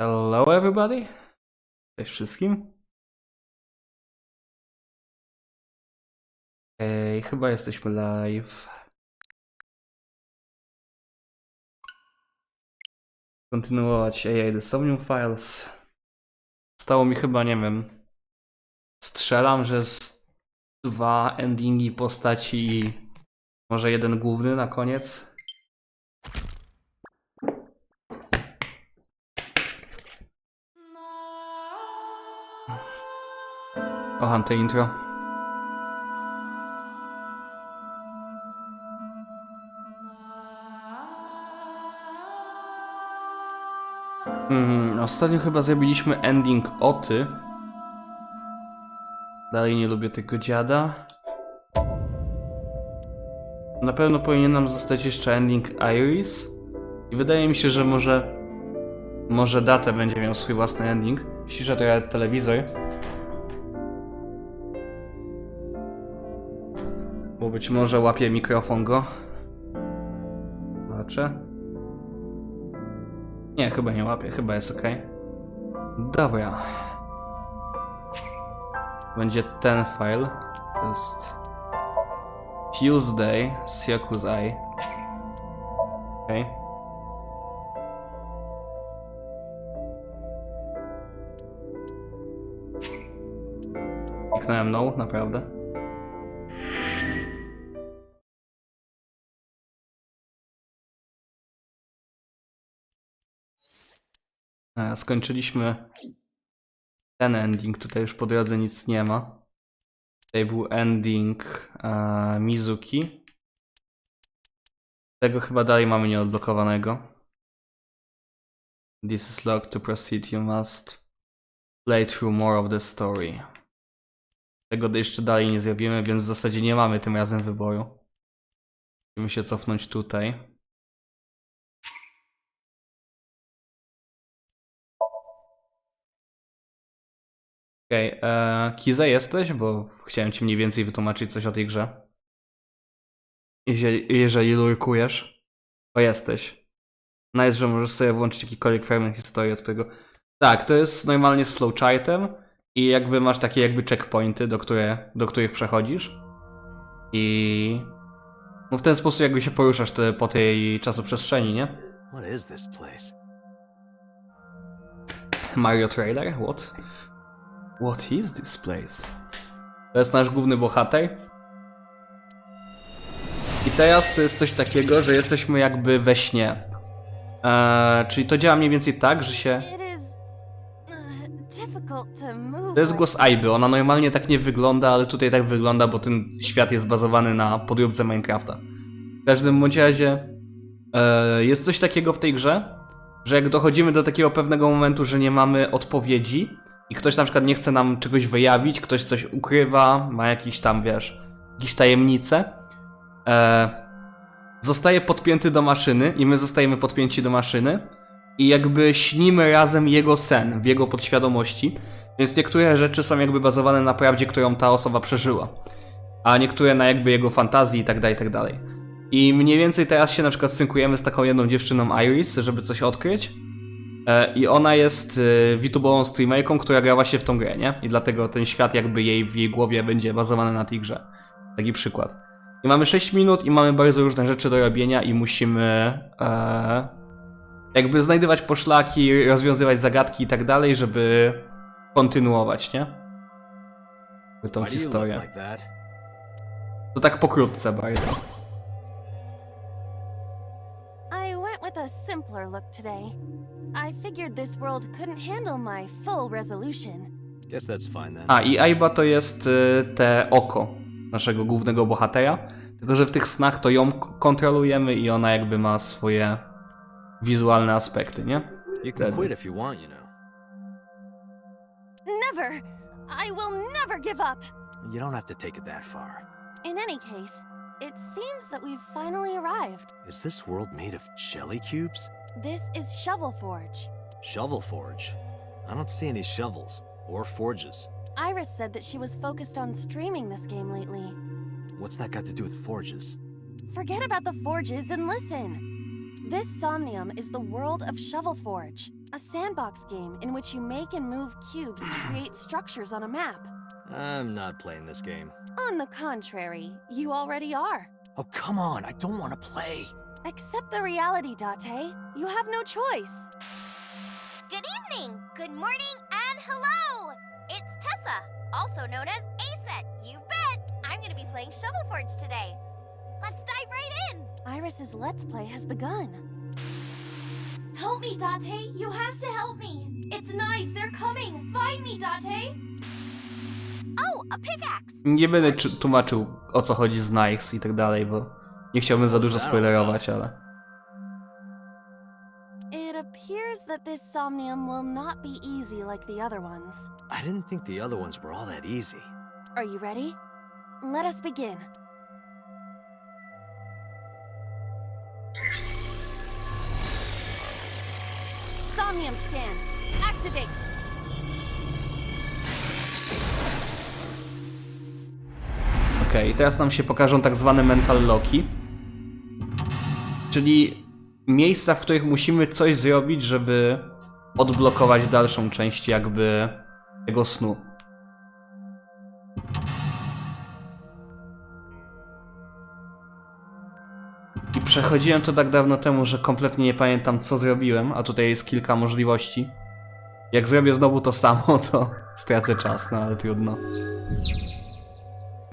Hello everybody. Cześć wszystkim. Chyba jesteśmy live. Kontynuować The Somnium Files. Stało mi chyba, nie wiem, strzelam, że z 2 endingi postaci i może jeden główny na koniec. Kocham te intro. Ostatnio chyba zrobiliśmy ending Oty. Dalej nie lubię tego dziada. Na pewno powinien nam zostać jeszcze ending Iris. I wydaje mi się, że może Data będzie miał swój własny ending. Ściszę trochę telewizor. Bo być może łapie mikrofon go. Zobaczę. Nie, chyba nie łapie, chyba jest ok. Dobra. Będzie ten file. To jest Tuesday z Yakuza. Ok. Kliknąłem no, naprawdę. Skończyliśmy ten ending, tutaj już po drodze nic nie ma. Tutaj był ending Mizuki. Tego chyba dalej mamy nieodblokowanego. This is locked to proceed, you must play through more of the story. Tego jeszcze dalej nie zrobimy, więc w zasadzie nie mamy tym razem wyboru. Musimy się cofnąć tutaj. Okej, Kiza jesteś? Bo chciałem ci mniej więcej wytłumaczyć coś o tej grze. Jeżeli lurkujesz, to jesteś. Nice, że możesz sobie włączyć jakikolwiek fragment historii od tego. Tak, to jest normalnie z flowchartem i jakby masz takie jakby checkpointy, do których przechodzisz. I no w ten sposób jakby się poruszasz po tej czasoprzestrzeni, nie? What is this place? Mario trailer? What is this place? To jest nasz główny bohater. I teraz to jest coś takiego, że jesteśmy jakby we śnie. Czyli to działa mniej więcej tak, że się... To jest głos Aiby, ona normalnie tak nie wygląda, ale tutaj tak wygląda, bo ten świat jest bazowany na podróbce Minecrafta. W każdym bądź razie jest coś takiego w tej grze, że jak dochodzimy do takiego pewnego momentu, że nie mamy odpowiedzi i ktoś na przykład nie chce nam czegoś wyjawić, ktoś coś ukrywa, ma jakiś tam, wiesz, jakieś tajemnice, zostaje podpięty do maszyny i my zostajemy podpięci do maszyny i jakby śnimy razem jego sen w jego podświadomości, więc niektóre rzeczy są jakby bazowane na prawdzie, którą ta osoba przeżyła, a niektóre na jakby jego fantazji i tak dalej, i tak dalej. I mniej więcej teraz się na przykład synkujemy z taką jedną dziewczyną Iris, żeby coś odkryć. I ona jest VTube'ową streamerką, która gra właśnie w tą grę, nie? I dlatego ten świat jakby w jej głowie będzie bazowany na tej grze. Taki przykład. I mamy 6 minut i mamy bardzo różne rzeczy do robienia i musimy jakby znajdywać poszlaki, rozwiązywać zagadki i tak dalej, żeby kontynuować, nie? Tą historię. To tak pokrótce bardzo. With a simpler look today. I figured this world couldn't handle my full resolution. Guess that's fine then. A, i Aiba to jest te oko naszego głównego bohatera, tylko że w tych snach to ją kontrolujemy i ona jakby ma swoje wizualne aspekty, nie? You can quit if you want, you know. Never! I will never give up! You don't have to take it that far. In any case, it seems that we've finally arrived. Is this world made of jelly cubes? This is Shovel Forge. Shovel Forge? I don't see any shovels or forges. Iris said that she was focused on streaming this game lately. What's that got to do with forges? Forget about the forges and listen. This Somnium is the world of Shovel Forge. A sandbox game in which you make and move cubes to create structures on a map. I'm not playing this game. On the contrary, you already are. Oh, come on, I don't want to play. Accept the reality, Date. You have no choice. Good evening, good morning, and hello! It's Tessa, also known as Aset. You bet! I'm gonna be playing Shovel Forge today. Let's dive right in! Iris's Let's Play has begun. Help me, Date! You have to help me! It's nice, they're coming! Find me, Date! Oh, a pickaxe! Nie będę tłumaczył, o co chodzi z Knives i tak dalej, bo nie chciałbym za dużo spoilerować, ale... It appears that this Somnium will not be easy like the other ones. I didn't think the other ones were all that easy. Are you ready? Let us begin. Somnium scan. Activate. Okej, teraz nam się pokażą tak zwane mental locki. Czyli miejsca, w których musimy coś zrobić, żeby odblokować dalszą część jakby tego snu. I przechodziłem to tak dawno temu, że kompletnie nie pamiętam, co zrobiłem, a tutaj jest kilka możliwości. Jak zrobię znowu to samo, to stracę czas, no ale trudno.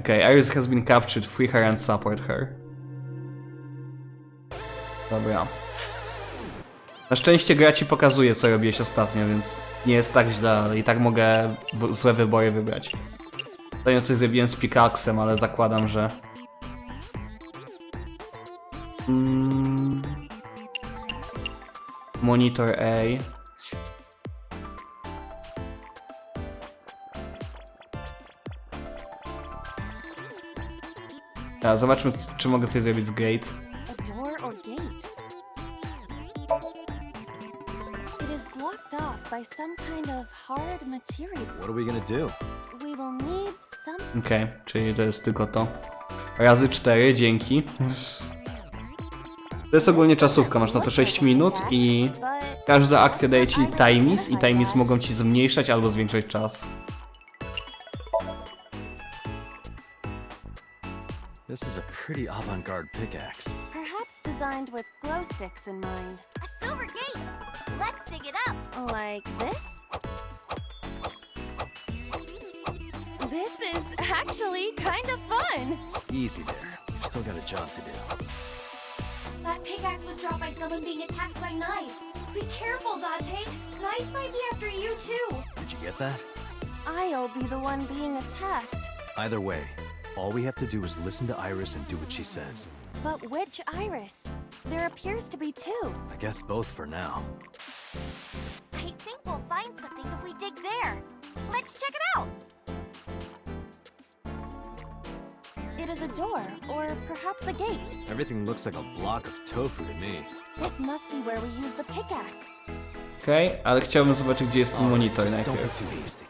Okay, Iris has been captured. Free her and support her. Dobra. Na szczęście gra ci pokazuje, co robiłeś ostatnio, więc nie jest tak źle, ale i tak mogę złe wybory wybrać. Ostatnio coś zrobiłem z pickaxem, ale zakładam, że... Monitor A. A, zobaczmy, czy mogę coś zrobić z gate. A door or gate? It is blocked off by some kind of hard material. What are we gonna do? We will need some... Okej, czyli to jest tylko to. Razy 4, dzięki. To jest ogólnie czasówka, masz na to 6 minut i każda akcja daje ci timies i timies mogą ci zmniejszać albo zwiększać czas. This is a pretty avant-garde pickaxe. Perhaps designed with glow sticks in mind. A silver gate! Let's dig it up! Like this? This is actually kind of fun! Easy there. You've still got a job to do. That pickaxe was dropped by someone being attacked by knives. Be careful, Date! Knives might be after you too! Did you get that? I'll be the one being attacked. Either way, all we have to do is listen to Iris and do what she says. But which Iris? There appears to be two. I guess both for now. I think we'll find something if we dig there. Let's check it out! It is a door, or perhaps a gate. Everything looks like a block of tofu to me. This must be where we use the pickaxe. Okej, ale chciałbym zobaczyć, gdzie jest ten monitor Just don't be najpierw. too hasty.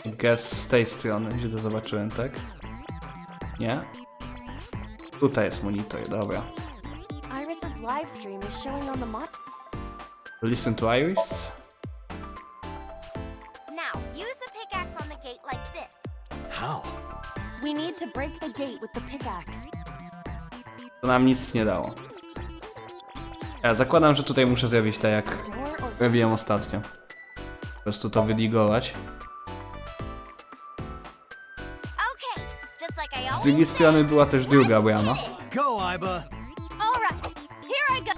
Guess z tej strony, gdzie to zobaczyłem, tak? Nie? Tutaj jest monitor, dobra. Iris's live stream is showing on the Listen to Iris. Now, use the pickaxe on the gate like this. How? We need to break the gate with the pickaxe. To nam nic nie dało. Ja zakładam, że tutaj muszę zrobić tak, jak Door or robiłem ostatnio. Po prostu to wyligować. Okay, just like I Z always drugiej said, strony była też druga let's brama. get it. Go, Iba! All right, here I go.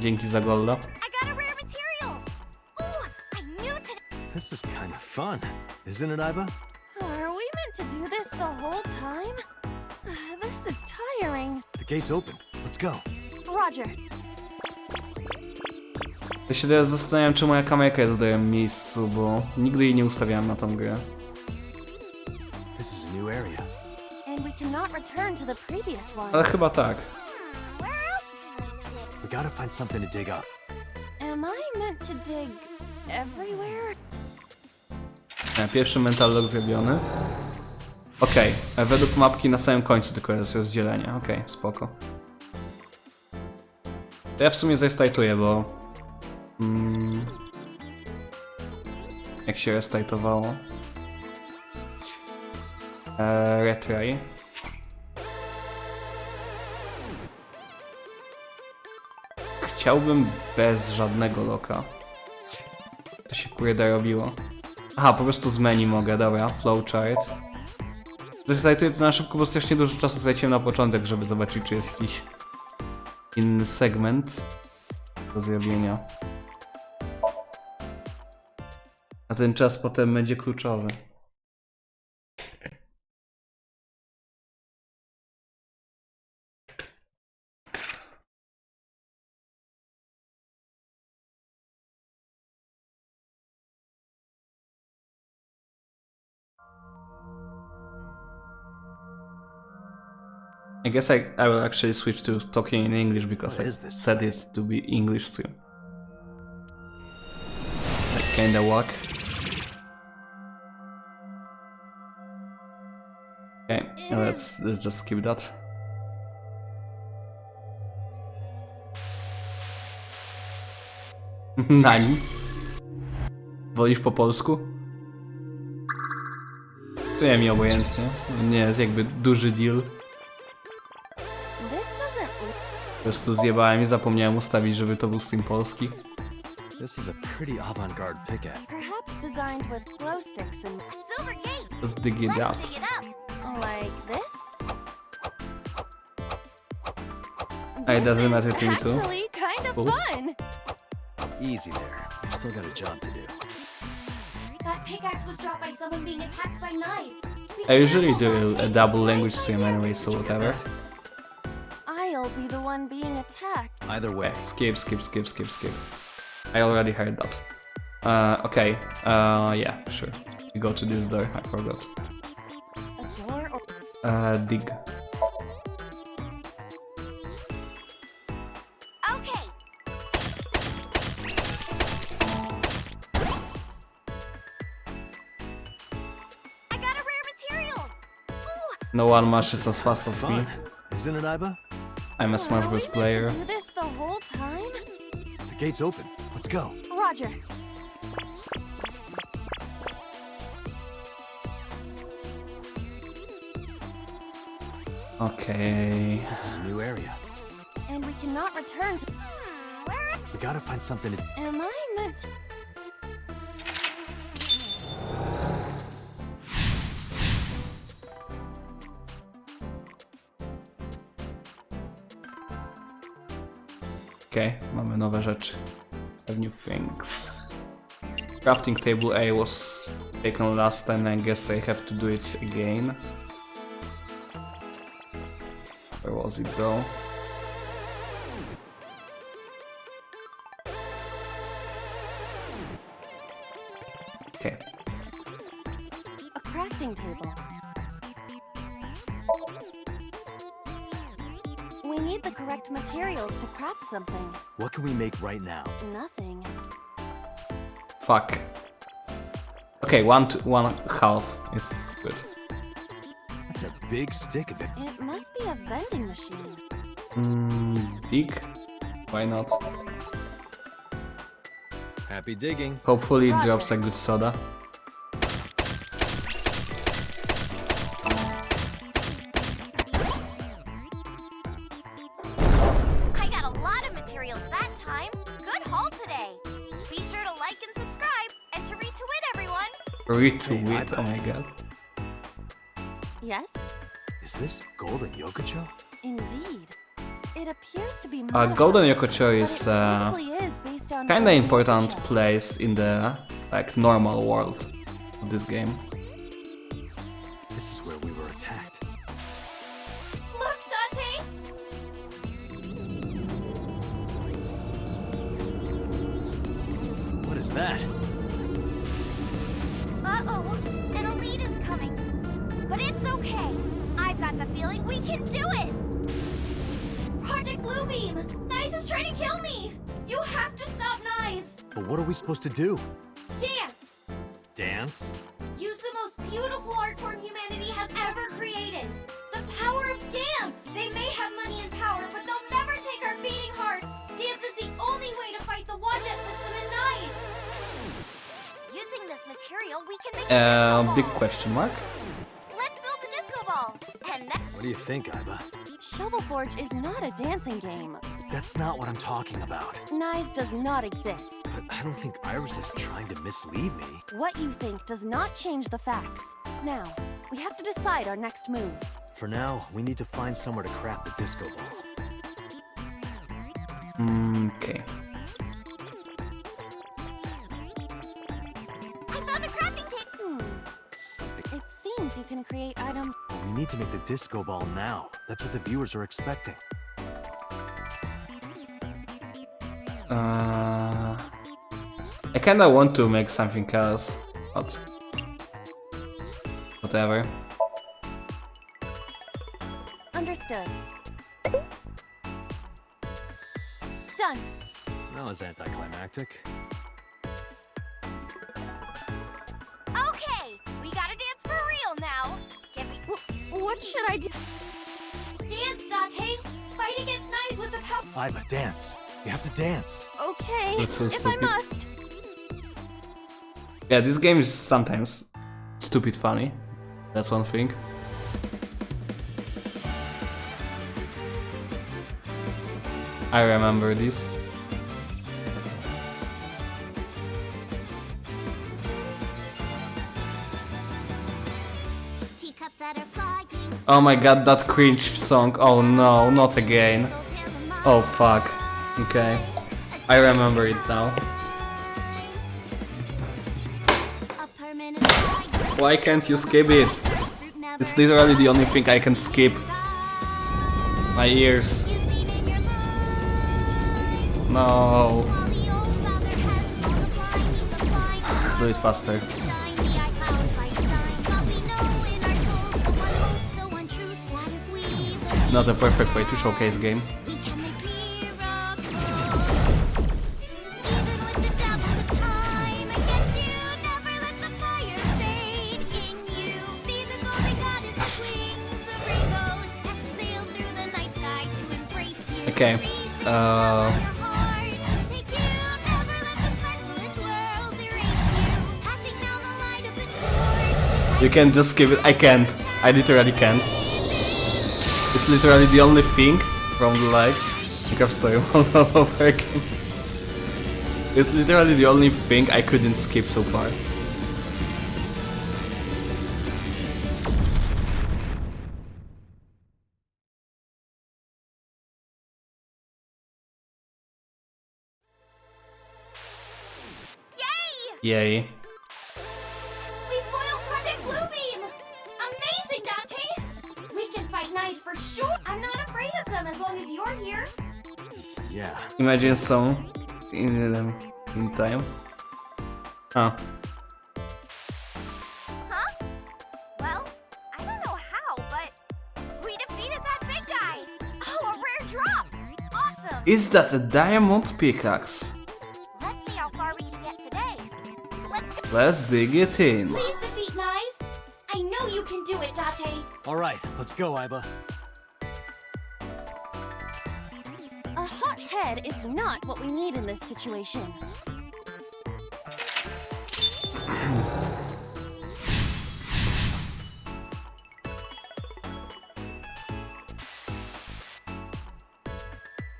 Dzięki za golda. I got a rare material! Ooh, I knew today. This is kind of fun, isn't it, Iba? Are we meant to do this the whole time? This is tiring. The gate's open. Let's go. Roger. Ja się teraz zastanawiam, czy moja kamerka jest w dobrym miejscu, bo nigdy jej nie ustawiałem na tą grę. This is a new area. And we cannot return to the previous one. Ale chyba tak. Where else can we dig? We gotta find something to dig up. Am I meant to dig everywhere? Pierwszy mental log zrobiony. Okej, według mapki na samym końcu tylko jest rozdzielenie. Okej, spoko. To ja w sumie zrestartuję, bo... jak się restartowało? Retry. Chciałbym bez żadnego loka. To się kurde robiło. Aha, po prostu z menu mogę, dobra, flowchart. Zrestartuję to na szybko, bo strasznie dużo czasu straciłem na początek, żeby zobaczyć, czy jest jakiś inny segment do zrobienia. A ten czas potem będzie kluczowy. I guess I will actually switch to talking in English because What I is this set it to be English stream. Like kinda walk. Okay, let's just skip that. Nani? Wolisz po polsku? To ja mi obojętnie. Nie jest jakby duży deal. Po prostu zjebałem i zapomniałem ustawić, żeby to był stream polski. This is a pretty avant-garde pickaxe. Perhaps designed with glow sticks and Silver gate. Let's dig it Let's up. dig it up. like this. It doesn't This matter is to you too. actually kind of Cool. fun. Easy there. You've still got a job to do. That pickaxe was dropped by someone being attacked by knives. I usually do a double language stream anyway, so whatever. I'll be the one being attacked. Either way, Skip. I already heard that. Okay. Yeah, sure. We go to this door. I forgot. A door or Dig. Okay. I got a rare material. Ooh, No one mashes as fast as me. fun. Isn't it, Iba? I'm a Smash Are we Bros. meant player. to do this the whole time? The gate's open. Let's go. Roger. Okay. This is a new area. And we cannot return to. where? We gotta find something to... Am I meant to? Okay, mamy nowe rzeczy. Have new things. Crafting table A was taken last time, I guess I have to do it again. Where was it though? Okay. A crafting table. We need the correct materials to craft something. What can we make right now? Nothing. Fuck. Okay, one half is good. That's a big stick of it. It must be a vending machine. Dig? Why not? Happy digging. Hopefully it Roger. drops a good soda. I got a lot of materials that time. Good haul today. Be sure to like and subscribe and to retweet everyone. Retweet, oh my god. Yes, Is this golden yokocho? indeed. It appears to be Golden modified, Yokocho but is it probably is based on kinda golden important yokocho. place in the like normal world of this game. This is where we were attacked. Look, Dante! What is that? Uh-oh, an elite is coming. But it's okay. I've got the feeling we can do it. Project Bluebeam! Nice is trying to kill me! You have to stop Nice! But what are we supposed to do? Dance! Dance? Use the most beautiful art form humanity has ever created. The power of dance. They may have money and power, but they'll never take our beating hearts. Dance is the only way to fight the Wadjet system in Nice. Using this material, we can make a disco Big ball. question mark. Let's build a disco ball. And then What do you think, Iba? Shovel Forge is not a dancing game. That's not what I'm talking about. Nice does not exist. But I don't think Iris is trying to mislead me. What you think does not change the facts. Now, we have to decide our next move. For now, we need to find somewhere to craft the disco ball. Okay. I found a crafting table. It seems you can create items. We need to make the disco ball now. That's what the viewers are expecting. I kinda want to make something else, but whatever. Understood. Done. That was anticlimactic. Okay, we gotta dance for real now. Can we? What should I do? Dance, Date. Fight against Nice with the power. Iba, dance. You have to dance. Okay, That's so if I stupid. must. Yeah, this game is sometimes stupid funny. That's one thing. I remember this. Teacups that are flying. Oh my god, that cringe song. Oh no, not again. Oh fuck. Okay. I remember it now. Why can't you skip it? It's literally the only thing I can skip. My ears. No. Do it faster. Not a perfect way to showcase game. Okay. You can just skip it. I can't. I literally can't. It's literally the only thing from the Minecraft story all over again. It's literally the only thing I couldn't skip so far. Yay. We foiled Project Bluebeam! Amazing, Date! We can fight Nice for sure. I'm not afraid of them as long as you're here. Yeah. Imagine some in time. Oh. Huh? Well, I don't know how, but we defeated that big guy. Oh, a rare drop! Awesome! Is that a diamond pickaxe? Let's see how far we can get today. Let's dig it in. Please defeat Nice. I know you can do it, Date. All right, let's go, Iba. A hot head is not what we need in this situation.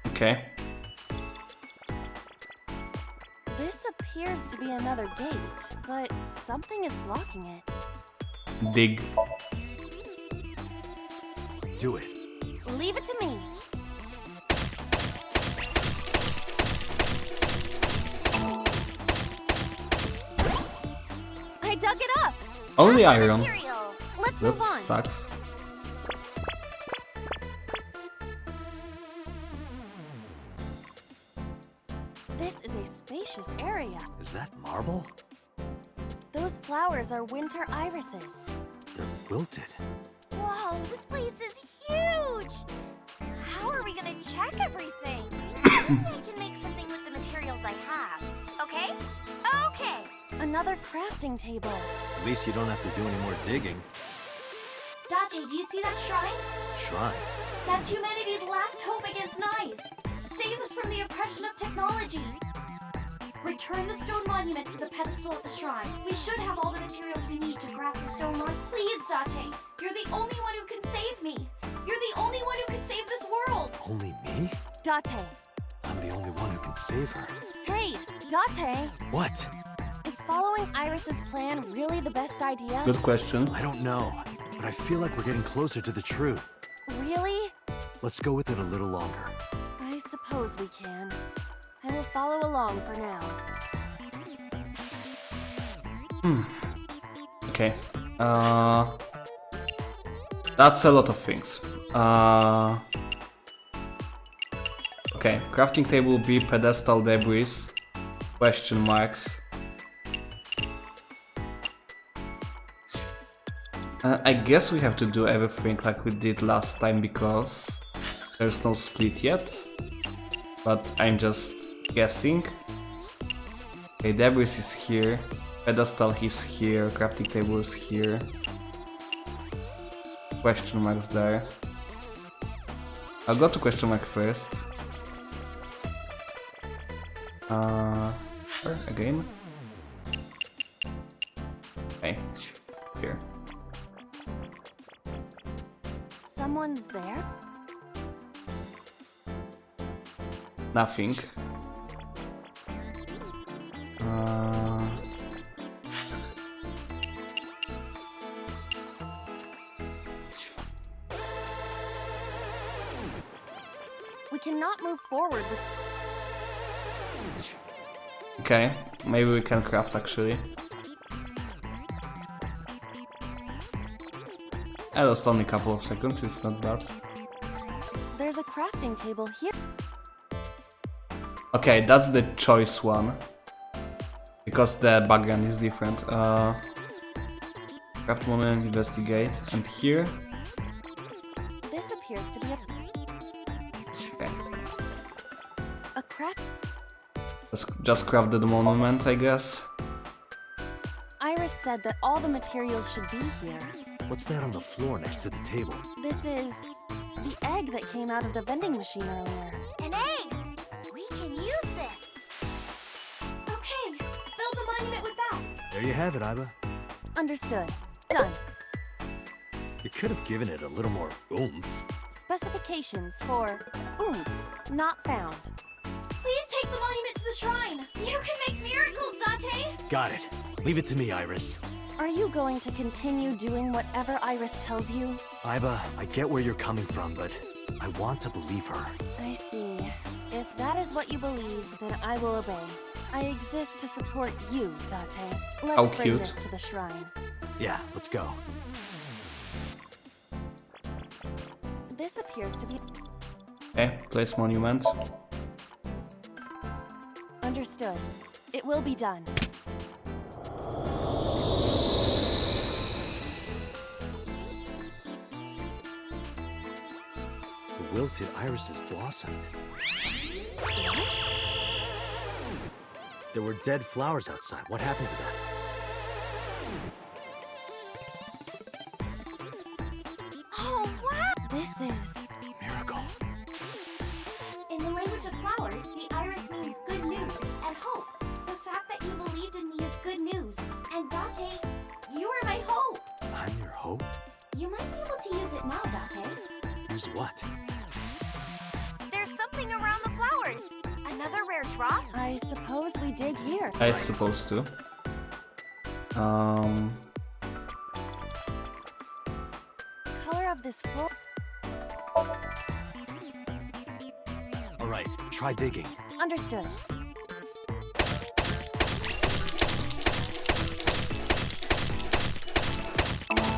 Okay. This appears to be another gate, but something is blocking it. Dig. Do it. Leave it to me. I dug it up. Only That's the iron. material. Let's That move on. sucks. This is a spacious area. Is that marble? Those flowers are winter irises. They're wilted. Whoa, this place is huge! How are we gonna check everything? Maybe I can make something with the materials I have. Okay? Okay. Another crafting table. At least you don't have to do any more digging. Date, do you see that shrine? Shrine. That's humanity's last hope against Nice. Save us from the oppression of technology. Return the stone monument to the pedestal at the shrine. We should have all the materials we need to craft the stone monument. Please, Date. You're the only one who can save me. You're the only one who can save this world. Only me? Date. I'm the only one who can save her. Hey, Date. What? Is following Iris's plan really the best idea? Good question. I don't know, but I feel like we're getting closer to the truth. Really? Let's go with it a little longer. I suppose we can. I will follow along for now. Okay. That's a lot of things. Okay, crafting table B, pedestal debris, question marks. I guess we have to do everything like we did last time because there's no split yet. But I'm just guessing. Okay, debris is here, pedestal is here, crafting table is here. Question marks there. I'll go to question mark first. Where again? Okay, here. Someone's there? Nothing. We cannot move forward with... Okay, maybe we can craft actually. I lost only a couple of seconds, it's not bad. There's a crafting table here. Okay, that's the choice one. Because the background is different. Craft moment, investigate, and here. This appears to be a... Okay, A craft... let's just craft the monument, I guess. Iris said that all the materials should be here. What's that on the floor next to the table? This is... the egg that came out of the vending machine earlier. An egg! We can use this! Okay, build the monument with that. There you have it, Iba. Understood. Done. You could have given it a little more oomph. Specifications for... oomph. Not found. Please take the monument to the shrine. You can make miracles, Date. Got it. Leave it to me, Iris. Are you going to continue doing whatever Iris tells you? Iba, I get where you're coming from, but I want to believe her. I see. If that is what you believe, then I will obey. I exist to support you, Date. Let's How bring cute. this to the shrine. Yeah, let's go. This appears to be... Okay, place monument. Understood. It will be done. The wilted irises blossomed. There were dead flowers outside. What happened to that? Oh, wow. This is... Miracle. In the language of flowers, the iris means good news and hope. The fact that you believed in me is good news. And Date, you are my hope. I'm your hope? You might be able to use it now, Date. Use what? There's something around the flowers! Another rare drop? I suppose we dig here. I supposed to. Color of this floor... All right, try digging. Understood.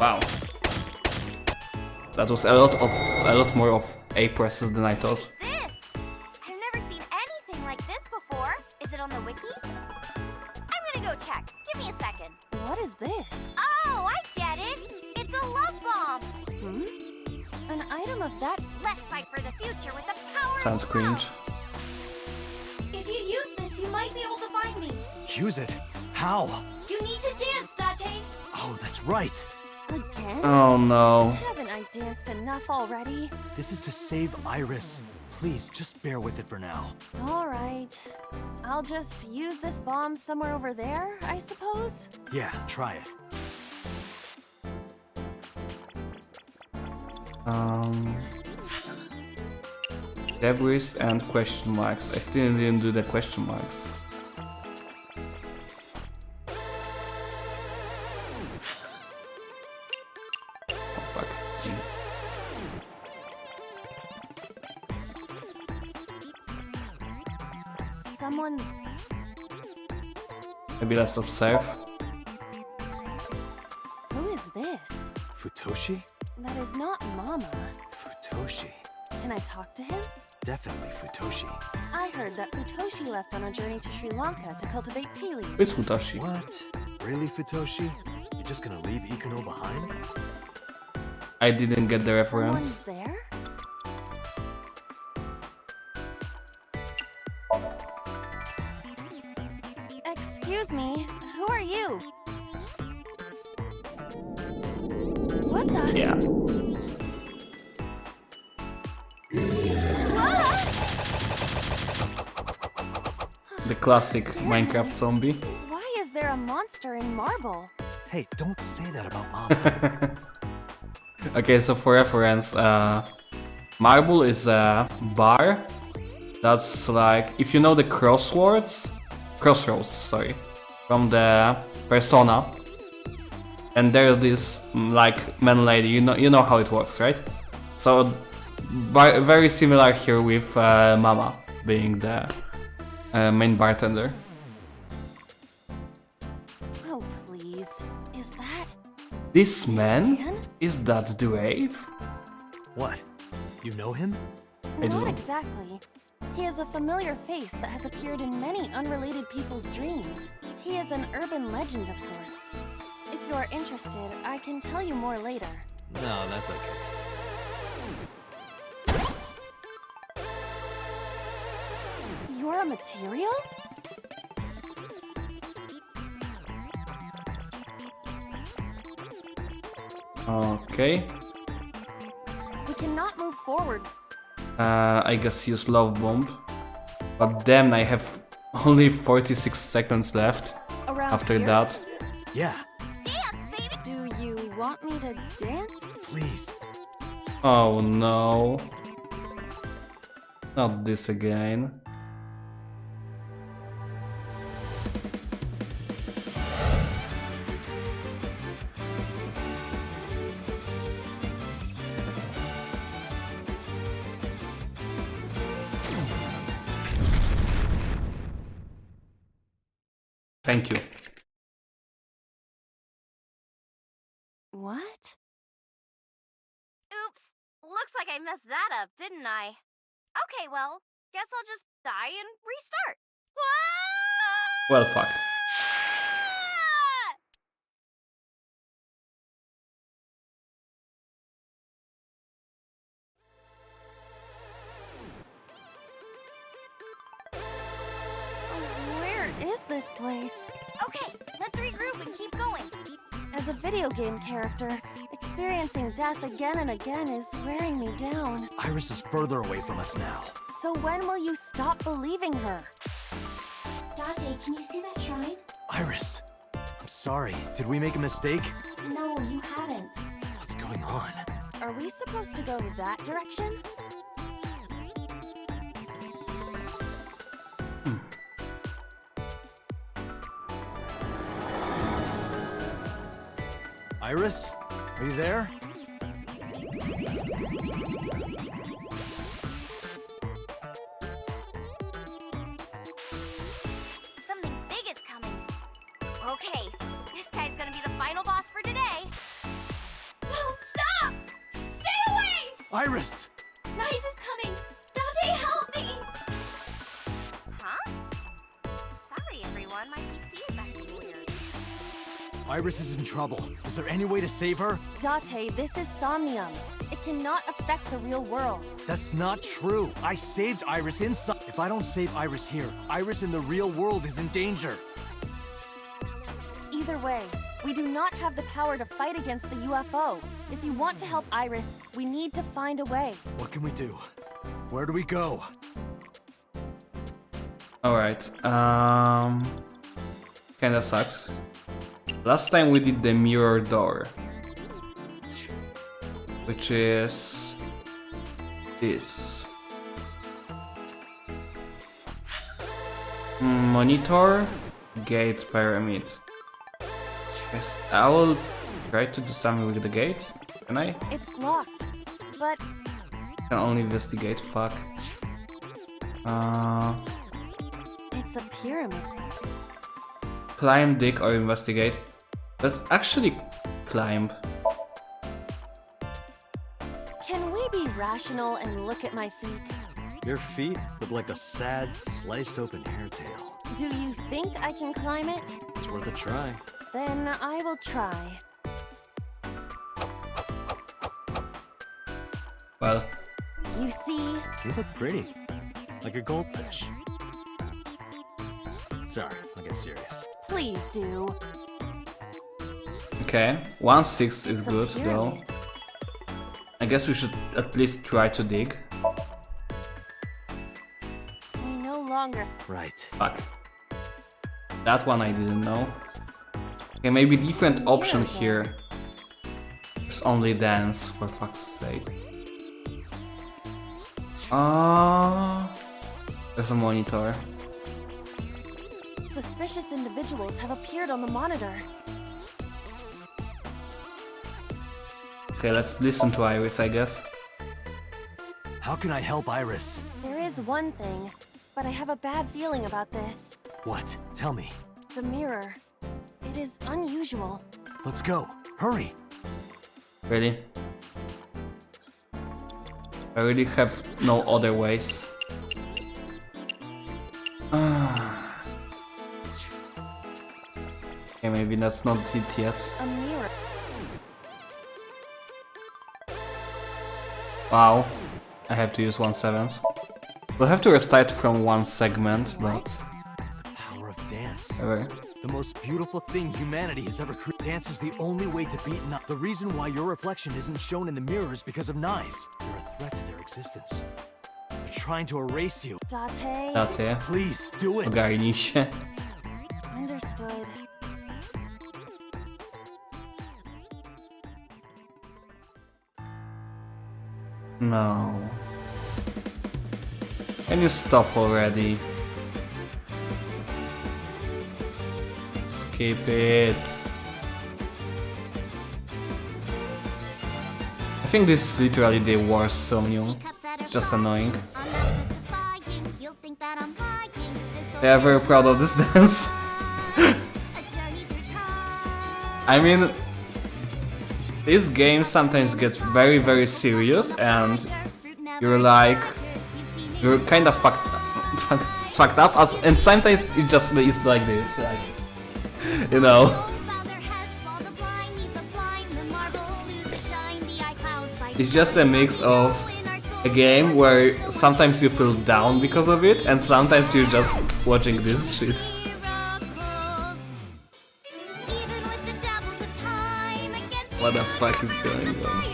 Wow. That was a lot more of A presses than I thought. This! I've never seen anything like this before. Is it on the wiki? I'm gonna go check. Give me a second. What is this? Oh, I get it! It's a love bomb! An item of that... Let's fight for the future with the power Sounds of cringe. love! If you use this, you might be able to find me. defuse it? How? You need to dance, Date. Oh, that's right. Again? Oh no. Haven't I danced enough already? This is to save Iris. Please, just bear with it for now. Alright. I'll just use this bomb somewhere over there, I suppose? Yeah, try it. Debris and question marks. I still didn't do the question marks. Oh, fuck. Someone's... Maybe let's observe. Who is this? Futoshi? That is not Mama. Futoshi. Can I talk to him? Definitely Futoshi. I heard that Futoshi left on a journey to Sri Lanka to cultivate tea leaves. Who's Futoshi? What? Really, Futoshi? You're just gonna leave Ikuno behind? I didn't get the reference. Someone's there? Excuse me, who are you? What the? Yeah. The classic Minecraft zombie. Why is there a monster in marble? Hey, don't say that about Mama. Okay, so for reference, Marble is a bar that's like, if you know the Crossroads, sorry, from the Persona, and there's this like man lady, you know how it works, right? So very similar here with Mama being the main bartender. Oh, please. Is that... This man? man? Is that Drave? What? You know him? I do. Not exactly. He is a familiar face that has appeared in many unrelated people's dreams. He is an urban legend of sorts. If you are interested, I can tell you more later. No, that's okay. You're a material? Okay. We cannot move forward. I guess use love bomb. But then I have only 46 seconds left Around after here? that. Yeah, Dance, baby! Do you want me to dance? please. Oh no. Not this again. Thank you. What? Oops. Looks like I messed that up, didn't I? Okay, well, guess I'll just die and restart. Well, fuck. Where is this place? Okay, let's regroup and keep going. As a video game character, experiencing death again and again is wearing me down. Iris is further away from us now. So when will you stop believing her? Date, can you see that shrine? Iris! I'm sorry, did we make a mistake? No, you haven't. What's going on? Are we supposed to go that direction? Iris? Are you there? Something big is coming. Okay, this guy's gonna be the final boss for today. No, stop! Stay away! Iris! Nice is coming! Date, help me! Huh? Sorry, everyone. My PC is acting weird. Iris is in trouble. Is there any way to save her? Date, this is Somnium. It cannot affect the real world. That's not true. I saved Iris inside. If I don't save Iris here, Iris in the real world is in danger. Either way, we do not have the power to fight against the UFO. If you want to help Iris, we need to find a way. What can we do? Where do we go? Alright, kinda sucks. Last time we did the mirror door, which is this. Monitor, gate, pyramid. Yes, I will try to do something with the gate. Can I? It's blocked, but Can only investigate. Fuck. it's a pyramid. Climb, dig, or investigate. Let's actually climb. Can we be rational and look at my feet? Your feet look like a sad, sliced open hair tail. Do you think I can climb it? It's worth a try. Then I will try. Well, You see, You look pretty. Like a goldfish. Sorry, I'll get serious. please do. okay. 1-6 is It's a good though. pyramid. I guess we should at least try to dig. We no longer. Right. Fuck. That one I didn't know. Okay, maybe different option here. There's only dance, for fuck's sake. There's a monitor. Suspicious individuals have appeared on the monitor. Okay, let's listen to Iris, I guess. How can I help Iris? There is one thing, but I have a bad feeling about this. What? Tell me. The mirror. It is unusual. Let's go. Hurry. Really? I really have no other ways. Okay, maybe that's not it yet. A mirror. Wow. I have to use 1/7. We'll have to restart from one segment, but... Power of dance. Ever. The most beautiful thing humanity has ever created. Dance is the only way to beat Knives. The reason why your reflection isn't shown in the mirror is because of Knives. You're a threat to their existence. They're trying to erase you. Date. Tate, Please, do it. ogarnij się. Understood. No. Can you stop already? Skip it. I think this is literally the worst Somnium. It's just annoying. They are very proud of this dance. I mean, this game sometimes gets very, very serious, and you're like, you're kind of fucked up, and sometimes it just is like this, like, you know. It's just a mix of a game where sometimes you feel down because of it, and sometimes you're just watching this shit. What the fuck is going on?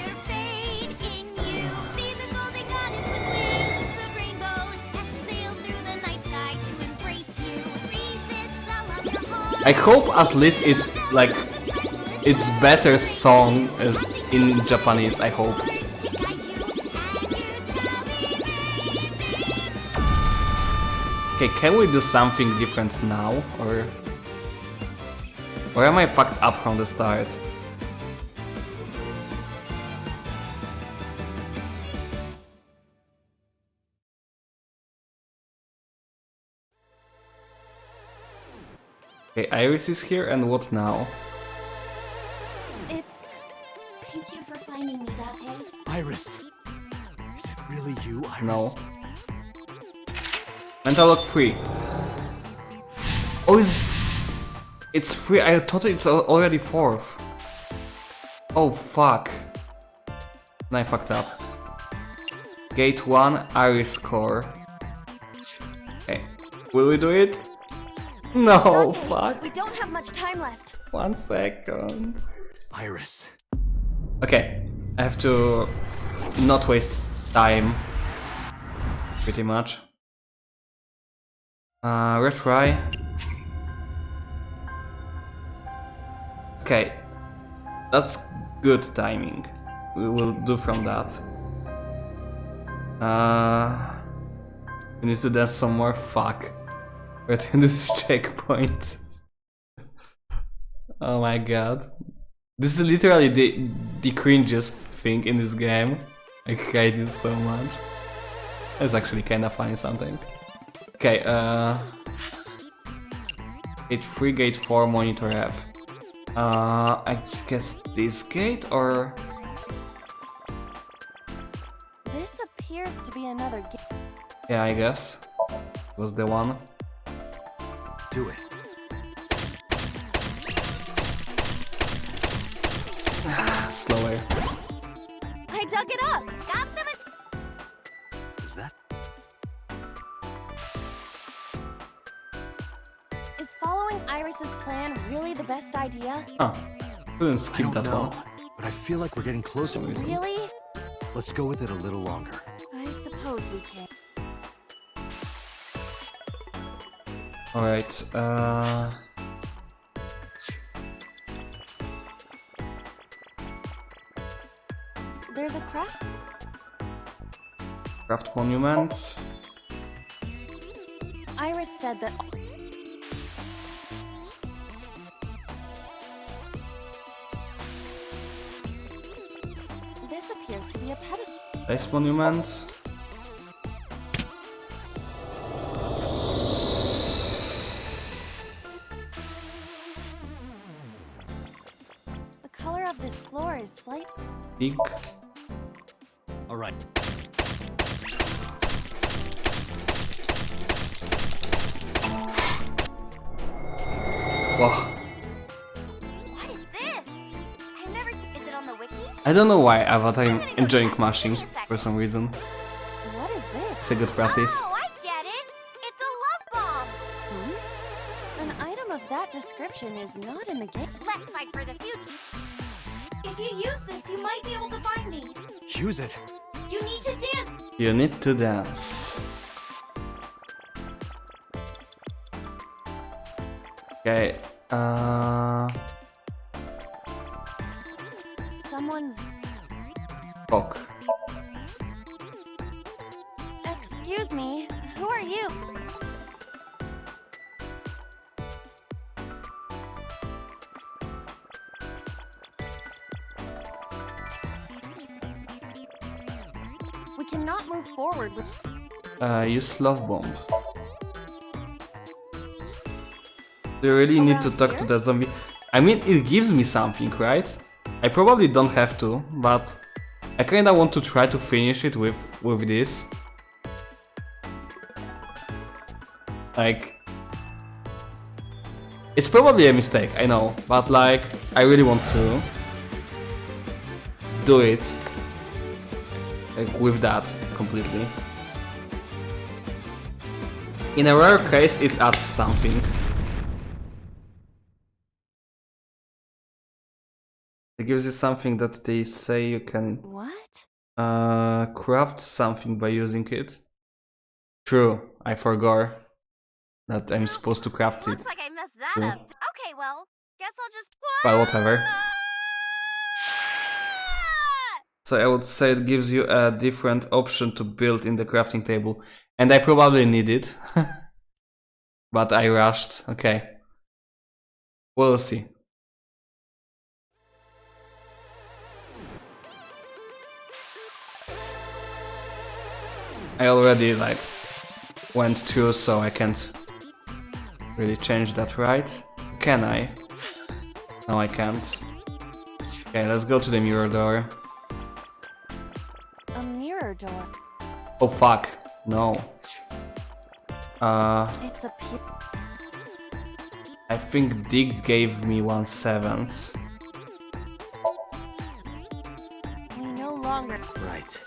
I hope at least it's like it's better song in Japanese. I hope. Okay, can we do something different now, or am I fucked up from the start? Okay, Iris is here, and what now? It's. Thank you for finding me, Date. Iris. Is it really you, Iris? No. Mental lock free. Oh, it's free. I thought it's already 4th. Oh fuck. And I fucked up. Gate 1, Iris core. Okay. Will we do it? No, Date, fuck. we don't have much time left. 1 second. Iris. Okay, I have to not waste time. Pretty much. Retry. Okay, that's good timing. We will do from that. We need to dance some more. Fuck. Return to this checkpoint. Oh my god. This is literally the cringiest thing in this game. I hate this so much. It's actually kinda funny sometimes. Okay, gate 3, gate 4, monitor F. I guess this gate or... This appears to be another gate. Yeah, I guess. Was the one. Do it. Slower. I dug it up! Got them. Is that? Is following Iris's plan really the best idea? Oh, couldn't I skip don't that know, one. but I feel like we're getting closer. Really? Let's go with it a little longer. I suppose we can. Alright, There's a craft. craft monument. Iris said that. This appears to be a pedestal. Ice monument. The color of this floor is slight. Pig. All right. Wow. What is this? I've never seen. Is it on the wiki? I don't know why, but I'm enjoying mashing for some reason. What is this? It's a good practice. Oh, I get it. It's a love bomb. An item of that description is not in the game. Let's fight for the future. If you use this, you might be able to find me. Use it. You need to dance. You need to dance. Okay, Someone's. Cock. Excuse me, who are you? We cannot move forward with. Use love bomb. Do you really need to Around talk here? to that zombie? I mean, it gives me something, right? I probably don't have to, but I kinda want to try to finish it with this. Like, it's probably a mistake, I know, but like, I really want to do it like with that completely. In a rare case, it adds something. It gives you something that they say you can What? craft something by using it. True, I forgot that I'm supposed to craft it. Looks like I messed that Yeah. up. Okay, well, guess I'll just. Well, whatever. So I would say it gives you a different option to build in the crafting table. And I probably need it. But I rushed. Okay. We'll see. I already like went through, so I can't really change that, right? Can I? No, I can't. Okay, let's go to the mirror door. A mirror door. Oh fuck, no. It's a I think Dig gave me 1/7. We no longer. Right.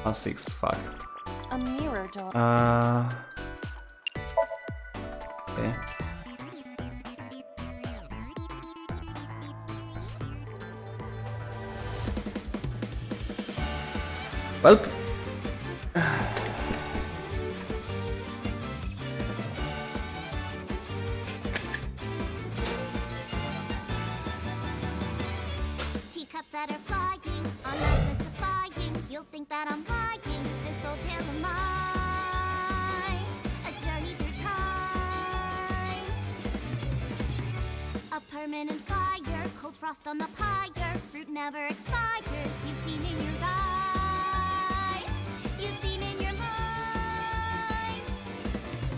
1/6, fuck. A mirror door. Okay. Well. Teacups that are flying, on life is defying. You'll think that I'm lying. This old tale of mine, a journey through time. A permanent fire, cold frost on the pyre. Fruit never expires. You've seen in your eyes, you've seen in your mind.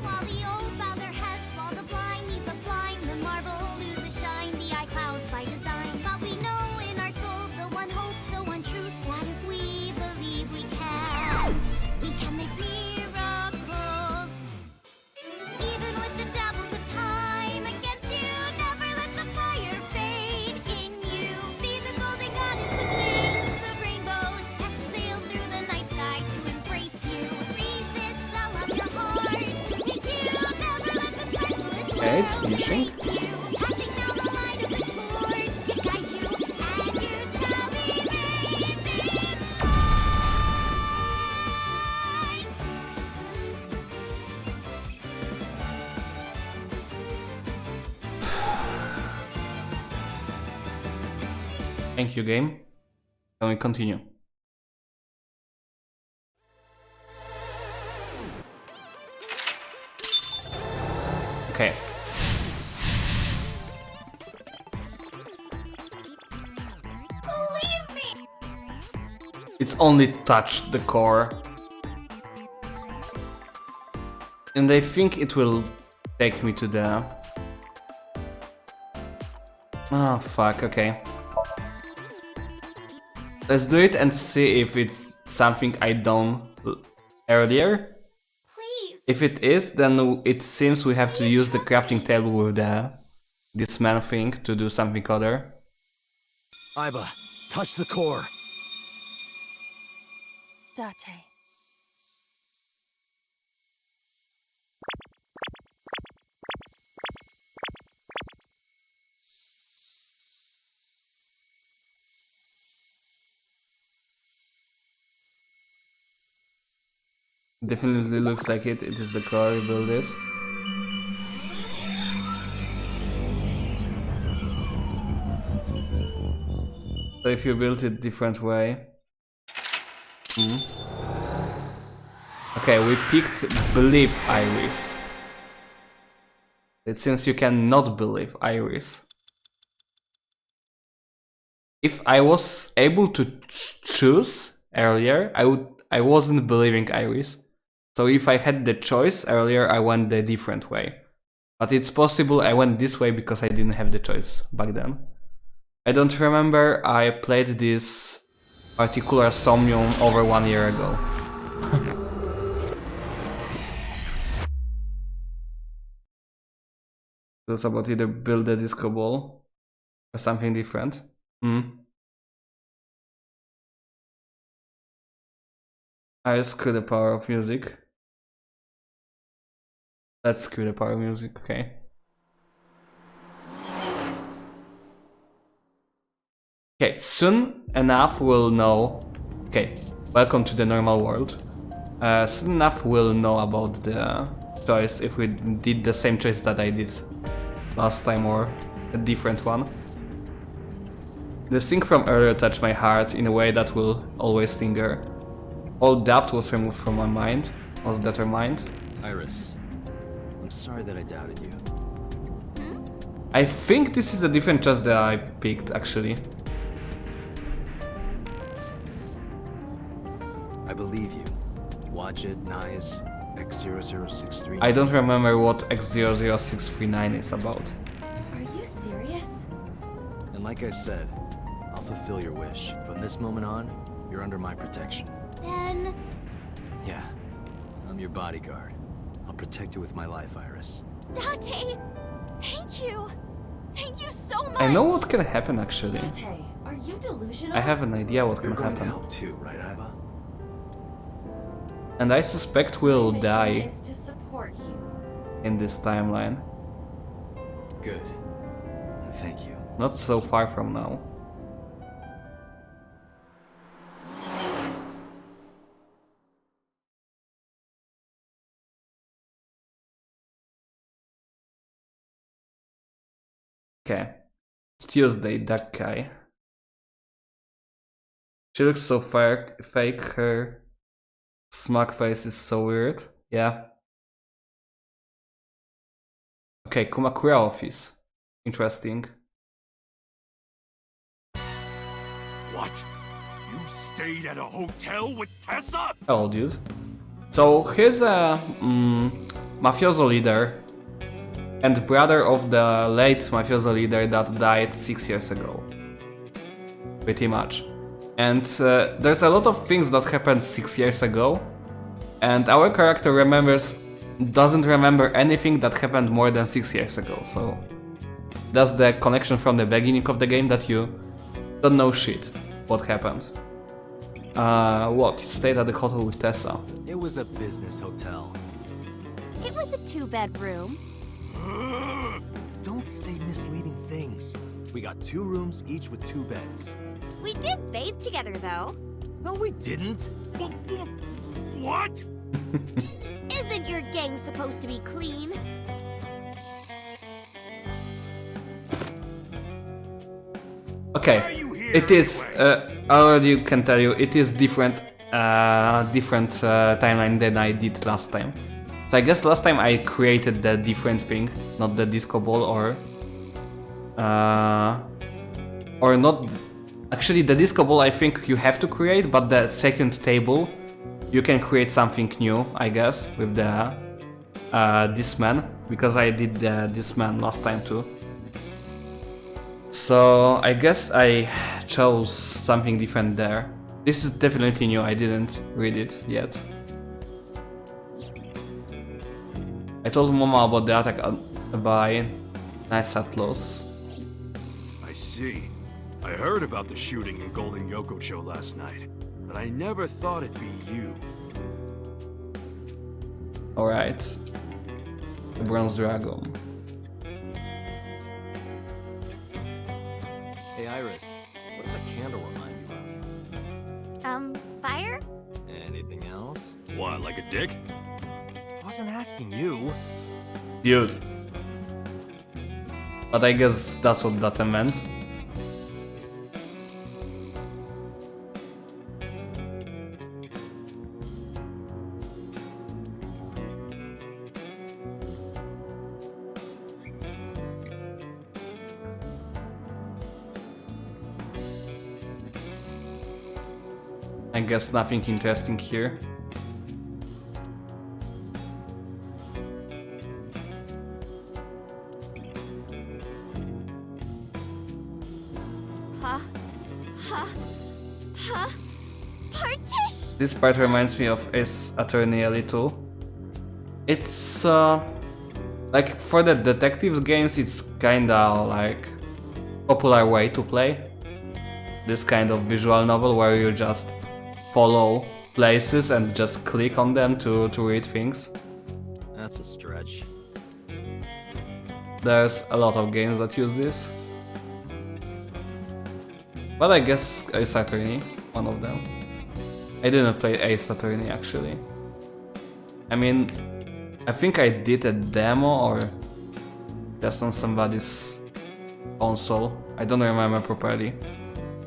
While the old bow their heads, while the blind lead the blind, the marble loses shine. The eye clouds by design, but we know in our soul the one hope, the one truth, that if we believe we can make miracles. Even with the devils of time against you, never let the fire fade in you. See the golden goddess with wings of rainbows exhale through the night sky to embrace you. Resist, I'll love your heart to take you. Never let the stars bliss you. Okay, it's finishing. Passing down the light of the torch to guide you, and you shall be made big. Thank you, game. Can we continue? Okay. Believe me! It's only touched the core. And I think it will take me to the... Oh, fuck, okay. Let's do it and see if it's something I done earlier. Please! If it is, then it seems we have to use the crafting table with this man thing to do something other. Iba, touch the core. Date. Definitely looks like it. It is the core, we build it. So if you build it different way. Okay, we picked believe iris. It seems you cannot believe iris. If I was able to choose earlier, I wasn't believing iris. So if I had the choice earlier, I went the different way. But it's possible I went this way because I didn't have the choice back then. I don't remember I played this particular Somnium over 1 year ago. It was about either build a disco ball or something different. I screw the power of music. Let's screw the power of music, okay. Okay, soon enough we'll know. Okay, welcome to the normal world. Soon enough we'll know about the choice, if we did the same choice that I did last time or a different one. The thing from earlier touched my heart in a way that will always linger. All doubt was removed from my mind, was determined. Iris, I'm sorry that I doubted you. I think this is a different choice that I picked, actually. I believe you. Watch it, Nice, X0063. I don't remember what X00639 is about. Are you serious? And like I said, I'll fulfill your wish. From this moment on, you're under my protection. Then Yeah, I'm your bodyguard. I'll protect you with my life, Iris. Date! Thank you! Thank you so much! I know what can happen, actually. Date, are you delusional? I have an idea what You're can going to happen. help too, right, Iba? And I suspect we'll My mission die is to support you. in this timeline. Good. And thank you. Not so far from now. Okay. It's Tuesday, that guy. She looks so fake, her smug face is so weird. Yeah. Okay, Kumakura office. Interesting. What? You stayed at a hotel with Tessa? Hello, dude. So here's a mafioso leader and brother of the late mafioso leader that died 6 years ago. Pretty much. And there's a lot of things that happened 6 years ago, and our character doesn't remember anything that happened more than 6 years ago. So that's the connection from the beginning of the game, that you don't know shit what happened. What? You stayed at the hotel with Tessa? It was a business hotel. It was a 2-bedroom. Don't say misleading things. We got 2 rooms, each with 2 beds. We did bathe together, though. No, we didn't. What? Isn't your gang supposed to be clean? Okay, it is. I already can tell you, it is different timeline than I did last time. So I guess last time I created the different thing, not the disco ball, or not. Actually, the disco ball I think you have to create, but the second table you can create something new, I guess, with the this man, because I did this man last time too. So I guess I chose something different there. This is definitely new, I didn't read it yet. I told Mama about the attack by Nice Atlas. I see. I heard about the shooting in Golden Yokocho last night, but I never thought it'd be you. Alright. The Bronze Dragon. Hey Iris, what does a candle remind you of? Fire? Anything else? What, like a dick? I wasn't asking you. Dude. But I guess that's what that meant. I guess nothing interesting here. Partition! This part reminds me of Ace Attorney a little. It's like for the detectives games, it's kinda like popular way to play this kind of visual novel where you just follow places and just click on them to read things. That's a stretch. There's a lot of games that use this. But I guess Ace Attorney, one of them. I didn't play Ace Attorney actually. I mean, I think I did a demo or just on somebody's console. I don't remember properly.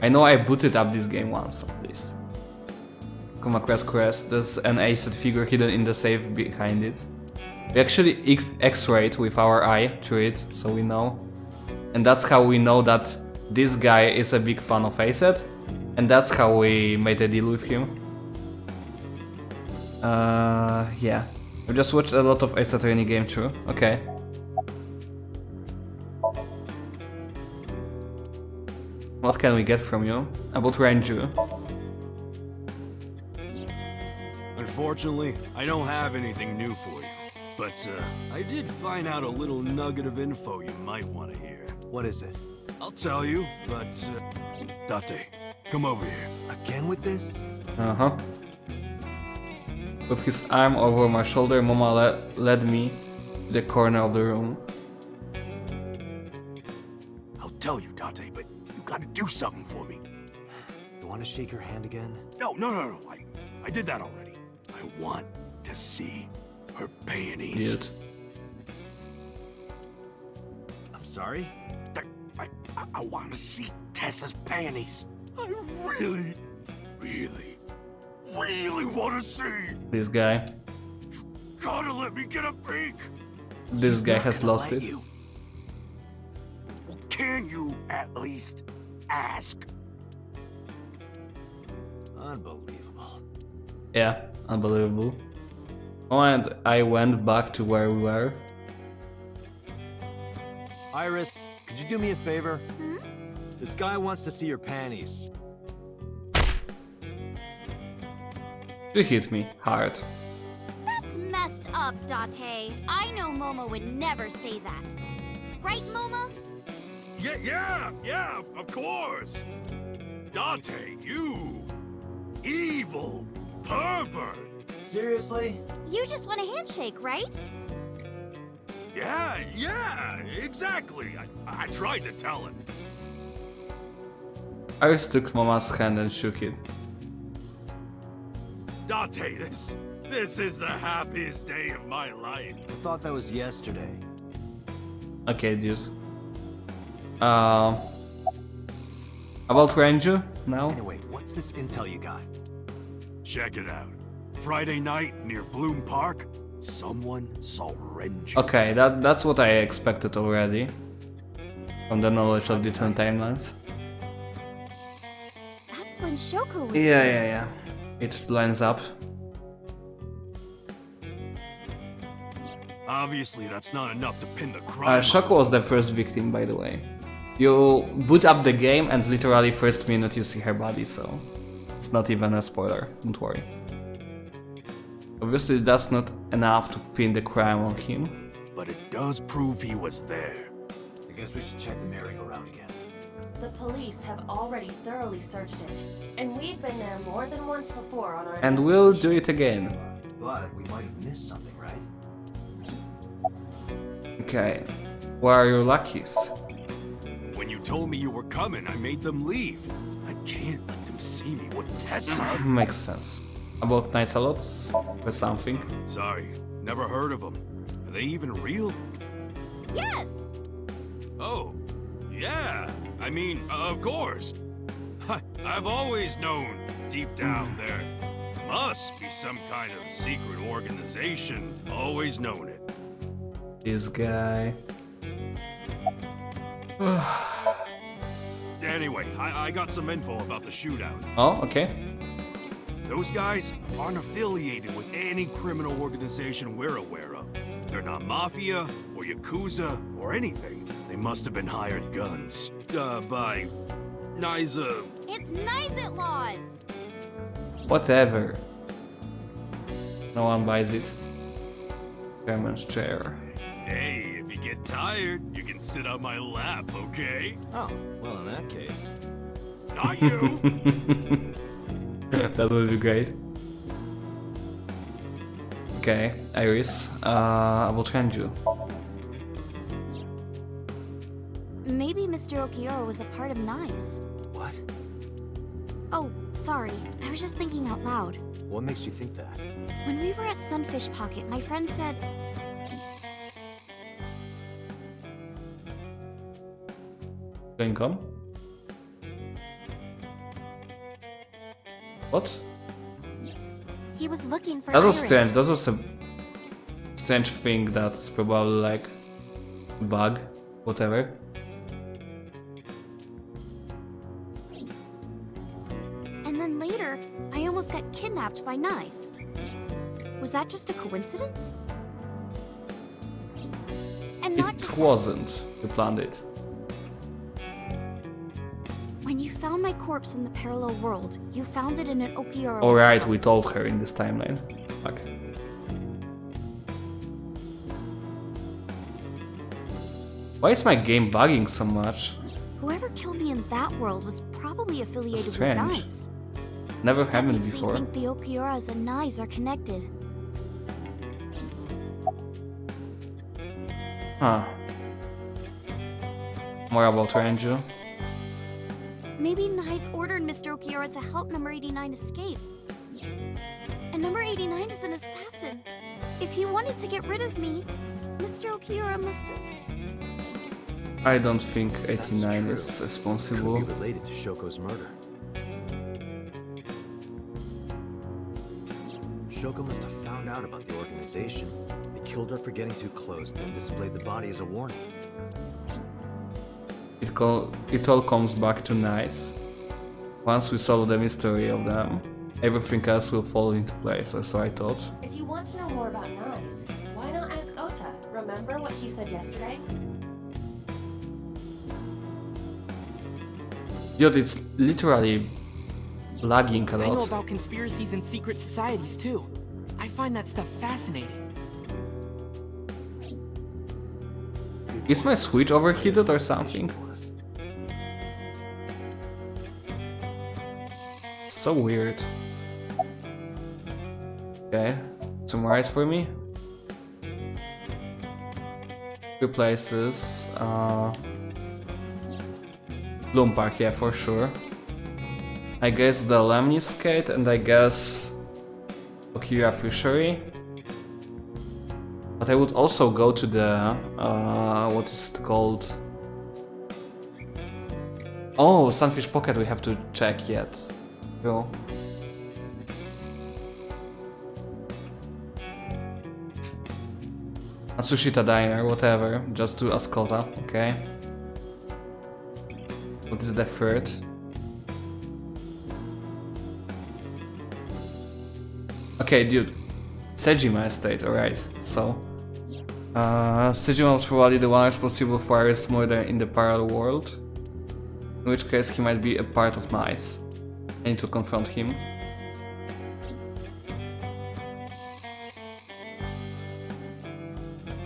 I know I booted up this game once at least. Kumakura's Quest, there's an Ace figure hidden in the safe behind it. We actually X-rayed with our eye through it, so we know. And that's how we know that this guy is a big fan of Aced, and that's how we made a deal with him. Yeah. We just watched a lot of Ace Attorney game through. Okay. What can we get from you? About Ranju. Unfortunately, I don't have anything new for you. But, I did find out a little nugget of info you might want to hear. What is it? I'll tell you, but, Date, come over here. Again with this? Uh-huh. With his arm over my shoulder, Mama led me to the corner of the room. I'll tell you, Date, but you gotta do something for me. You wanna shake your hand again? No. I did that already. I want to see her peonies. Dude. I'm sorry? I want to see Tessa's panties. I really, really, really want to see. This guy. Gotta let me get a peek. This She's guy not has gonna lost let it. you. Well, can you at least ask? Unbelievable. Yeah, unbelievable. Oh, and I went back to where we were. Iris, could you do me a favor? This guy wants to see your panties. She hit me hard. That's messed up, Date. I know Momo would never say that. Right, Momo? Yeah, of course. Dante, you evil pervert. Seriously? You just want a handshake, right? Yeah, exactly. I tried to tell him. Iris took Mama's hand and shook it. Dante, this is the happiest day of my life. I thought that was yesterday. Okay, dude. About Ranger now? Anyway, what's this intel you got? Check it out. Friday night near Bloom Park, someone saw Ranger. Okay, that's what I expected already. From the knowledge of different timelines. That's when Shoko was Yeah. It lines up. Obviously, that's not enough to pin the crime. Shoko was the first victim, by the way. You boot up the game and literally first minute you see her body, so it's not even a spoiler, don't worry. Obviously that's not enough to pin the crime on him. But it does prove he was there. I guess we should check the merry-go-round again. The police have already thoroughly searched it, and we've been there more than once before on our And we'll do it again. But we might have missed something, right? Okay, where are your luckies? When you told me you were coming, I made them leave. I can't let them see me with Tessa. Makes sense. About night salots or something. Sorry, never heard of them. Are they even real? Yes! Oh, yeah. I mean, of course. I've always known, deep down there, must be some kind of secret organization. Always known it. This guy. Anyway, I got some info about the shootout. Oh, okay. Those guys aren't affiliated with any criminal organization we're aware of. They're not mafia or yakuza or anything. They must have been hired guns. By Niza. It's nice at laws! Whatever. No one buys it. Chairman's chair. Hey, if you get tired, you can sit on my lap, okay? Oh, well, in that case. Not you! That would be great. Okay, Iris. About Renju. Maybe Mr. Okiura was a part of NICE. What? Oh, sorry. I was just thinking out loud. What makes you think that? When we were at Sunfish Pocket, my friend said... Going on? What? he was looking for That was Iris. strange. That was a strange thing that's probably like a bug, whatever. And then later, I almost got kidnapped by NICE. Was that just a coincidence? And not just It wasn't. You planned it. when you found my corpse in the parallel world, you found it in an Okiura Alright, we warehouse. told her in this timeline. Okay. Why is my game bugging so much? Whoever killed me in that world was probably affiliated with Strange. NICE. Never That happened makes before. me think the Okiuras and NICE are connected. Huh. More about Renju. Maybe NICE ordered Mr. Okiura to help number 89 escape. And number 89 is an assassin. If he wanted to get rid of me, Mr. Okiura must have... I don't think 89 true. is Could responsible. be related to Shoko's murder. Shoko must have found out about the organization. They killed her for getting too close, then displayed the body as a warning. It all comes back to Nice. Once we solve the mystery of them, everything else will fall into place, or so I thought. If you want to know more about Knives, why not ask Ota? Remember what he said yesterday? Dude, it's literally lagging a I know lot. about conspiracies and secret societies too. I find that stuff fascinating. Is my Switch overheated or something? So weird. Okay, summarize for me. Two places. Bloom Park, yeah, for sure. I guess the Lemniscate and I guess Okira Fishery. But I would also go to the what is it called? Oh, Sunfish Pocket we have to check yet. Go. Atsushita Diner, whatever. Just do Ascota, okay. What is the third? Okay, dude. Sejima Estate, alright. So, Sejima was probably the one responsible for Aris' murder in the parallel world. In which case he might be a part of Nice. I need to confront him.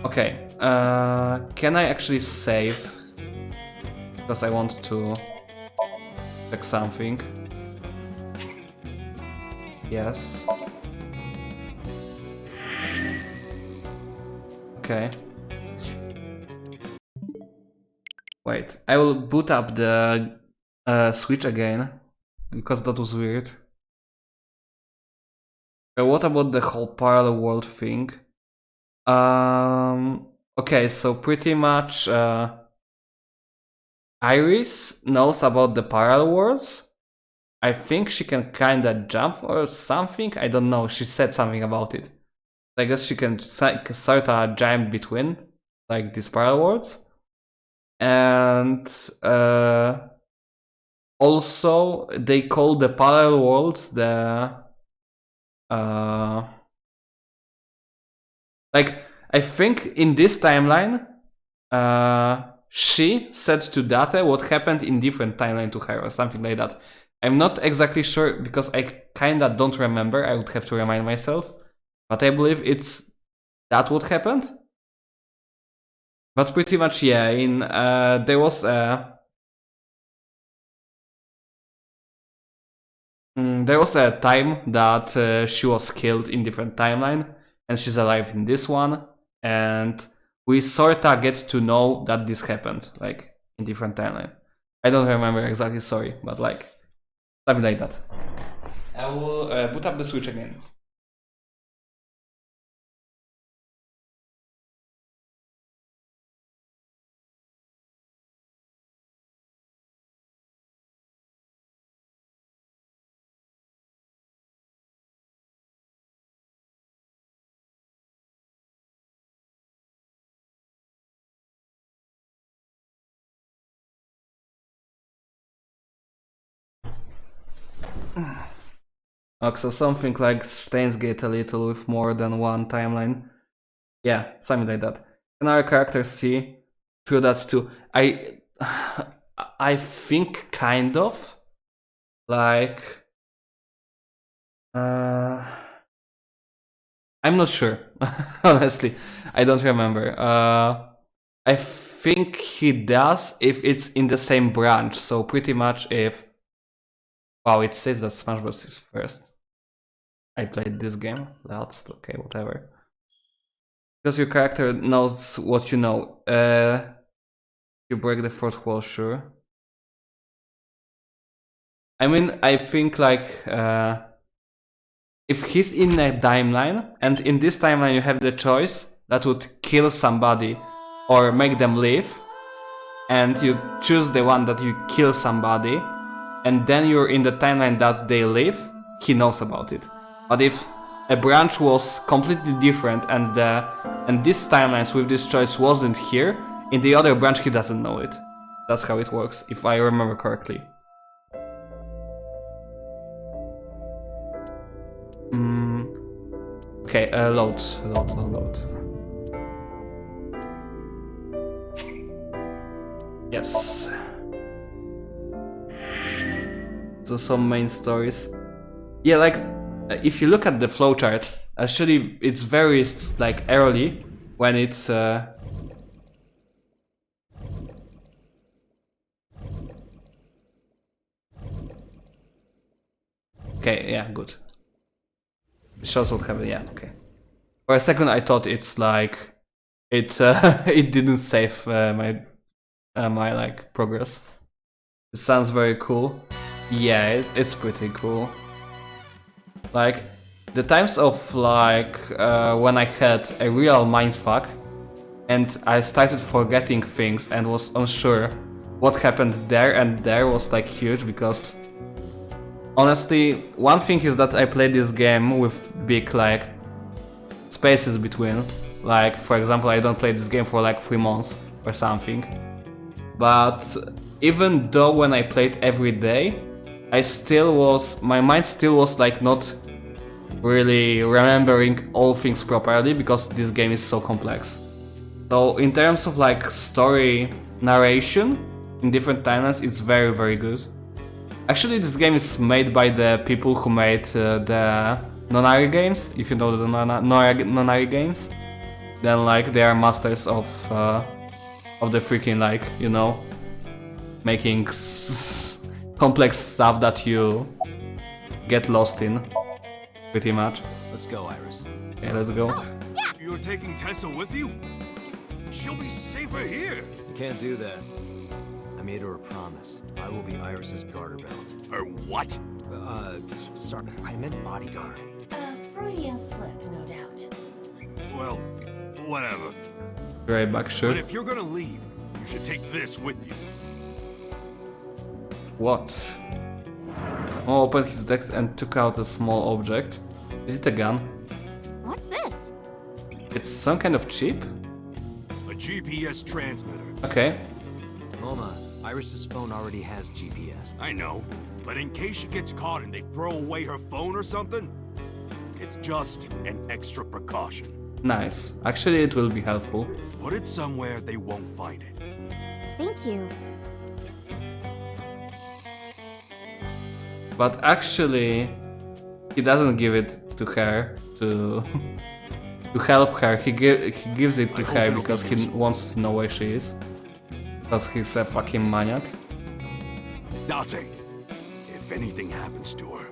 Okay, can I actually save? Because I want to check something. Yes. Okay. Wait, I will boot up the Switch again, because that was weird. What about the whole parallel world thing? Okay, so pretty much Iris knows about the parallel worlds. I think she can kinda jump or something, I don't know, she said something about it. I guess she can sort of jump between, like, these parallel worlds. And also, they call the parallel worlds the... like, I think in this timeline, she said to Date what happened in different timeline to her or something like that. I'm not exactly sure because I kinda don't remember, I would have to remind myself. But I believe it's that what happened. But pretty much, yeah, in there was a time that she was killed in different timeline, and she's alive in this one, and we sorta get to know that this happened, like, in different timeline. I don't remember exactly, sorry, but like, something like that. I will boot up the Switch again. Okay, so something like Steins Gate a little with more than one timeline. Yeah, something like that. Can our characters see through that too? I think kind of. Like... I'm not sure. Honestly, I don't remember. I think he does if it's in the same branch. So pretty much if... Wow, it says that Smash Bros. Is first. I played this game. That's okay, whatever. Because your character knows what you know. You break the fourth wall, sure. I mean, I think like... if he's in a timeline, and in this timeline you have the choice that would kill somebody or make them live, and you choose the one that you kill somebody, and then you're in the timeline that they live, he knows about it. But if a branch was completely different and this timelines with this choice wasn't here, in the other branch he doesn't know it. That's how it works, if I remember correctly. Okay, load. Yes. So some main stories. Yeah, like if you look at the flowchart, actually it's very like early when it's okay, yeah, good. It shows what happened, yeah, okay. For a second I thought it's like it it didn't save my like progress. It sounds very cool. Yeah, it's pretty cool. Like the times of like when I had a real mindfuck and I started forgetting things and was unsure what happened there and there was like huge, because honestly, one thing is that I played this game with big like spaces between. Like for example, I don't play this game for like 3 months or something. But even though when I played every day, my mind still was like not really remembering all things properly, because this game is so complex. So in terms of like story narration in different timelines, it's very, very good. Actually, this game is made by the people who made the Nonari games. If you know the Nonari games, then like they are masters of the freaking like, you know, making complex stuff that you get lost in, pretty much. Let's go, Iris. Okay, let's go. You're taking Tessa with you? She'll be safer here. You can't do that. I made her a promise. I will be Iris's garter belt. Or what? Sorry, I meant bodyguard. A Freudian slip, no doubt. Well, whatever. Right back, sure. But if you're gonna leave, you should take this with you. What? Mo opened his deck and took out a small object. Is it a gun? What's this? It's some kind of chip? A GPS transmitter. Okay. Moma, Iris's phone already has GPS. I know, but in case she gets caught and they throw away her phone or something, it's just an extra precaution. Nice. Actually, it will be helpful. Put it somewhere they won't find it. Thank you. But actually, he doesn't give it to her to help her. He gives it to her because he wants to know where she is. Because he's a fucking maniac. Date, if anything happens to her,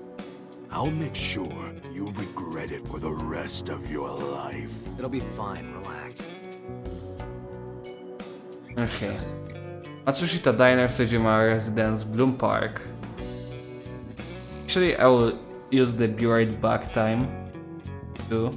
I'll make sure you regret it for the rest of your life. It'll be fine, relax. Okay. Matsushita Diner Sejima Residence, Bloom Park. Actually, I will use the be right back time too.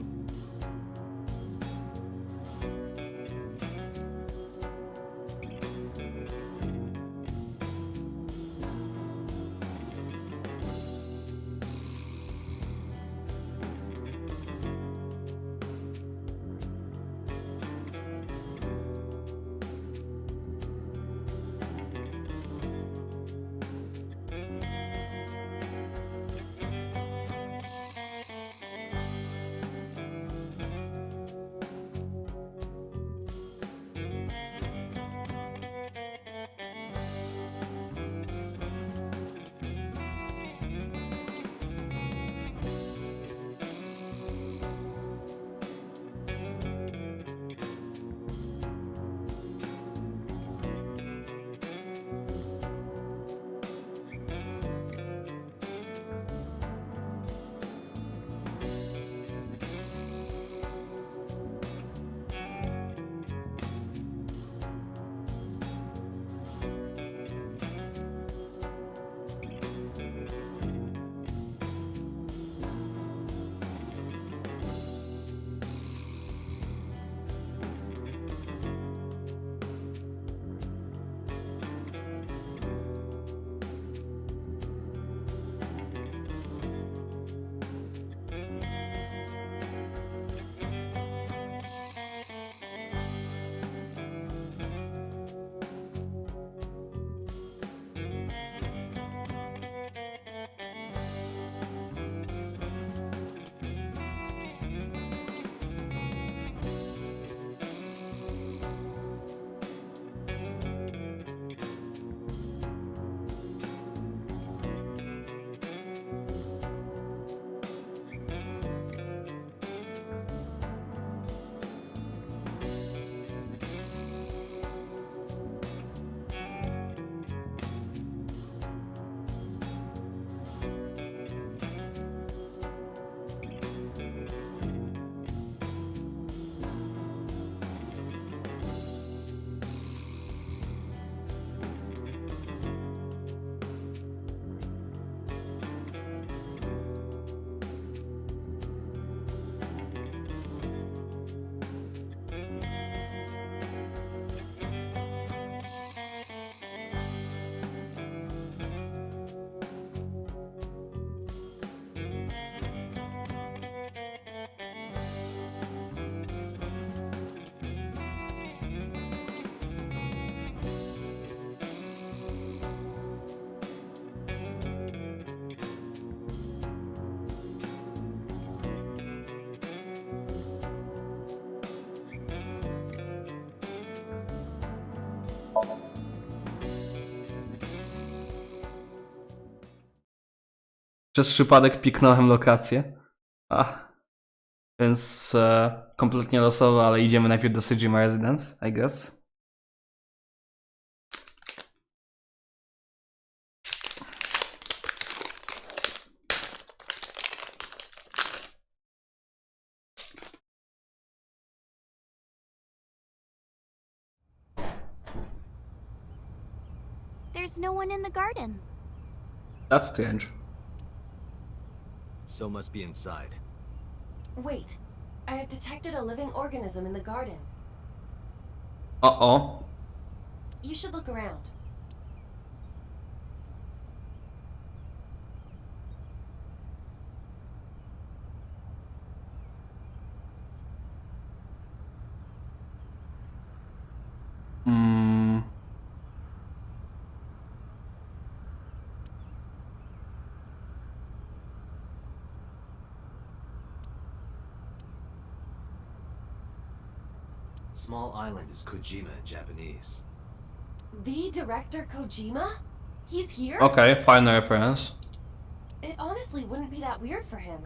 Przez przypadek piknąłem lokację. Więc kompletnie losowo, ale idziemy najpierw do Sejima Residence, I guess. There's no one in the garden. That's strange. So must be inside. Wait, I have detected a living organism in the garden. Uh-oh. You should look around. Small island is Kojima in Japanese. The director Kojima? He's here? Okay, final reference. It honestly wouldn't be that weird for him.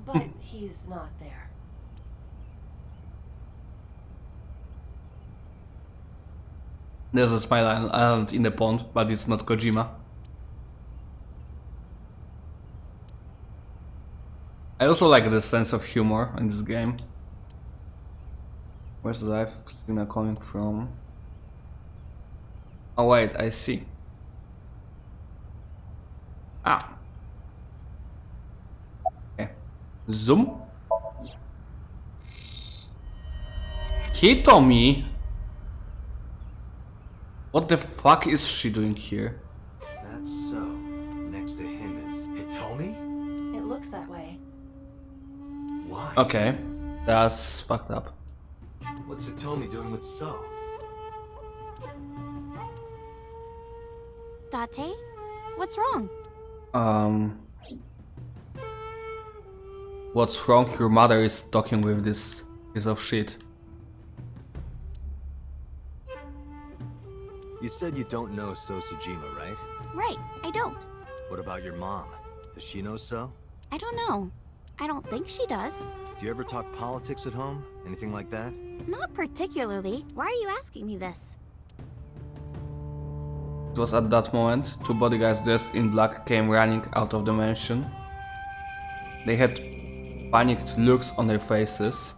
But he's not there. There's a smile island in the pond, but it's not Kojima. I also like the sense of humor in this game. Where's the live signal coming from? Oh wait, I see. Okay. Zoom. Hitomi! What the fuck is she doing here? That's so. Next to him is Hitomi? It looks that way. Why? Okay, that's fucked up. What's Hitomi doing with So? Date? What's wrong? What's wrong? Your mother is talking with this piece of shit. You said you don't know So Sujima, right? Right, I don't. What about your mom? Does she know So? I don't know. I don't think she does. Do you ever talk politics at home? Anything like that? Not particularly. Why are you asking me this? It was at that moment, two bodyguards dressed in black came running out of the mansion. They had panicked looks on their faces.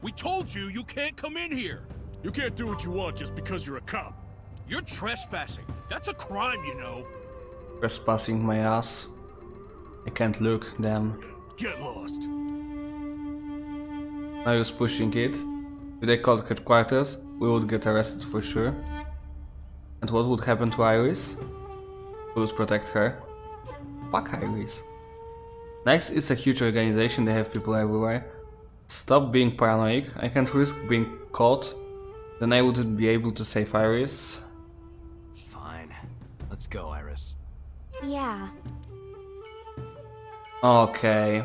We told you you can't come in here. You can't do what you want just because you're a cop. You're trespassing. That's a crime, you know. Trespassing my ass. I can't look, damn. Get lost. I was pushing it. If they called headquarters, we would get arrested for sure. And what would happen to Iris? Who would protect her? Fuck Iris. NICE is a huge organization, they have people everywhere. Stop being paranoid, I can't risk being caught. Then I wouldn't be able to save Iris. Fine. Let's go, Iris. Yeah. Okay.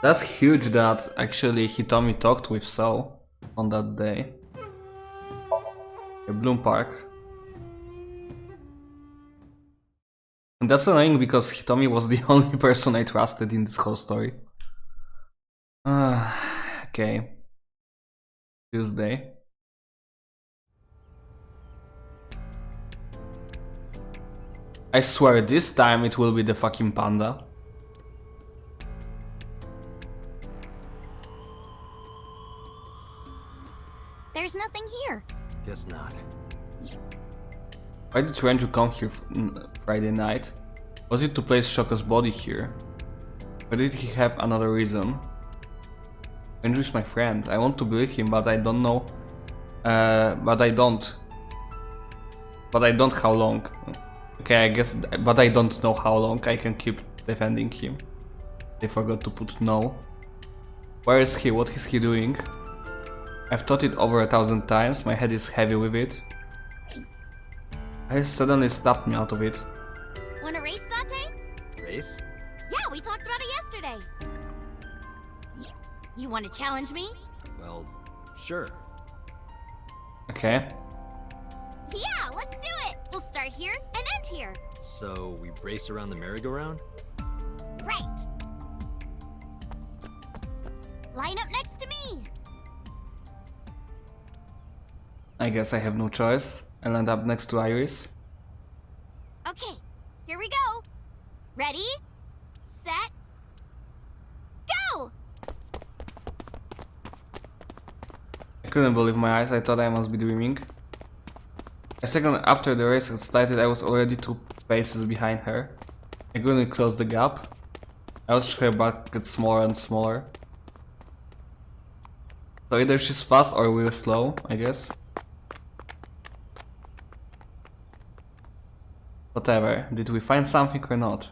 That's huge that actually Hitomi talked with So on that day. Bloom Park. And that's annoying because Hitomi was the only person I trusted in this whole story. Okay. Tuesday. I swear this time it will be the fucking panda. There's nothing here. Guess not. Why did Renju come here Friday night? Was it to place Shoko's body here? Or did he have another reason? Renju is my friend. I want to believe him, but I don't know. But I don't how long. Okay, I guess, but I don't know how long I can keep defending him. They forgot to put no. Where is he? What is he doing? I've thought it over 1,000 times. My head is heavy with it. I suddenly snapped me out of it. Wanna race, Date? Race? Yeah, we talked about it yesterday. You wanna challenge me? Well, sure. Okay. Yeah, let's do it! We'll start here and end here. So we race around the merry-go-round? Right. Line up next to me. I guess I have no choice. I'll end up next to Iris. Okay, here we go. Ready, set, go! I couldn't believe my eyes, I thought I must be dreaming. A second after the race had started, I was already 2 paces behind her. I couldn't close the gap. I watched her back get smaller and smaller. So either she's fast or we're slow, I guess. Whatever, did we find something or not?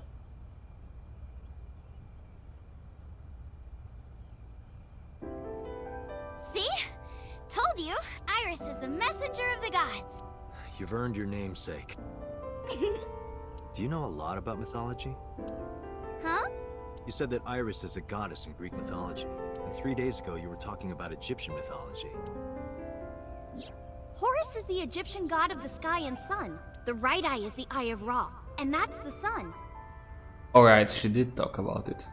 See? Told you, Iris is the messenger of the gods. You've earned your namesake. Do you know a lot about mythology? Huh? You said that Iris is a goddess in Greek mythology, and 3 days ago you were talking about Egyptian mythology. Horus is the Egyptian god of the sky and sun. The right eye is the eye of Ra, and that's the sun. Alright, she did talk about it.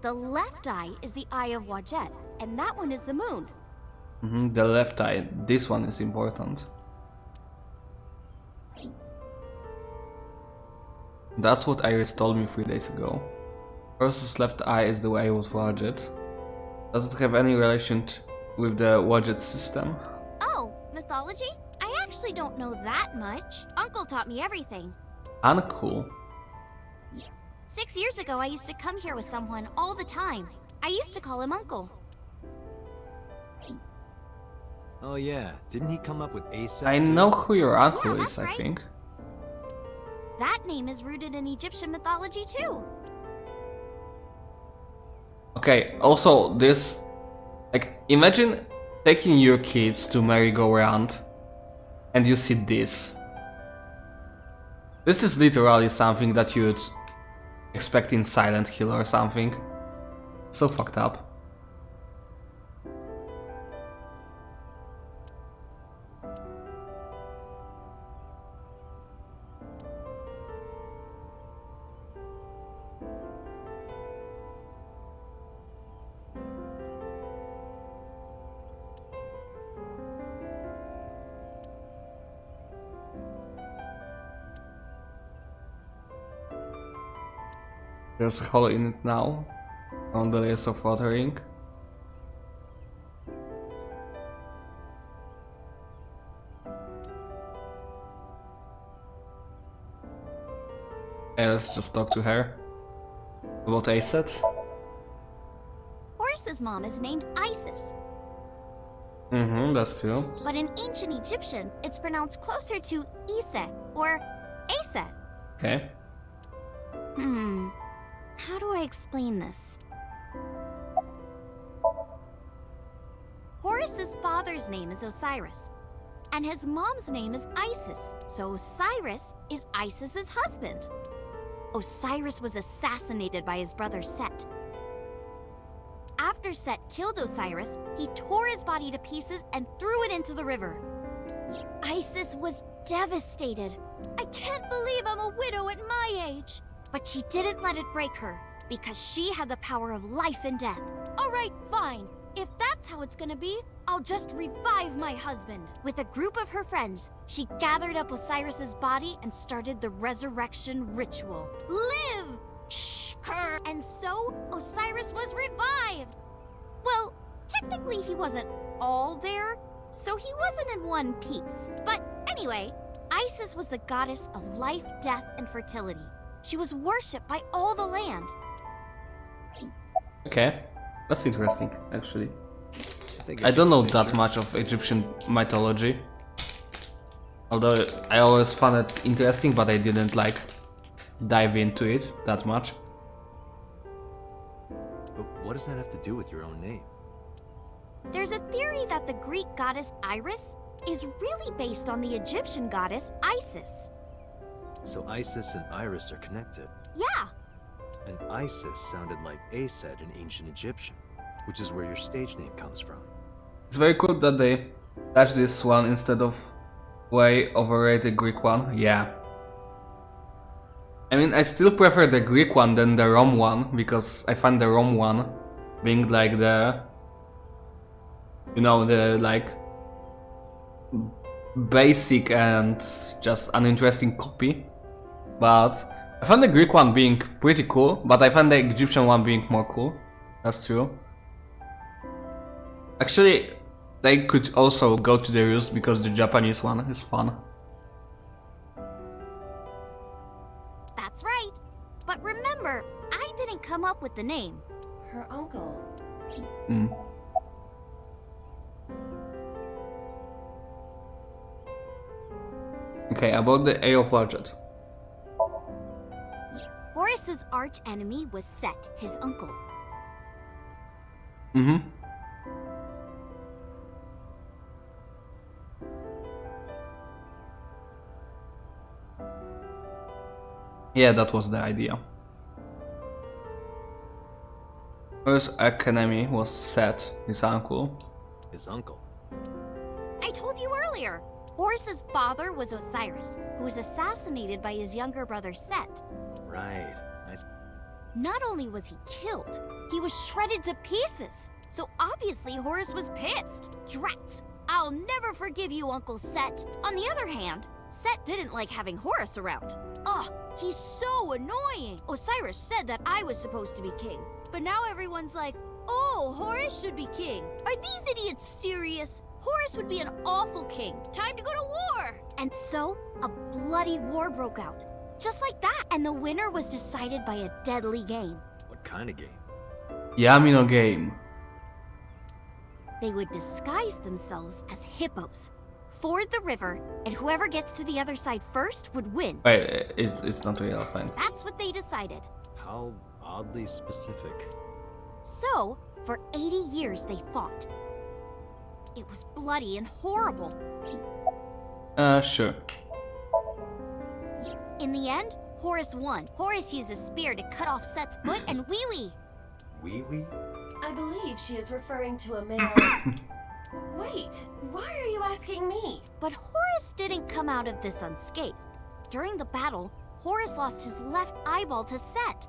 The left eye is the eye of Wajet, and that one is the moon. The left eye, this one is important. That's what Iris told me 3 days ago. Horus's left eye is the eye of Wajet. Does it have any relation with the Wajet system? Oh, mythology? I actually don't know that much. Uncle taught me everything. Uncool. 6 years ago, I used to come here with someone all the time. I used to call him Uncle. Oh yeah, didn't he come up with Aset? I know who your uncle Yeah, is, that's I right. think. That name is rooted in Egyptian mythology too. Okay, also this, like, imagine taking your kids to merry-go-round and you see this. This is literally something that you'd expect in Silent Hill or something. So fucked up. There's a hole in it now, on the layers of watering. Yeah, let's just talk to her about Aset. Horus's mom is named Isis, That's true. but in ancient Egyptian, it's pronounced closer to Iset or Aset. Okay. How do I explain this? Horus's father's name is Osiris, and his mom's name is Isis, so Osiris is Isis's husband. Osiris was assassinated by his brother Set. After Set killed Osiris, he tore his body to pieces and threw it into the river. Isis was devastated. I can't believe I'm a widow at my age. But she didn't let it break her, because she had the power of life and death. All right, fine. If that's how it's gonna be, I'll just revive my husband. With a group of her friends, she gathered up Osiris's body and started the resurrection ritual. Live! Shh-krr. And so, Osiris was revived. Well, technically he wasn't all there, so he wasn't in one piece. But anyway, Isis was the goddess of life, death, and fertility. She was worshipped by all the land. Okay. That's interesting, actually. think I don't know picture. that much of Egyptian mythology. Although I always found it interesting, but I didn't like dive into it that much. But what does that have to do with your own name? There's a theory that the Greek goddess Iris is really based on the Egyptian goddess Isis. So Isis and Iris are connected. Yeah, And Isis sounded like Aset in ancient Egyptian, which is where your stage name comes from. It's very cool that they touched this one instead of way overrated Greek one. Yeah. I mean, I still prefer the Greek one than the Rome one, because I find the Rome one being like the, you know, the like basic and just uninteresting copy. But I find the Greek one being pretty cool, but I find the Egyptian one being more cool. That's true. Actually, they could also go to the Rus because the Japanese one is fun. That's right. But remember, I didn't come up with the name. Her uncle. Mm. Okay, about the Eye of Budget. Horus's arch enemy was Set, his uncle. Mm-hmm. Yeah, that was the idea. Horus' arch enemy was Set, his uncle. His uncle. I told you earlier. Horus's father was Osiris, who was assassinated by his younger brother Set. Right. Not only was he killed, he was shredded to pieces. So obviously Horus was pissed. Drats! I'll never forgive you, Uncle Set. On the other hand, Set didn't like having Horus around. Ugh, he's so annoying. Osiris said that I was supposed to be king, but now everyone's like, oh, Horus should be king. Are these idiots serious? Horus would be an awful king. Time to go to war! And so, a bloody war broke out. Just like that, and the winner was decided by a deadly game. What kind of game? Yamino game. They would disguise themselves as hippos, ford the river, and whoever gets to the other side first would win. Wait, it's not real, thanks. That's what they decided. How oddly specific. So, for 80 years they fought. It was bloody and horrible. Sure. In the end, Horus won. Horus used a spear to cut off Set's foot and wee-wee. Wee-wee? I believe she is referring to a male. Wait, why are you asking me? But Horus didn't come out of this unscathed. During the battle, Horus lost his left eyeball to Set.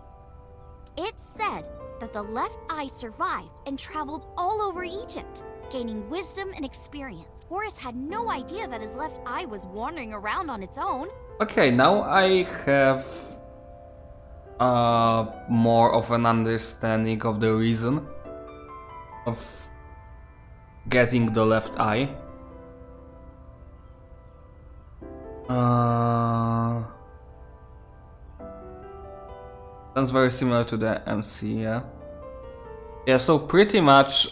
It's said that the left eye survived and traveled all over Egypt, gaining wisdom and experience. Horus had no idea that his left eye was wandering around on its own. Okay, now I have more of an understanding of the reason of getting the left eye. Sounds very similar to the MC, yeah. Yeah, so pretty much,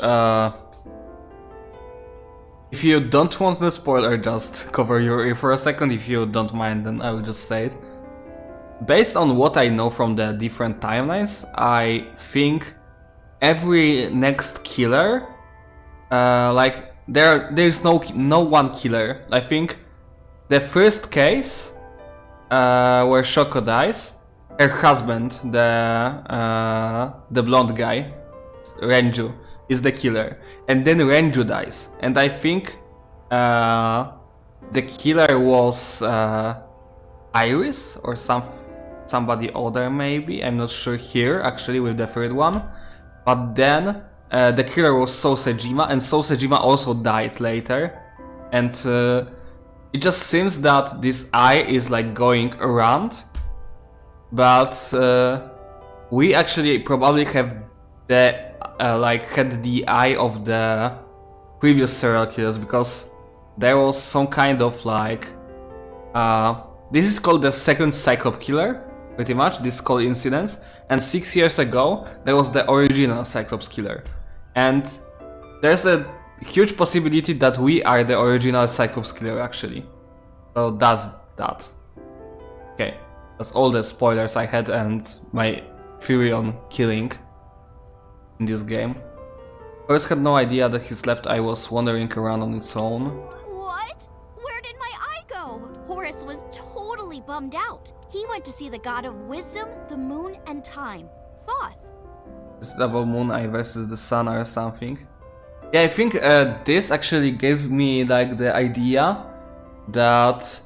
if you don't want the spoiler, just cover your ear for a second. If you don't mind, then I will just say it. Based on what I know from the different timelines, I think every next killer, like there's no one killer. I think the first case where Shoko dies, her husband, the blonde guy, Renju, is the killer, and then Renju dies, and I think the killer was Iris or somebody other, maybe. I'm not sure here actually with the third one, but then the killer was Sosejima, and Sosejima also died later, and it just seems that this eye is like going around, but we actually probably have the had the eye of the previous serial killers, because there was some kind of like this is called the second Cyclops killer, pretty much. This is called incidents, and 6 years ago there was the original Cyclops killer, and there's a huge possibility that we are the original Cyclops killer actually. So that's that. Okay, that's all the spoilers I had and my theory on killing in this game. Horus had no idea that his left eye was wandering around on its own. What? Where did my eye go? Horus was totally bummed out. He went to see the god of wisdom, the moon, and time, Thoth. Is it about Moon Eye versus the Sun or something? Yeah, I think this actually gives me like the idea that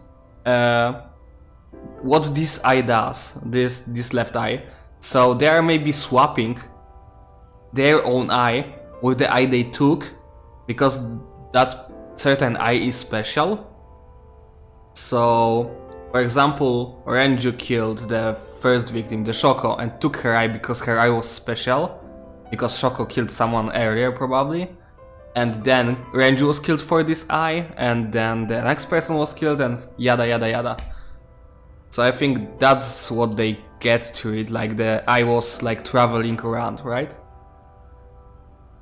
what this eye does, this left eye. So they are maybe swapping their own eye with the eye they took, because that certain eye is special. So, for example, Renju killed the first victim, the Shoko, and took her eye because her eye was special, because Shoko killed someone earlier probably. And then Renju was killed for this eye, and then the next person was killed, and yada yada yada. So I think that's what they get to it, like the eye was like traveling around, right?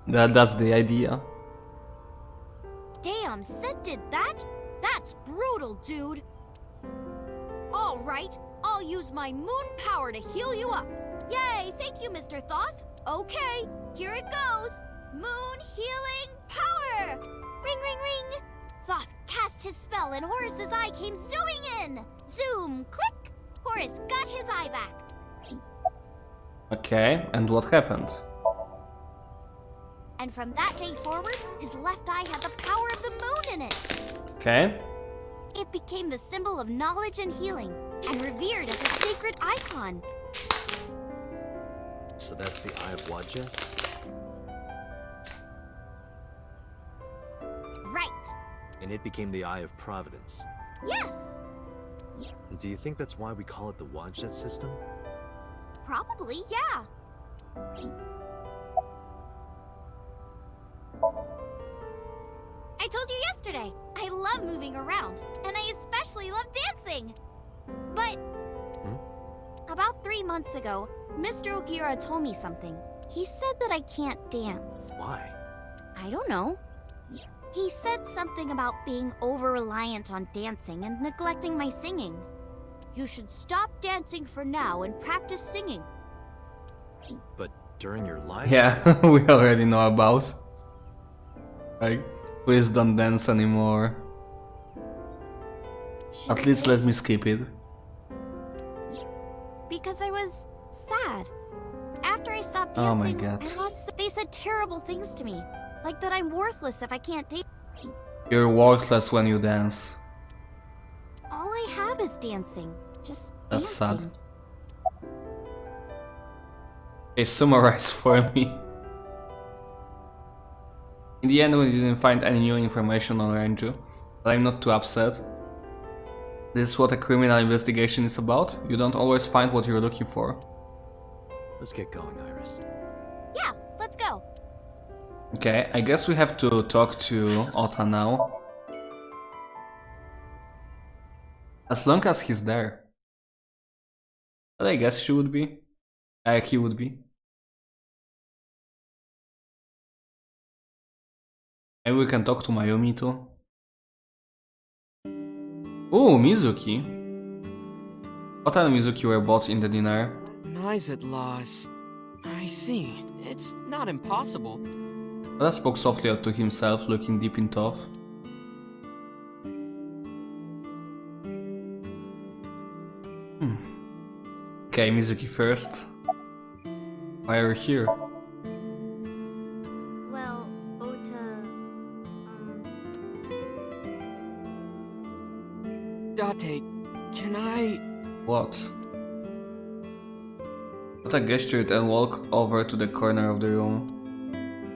That's the idea. Damn, Sid did that? That's brutal, dude. All right, I'll use my moon power to heal you up. Yay, thank you, Mr. Thoth. Okay, here it goes. Moon healing power! Ring, ring, ring! Thoth cast his spell and Horus's eye came zooming in. Zoom, click! Horus got his eye back. Okay, and what happened? And from that day forward, his left eye had the power of the moon in it. Okay. It became the symbol of knowledge and healing, and revered as a sacred icon. So that's the Eye of Wadjet? Right. And it became the Eye of Providence. Yes. And do you think that's why we call it the Wadjet system? Probably, yeah. I told you yesterday, I love moving around, and I especially love dancing. But about 3 months ago, Mr. Ogira told me something. He said that I can't dance. Why? I don't know. He said something about being over-reliant on dancing and neglecting my singing. You should stop dancing for now and practice singing. But during your life? Yeah, we already know about. Like, please don't dance anymore. At least let me skip it. Because I was sad. After I stopped Oh my dancing, God. I lost. They said terrible things to me, like that I'm worthless if I can't dance. You're worthless when you dance. All I have is dancing. Just That's dancing. sad. Okay, summarize for me. In the end, we didn't find any new information on Renju, but I'm not too upset. This is what a criminal investigation is about. You don't always find what you're looking for. Let's get going, Iris. Yeah, let's go. Okay, I guess we have to talk to Ota now. As long as he's there. But I guess she would be. He would be. Maybe we can talk to Mayumi too. Ooh, Mizuki. Ota and Mizuki were both in the dinner. Nyzet laws. I see. It's not impossible. Ota spoke softly out to himself, looking deep in thought. Okay, Mizuki first. Why are you here? Well, Ota, Date, can I... What? Ota gestured and walked over to the corner of the room.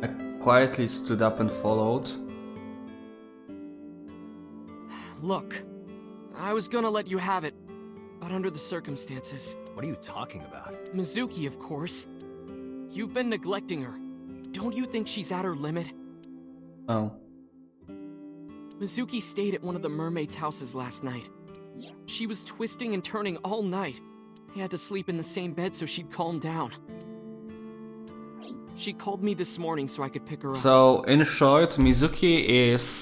I quietly stood up and followed. Look, I was gonna let you have it, but under the circumstances. What are you talking about? Mizuki, of course. You've been neglecting her. Don't you think she's at her limit? Oh. Mizuki stayed at one of the mermaids' houses last night. She was twisting and turning all night. I had to sleep in the same bed so she'd calm down. She called me this morning so I could pick her up. So, in short, Mizuki is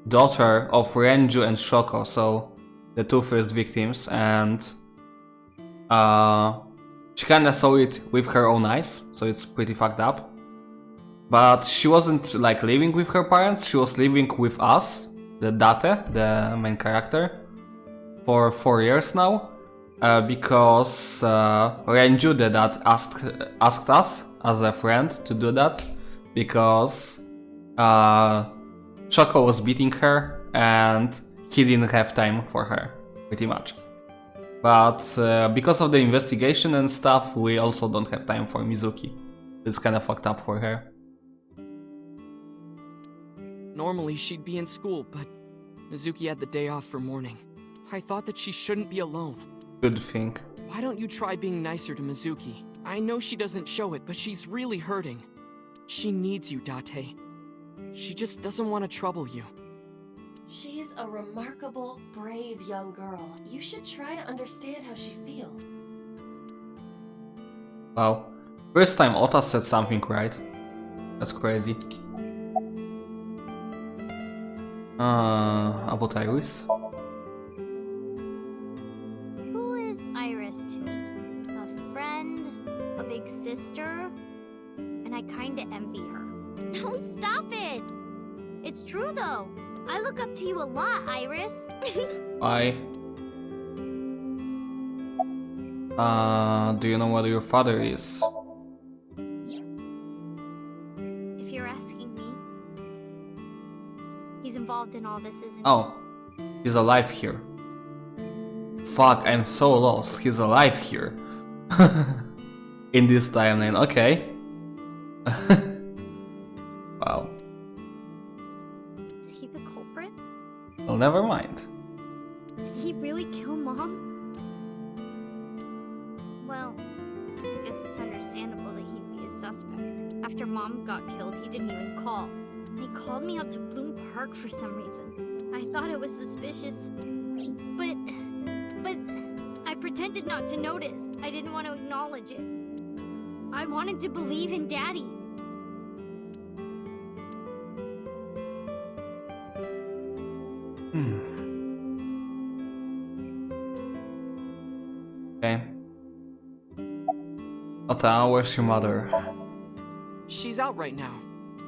daughter of Renju and Shoko, so the two first victims, and she kinda saw it with her own eyes, so it's pretty fucked up. But she wasn't like living with her parents, she was living with us, the Date, the main character, for 4 years now, because Renju, the dad, asked us as a friend to do that, because Shoko was beating her and he didn't have time for her, pretty much. But because of the investigation and stuff, we also don't have time for Mizuki. It's kind of fucked up for her. Normally she'd be in school, but Mizuki had the day off for mourning. I thought that she shouldn't be alone. Good thing. Why don't you try being nicer to Mizuki? I know she doesn't show it, but she's really hurting. She needs you, Date. She just doesn't want to trouble you. She's a remarkable, brave young girl. You should try to understand how she feels. Wow. First time Ota said something right. That's crazy. About Iris? Who is Iris to me? A friend? A big sister? And I kinda envy her. No, stop it! It's true though. I look up to you a lot, Iris. Why? Do you know what your father is? If you're asking me, he's involved in all this, isn't he? Oh, he's alive here. Fuck, I'm so lost. He's alive here. In this timeline, okay. Wow. Is he the culprit? Well, never mind. Did he really kill Mom? Well, I guess it's understandable that he'd be a suspect. After Mom got killed, he didn't even call. He called me out to Bloom Park for some reason. I thought it was suspicious. But I pretended not to notice. I didn't want to acknowledge it. I wanted to believe in Daddy. Okay. Ota, where's your mother? She's out right now.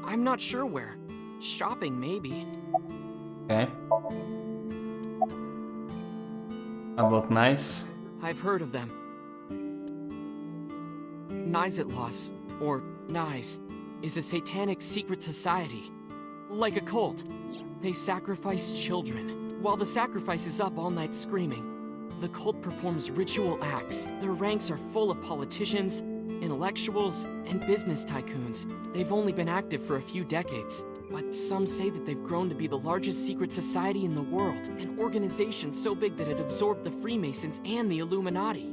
I'm not sure where. Shopping, maybe. Okay. About Nice? I've heard of them. Nizitlos, or Nice, is a satanic secret society. Like a cult. They sacrifice children. While the sacrifice is up all night screaming, the cult performs ritual acts. Their ranks are full of politicians, intellectuals, and business tycoons. They've only been active for a few decades, but some say that they've grown to be the largest secret society in the world, an organization so big that it absorbed the Freemasons and the Illuminati.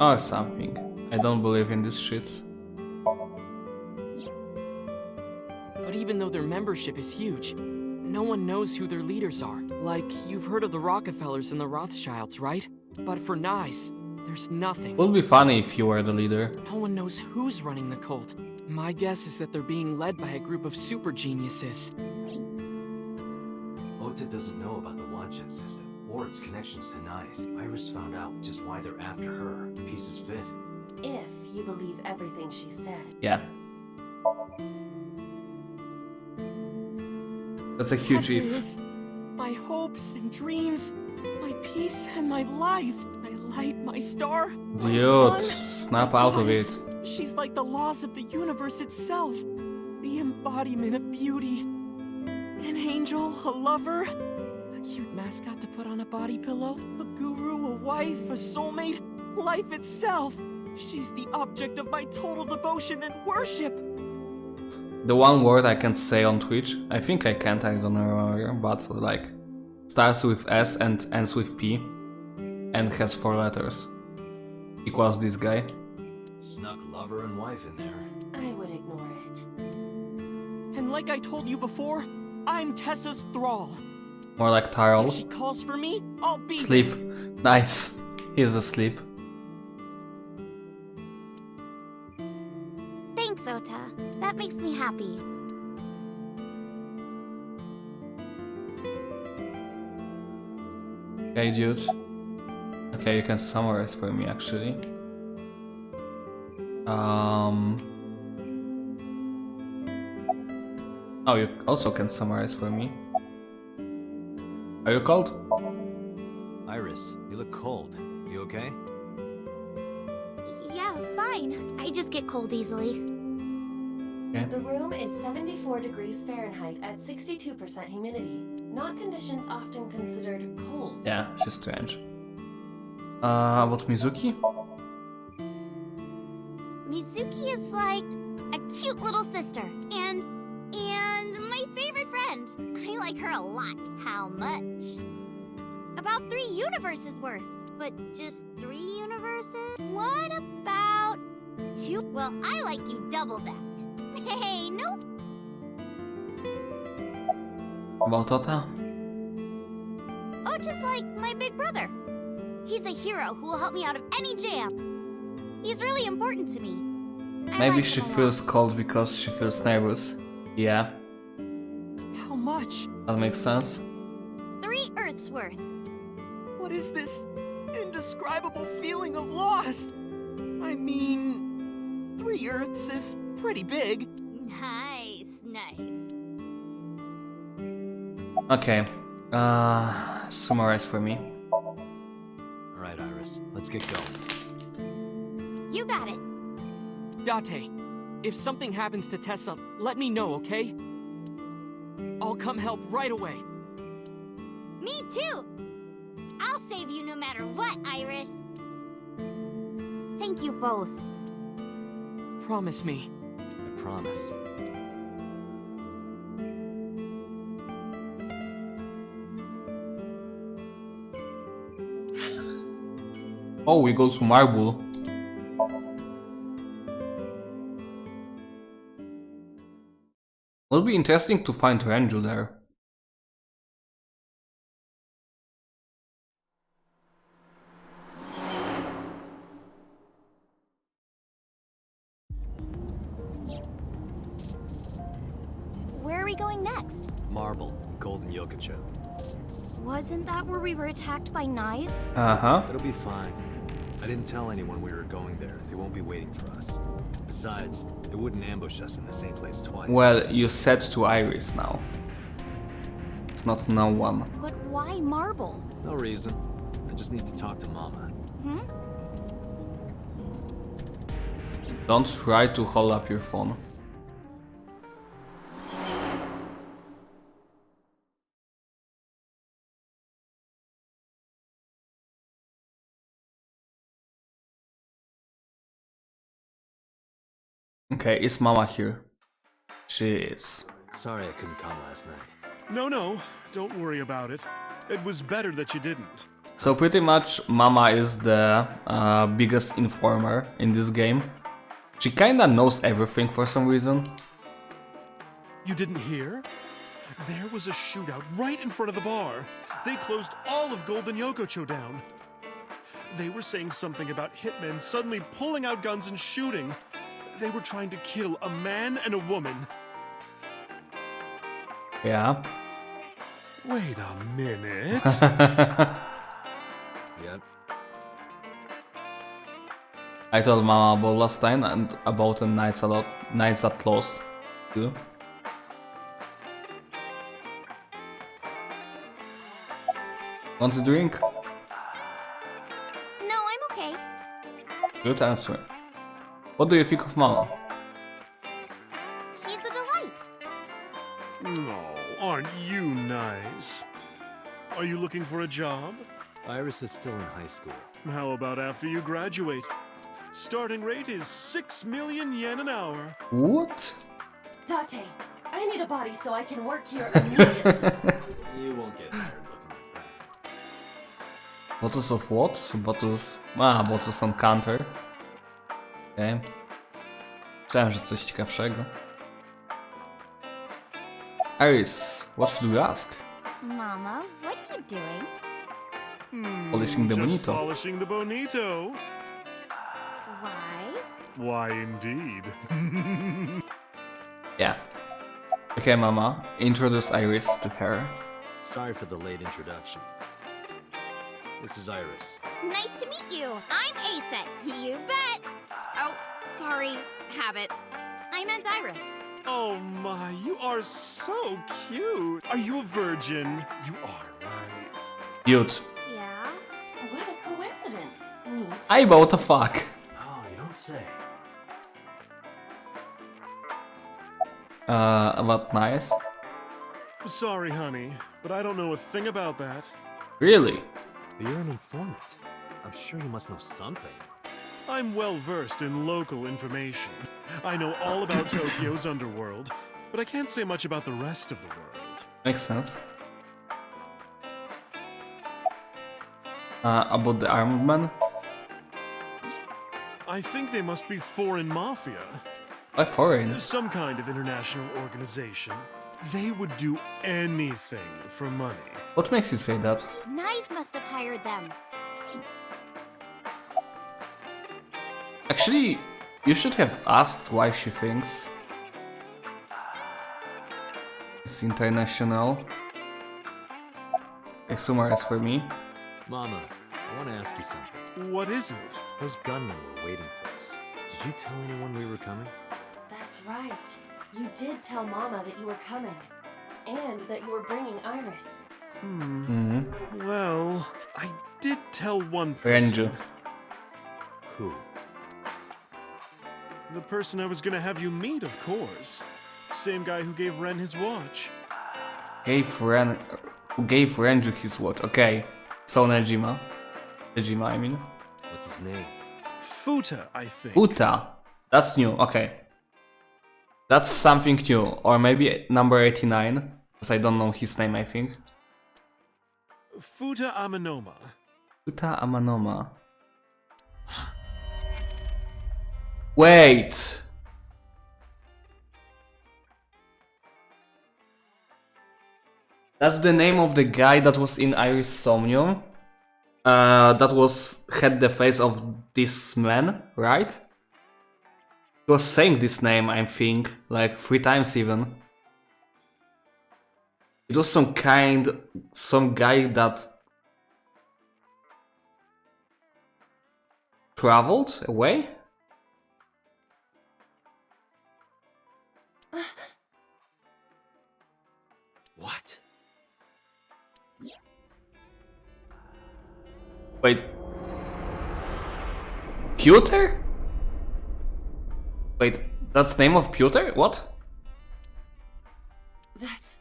Or something. I don't believe in this shit. But even though their membership is huge, no one knows who their leaders are. Like, you've heard of the Rockefellers and the Rothschilds, right? But for Nice, there's nothing. Would be funny if you were the leader. No one knows who's running the cult. My guess is that they're being led by a group of super geniuses. Ota doesn't know about the Watchet system or its connections to Nice. Iris found out, which is why they're after her. Pieces fit. If you believe everything she said. Yeah. That's a huge Tessa if. is my hopes and dreams, my peace and my life, my light, my star, my Dude, sun, snap my out of goddess. it. She's like the laws of the universe itself, the embodiment of beauty. An angel, a lover, a cute mascot to put on a body pillow, a guru, a wife, a soulmate, life itself. She's the object of my total devotion and worship. The one word I can say on Twitch, I think I can't, I don't remember, but like, starts with S and ends with P, and has 4 letters. Equals this guy. Snuck lover and wife in there. I would ignore it. And like I told you before, I'm Tessa's thrall. More like If Tyrell. she calls for me, I'll be Sleep. Nice. He's asleep. Thanks, Ota. That makes me happy. Okay, dude. Okay, you can summarize for me, actually. Oh, you also can summarize for me. Are you cold? Iris, you look cold. You okay? Yeah, fine. I just get cold easily. Okay. The room is 74 degrees Fahrenheit at 62% humidity. Not conditions often considered cold. Yeah, she's strange. About Mizuki? Mizuki is like a cute little sister, and my favorite friend. I like her a lot. How much? About 3 universes worth. But just 3 universes? What about 2? Well, I like you double that. Hey, nope. About Tota? Oh, just like my big brother. He's a hero who will help me out of any jam. He's really important to me. I Maybe like she him a feels lot. cold because she feels nervous. Yeah, How much? that makes sense. 3 Earths worth. What is this indescribable feeling of loss? I mean, 3 Earths is pretty big. Nice, nice. Okay, summarize for me. Alright, Iris, let's get going. You got it. Date, if something happens to Tessa, let me know, okay? I'll come help right away. Me too. I'll save you no matter what, Iris. Thank you both. Promise me. I promise. Oh, we go to Marble. Would be interesting to find Renju there. Where are we going next? Marble, Golden Yokocho. Wasn't that where we were attacked by Knives? Uh-huh. It'll be fine. I didn't tell anyone we were going there. They won't be waiting for us. Besides, they wouldn't ambush us in the same place twice. Well, you said to Iris now. It's not no one. But why Marble? No reason. I just need to talk to Mama. Don't try to hold up your phone. Okay, is Mama here? She is. Sorry I couldn't come last night. No, don't worry about it. It was better that you didn't. So pretty much Mama is the biggest informer in this game. She kinda knows everything for some reason. You didn't hear? There was a shootout right in front of the bar. They closed all of Golden Yokocho down. They were saying something about hitmen suddenly pulling out guns and shooting. They were trying to kill a man and a woman. Yeah. Wait a minute. Yep. I told Mama about last time and about the nights at close too. Want a drink? No, I'm okay. Good answer. What do you think of Mama? She's a delight. No, aren't you nice? Are you looking for a job? Iris is still in high school. How about after you graduate? Starting rate is 6 million yen an hour. What? Date, I need a body so I can work here immediately. You won't get tired looking like that. Bottles of what? Bottles on counter. Okej. Myślałem, że coś ciekawszego. Iris, what should we ask? Mama, what are you doing? Polishing the Just bonito. polishing the bonito. Why? Why indeed? Yeah. Okay, Mama, introduce Iris to her. Sorry for the late introduction. This is Iris. Nice to meet you. I'm Aset. You bet. Oh, sorry. Habit. I meant Iris. Oh my, you are so cute. Are you a virgin? You are, right? Cute. Yeah? What a coincidence. Me too. I bought a fuck. Oh, you don't say. About nice? Sorry, honey, but I don't know a thing about that. Really? You're an informant. I'm sure you must know something. I'm well versed in local information. I know all about Tokyo's underworld, but I can't say much about the rest of the world. Makes sense. About the armed man? I think they must be foreign mafia. Why foreign? Some kind of international organization. They would do anything for money. What makes you say that? Nice must have hired them. Actually, you should have asked why she thinks it's international. Okay, summarize for me. Mama, I want to ask you something. What is it? Those gunmen were waiting for us. Did you tell anyone we were coming? That's right. You did tell Mama that you were coming. And that you were bringing Iris. Well, I did tell one person. Renju. Who? The person I was gonna have you meet, of course. Same guy who gave Ren his watch. Who gave Renju his watch? Okay, so Nejima. Nejima, I mean. What's his name? Futa, I think. Uta. That's new, okay. That's something new. Or maybe number 89. Because I don't know his name, I think. Futa Amanoma. Uta Amanoma. Wait! That's the name of the guy that was in Iris Somnium. That had the face of this man, right? He was saying this name, I think, like 3 times even. It was some guy that traveled away? What? Wait. Pewter? Wait, that's name of Pewter? What? That's...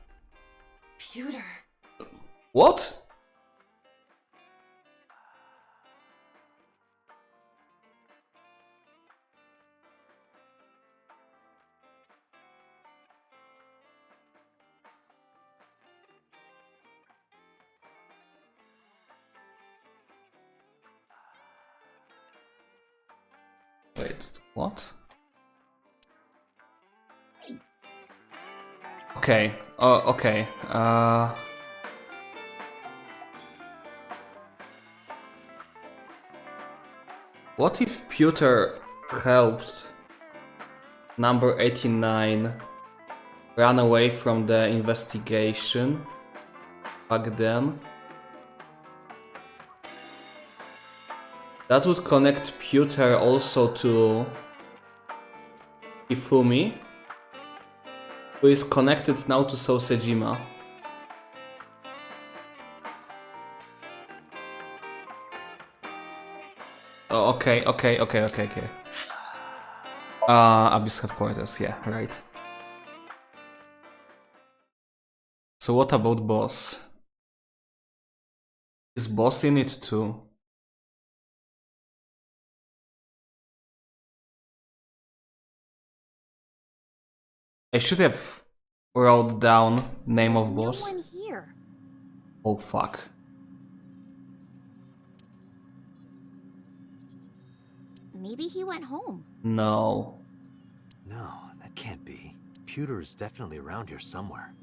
Pewter. What? Wait, what? Okay, okay, what if Pewter helped number 89 run away from the investigation back then? That would connect Pewter also to Ifumi, who is connected now to Sosejima. Oh, okay. Abyss headquarters, yeah, right. So what about Boss? Is Boss in it too? I should have wrote down name There's of boss. No one here. Oh fuck. Maybe he went home. No. No, that can't be. Pewter is definitely around here somewhere.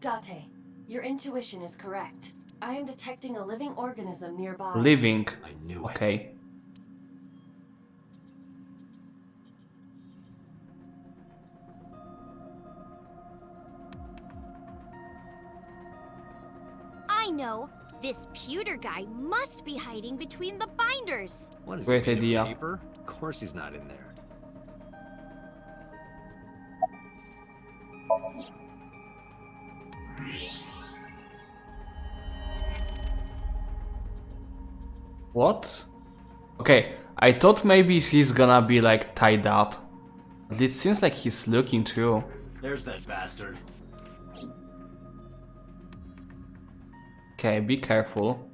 Date, your intuition is correct. I am detecting a living organism nearby. Living. I knew it. Okay. I know. This pewter guy must be hiding between the binders. What is Great it, idea. paper? Of course he's not in there. What? Okay, I thought maybe he's gonna be like tied up. But it seems like he's looking through. There's that bastard. Okay, be careful.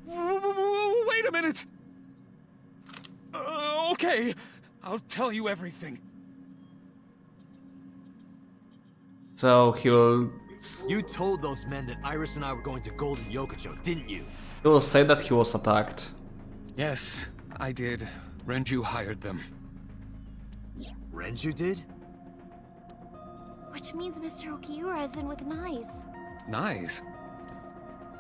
Wait a minute! Okay, I'll tell you everything. So he will told those men that Iris and I were going to Golden Yokocho, didn't you? say that he was attacked. Yes, I did. Renju hired them. Renju did? Which means Mr. Okiura is in with Nice. Nice.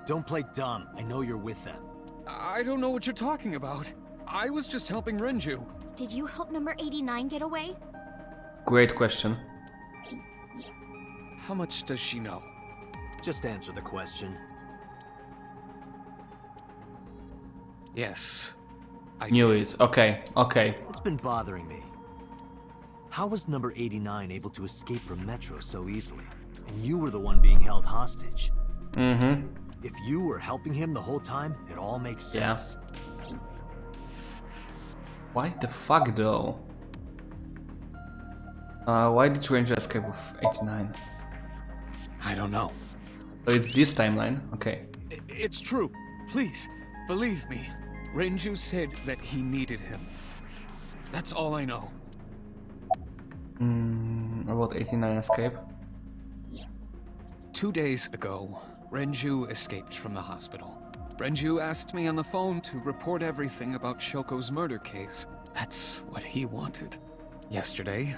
Don't play dumb. I know you're with them. I don't know what you're talking about. I was just helping Renju. Did you help number 89 get away? Great question. How much does she know? Just answer the question. Yes. I Knew did. it. Okay, okay. What's been bothering me? How was number 89 able to escape from Metro so easily? And you were the one being held hostage. Mm-hmm. If you were helping him the whole time, it all makes sense. Why the fuck though? Why did Ranger escape with 89? I don't know. So it's this timeline? Okay. It's true. Please, believe me. Renju said that he needed him. That's all I know. About 89 escape? 2 days ago, Renju escaped from the hospital. Renju asked me on the phone to report everything about Shoko's murder case. That's what he wanted. Yesterday,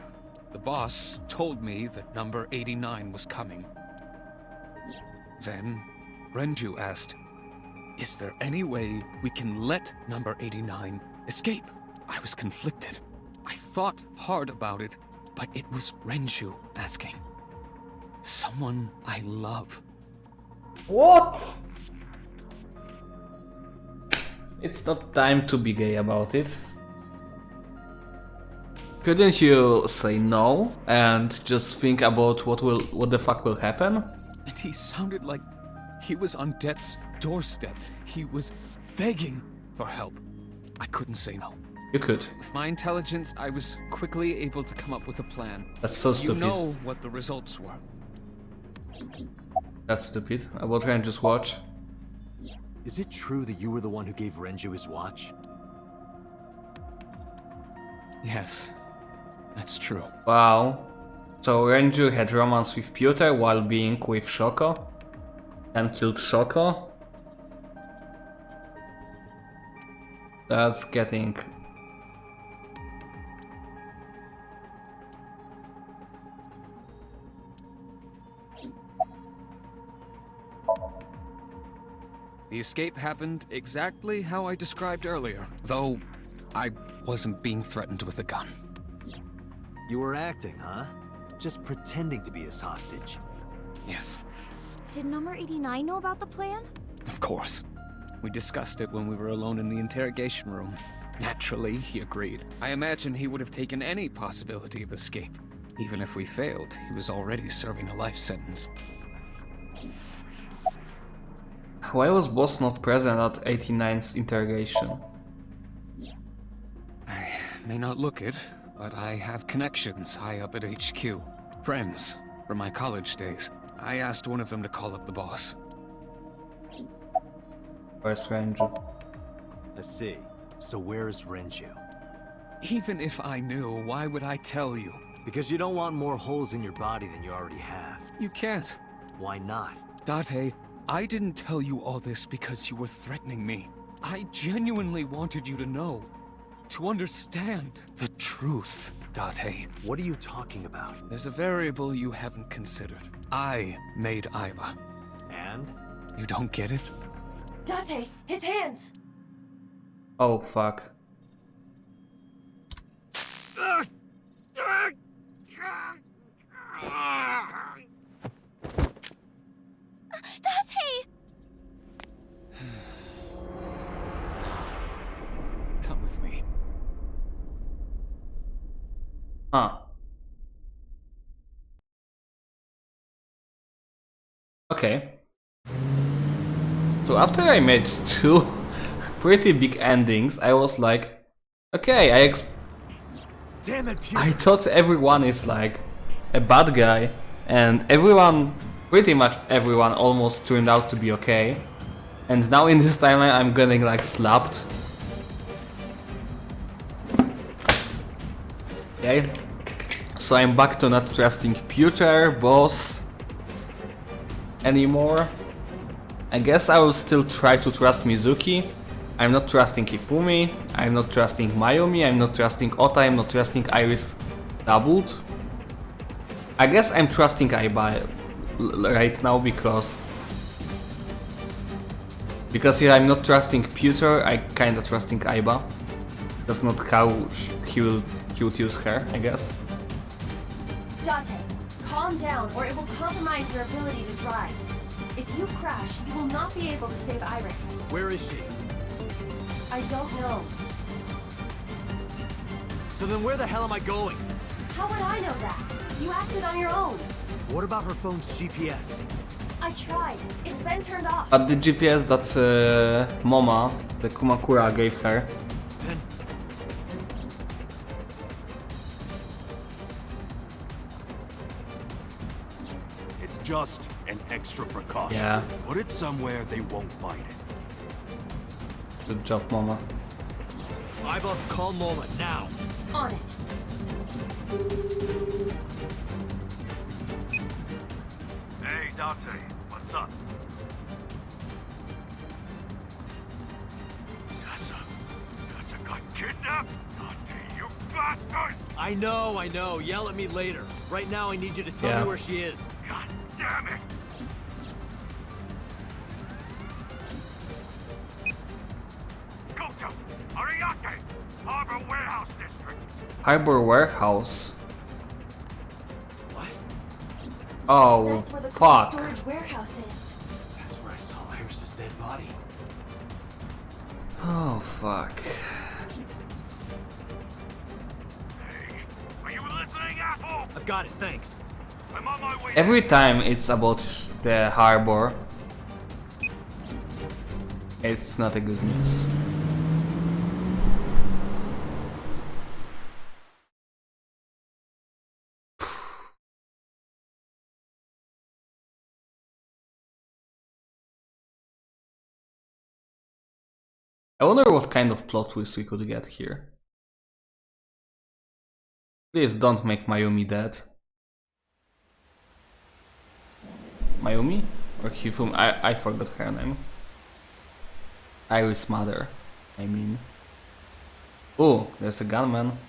the boss told me that number 89 was coming. Then, Renju asked, "Is there any way we can let number 89 escape?" I was conflicted. I thought hard about it, but it was Renju asking. Someone I love. What? It's not time to be gay about it. Couldn't you say no and just think about what the fuck will happen? And he sounded like he was on death's doorstep. He was begging for help. I couldn't say no. You could. With my intelligence, I was quickly able to come up with a plan. That's so You stupid. know what the results were. That's stupid. About Ranger's watch. Is it true that you were the one who gave Renju his watch? Yes, that's true. Wow. So Renju had romance with Piotr while being with Shoko? And killed Shoko? That's getting... The escape happened exactly how I described earlier, though I wasn't being threatened with a gun. You were acting, huh? Just pretending to be his hostage. Yes, Did number 89 know about the plan? of course. We discussed it when we were alone in the interrogation room. Naturally, he agreed. I imagine he would have taken any possibility of escape. Even if we failed, he was already serving a life sentence. Why was Boss not present at 89's interrogation? I may not look it, but I have connections high up at HQ. Friends from my college days. I asked one of them to call up the boss. Where's Renju? I see. So where is Renju? Even if I knew, why would I tell you? Because you don't want more holes in your body than you already have. You can't. Why not? Date, I didn't tell you all this because you were threatening me. I genuinely wanted you to know. To understand the truth, Date. What are you talking about? There's a variable you haven't considered. I made Aiba. And? You don't get it? Date, his hands! Oh fuck. Date! Come with me. Huh. Okay. So after I made two pretty big endings, I was like, okay, Damn it, I thought everyone is like a bad guy, and everyone, pretty much everyone almost turned out to be okay. And now in this timeline I'm getting like slapped. Okay. So I'm back to not trusting Pewter, Boss anymore. I guess I will still try to trust Mizuki. I'm not trusting Ifumi, I'm not trusting Mayumi, I'm not trusting Ota, I'm not trusting Iris doubled. I guess I'm trusting Aiba right now because yeah, I'm not trusting Pewter, I kinda trusting Aiba. That's not how he would use her, I guess. Date, calm down or it will compromise your ability to drive. If you crash, you will not be able to save Iris. Where is she? I don't know. So then where the hell am I going? How would I know that? You acted on your own. What about her phone's GPS? I tried. It's been turned off. But the GPS that Moma, the Kumakura, gave her. Then it's just an extra precaution. Yeah. Put it somewhere they won't find it. Good job, Moma. Aiba, call Mola now. On it. Hey, Dante, what's up? Tessa got kidnapped? Dante, you bastard! I know. Yell at me later. Right now, I need you to tell Yeah. me where she is. God damn it! Goto, Ariake, Harbor Warehouse District. Harbor Warehouse. What? Oh, That's where the cold fuck. storage warehouse is. That's where I saw Iris's dead body. Oh, fuck. Hey, are you listening, asshole? I've got it, thanks. I'm on my way. Every time it's about the harbor, it's not a good news. I wonder what kind of plot twist we could get here. Please don't make Mayumi dead. Mayumi? Or Hifumi? I forgot her name. Iris' mother, I mean. Oh, there's a gunman.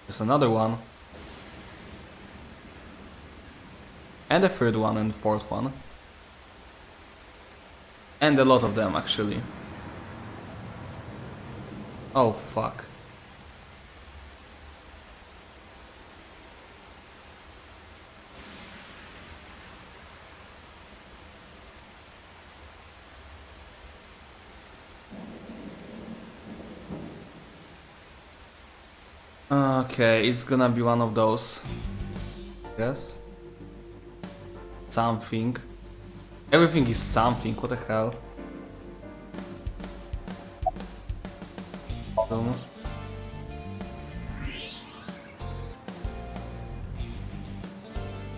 There's another one. And a third one and fourth one. And a lot of them, actually. Oh, fuck. Okay, it's gonna be one of those. Yes? Something. Everything is something, what the hell? Boom.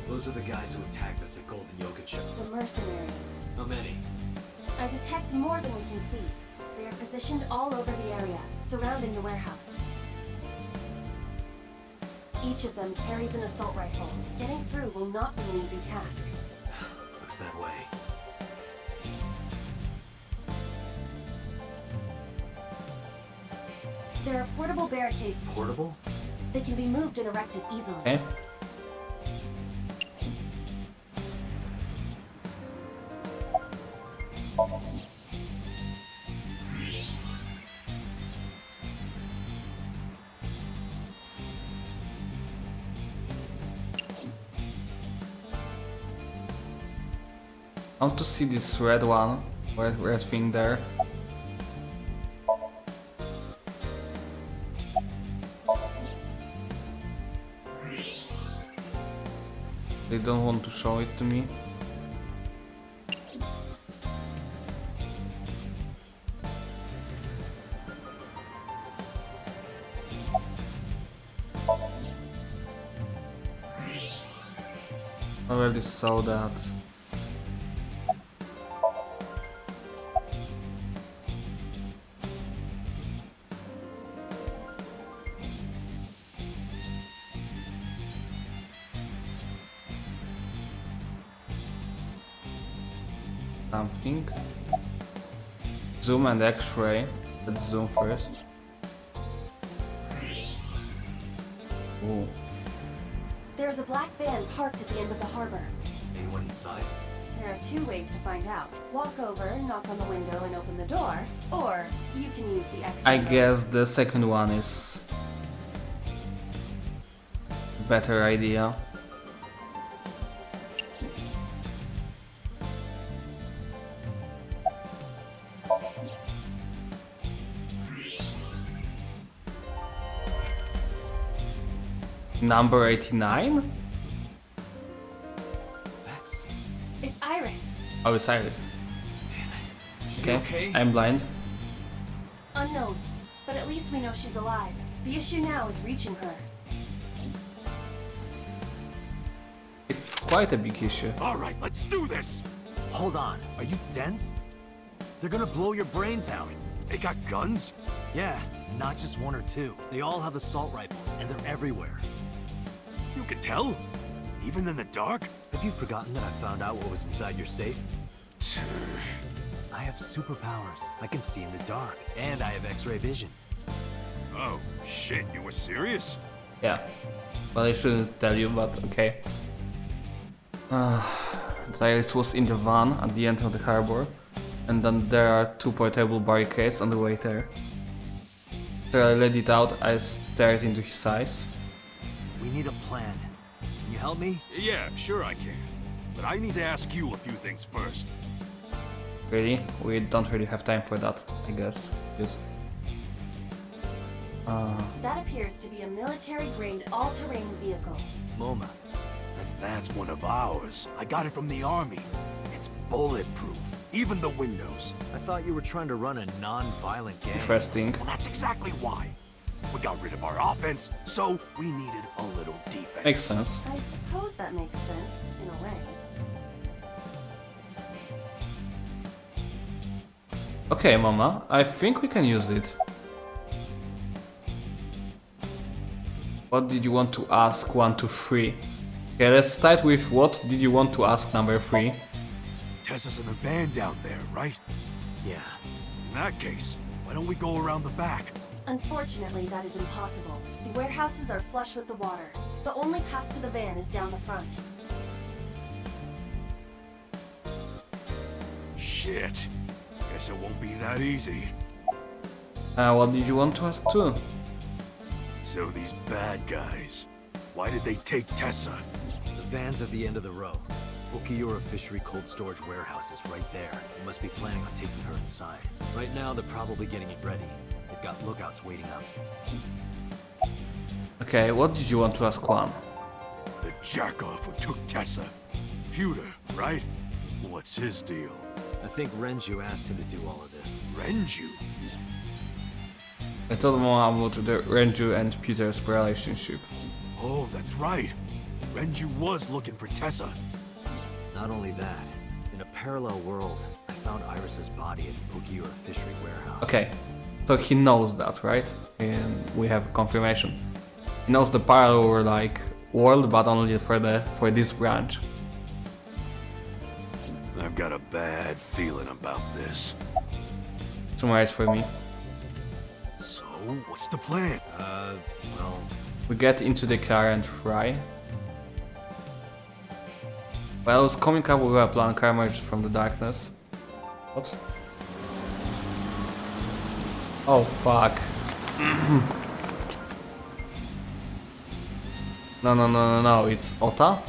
Those are the guys who attacked us at Golden Yoga Chip. The mercenaries. How many? I detect more than we can see. They are positioned all over the area, surrounding the warehouse. Each of them carries an assault rifle. Getting through will not be an easy task. Looks that way. There are portable barricades. Portable? They can be moved and erected easily. Okay. I want to see this red one, red thing there. They don't want to show it to me. I already saw that. something. Zoom and X-ray. Let's zoom first. Ooh. There's a black van parked at the end of the harbor. Anyone inside? There are two ways to find out. Walk over, knock on the window, and open the door, or you can use the exit. I guess the second one is better idea. Number 89? It's Iris. Oh, it's Iris. Damn it. Okay, I'm blind. Unknown, but at least we know she's alive. The issue now is reaching her. It's quite a big issue. All right, let's do this. Hold on. Are you dense? They're gonna blow your brains out. They got guns? Yeah, not just one or two. They all have assault rifles, and they're everywhere. You can tell? Even in the dark? Have you forgotten that I found out what was inside your safe? I have superpowers. I can see in the dark, and I have X-ray vision. Oh, shit, you were serious? Yeah. Well, I shouldn't tell you, but okay. Iris was in the van at the end of the harbor, and then there are two portable barricades on the way there. After I let it out, I stared into his eyes. We need a plan. Can you help me? Yeah, sure I can. But I need to ask you a few things first. Really? We don't really have time for that, I guess. Yes. That appears to be a military-grade all-terrain vehicle. MoMA. That's one of ours. I got it from the army. It's bulletproof, even the windows. I thought you were trying to run a non-violent gang. Interesting. Well, that's exactly why. We got rid of our offense, so we needed a little defense. Makes sense. I suppose that makes sense, in a way. Okay, Mama, I think we can use it. What did you want to ask 1 to 3? Okay, let's start with what did you want to ask number 3? Tessa's in the van down there, right? Yeah. In that case, why don't we go around the back? Unfortunately, that is impossible. The warehouses are flush with the water. The only path to the van is down the front. Shit. Guess it won't be that easy. What did you want to ask too? So these bad guys, why did they take Tessa? The van's at the end of the row. Bukiura Fishery Cold Storage Warehouse is right there. They must be planning on taking her inside. Right now, they're probably getting it ready. They've got lookouts waiting outside. Okay, what did you want to ask 1? The jackoff who took Tessa. Pewter, right? What's his deal? I think Renju asked him to do all of this. Renju? I told Mama about the Renju and Peter's relationship. Oh, that's right. Renju was looking for Tessa. Not only that, in a parallel world, I found Iris's body at Bukiura Fishery Warehouse. Okay, so he knows that, right? And we have confirmation. He knows the parallel like world, but only for this branch. I've got a bad feeling about this. Summarize for me. So, what's the plan? Well, We get into the car and fry. Well, I was coming up with a plan, car emerged from the darkness. What? Oh fuck. No, it's Ota?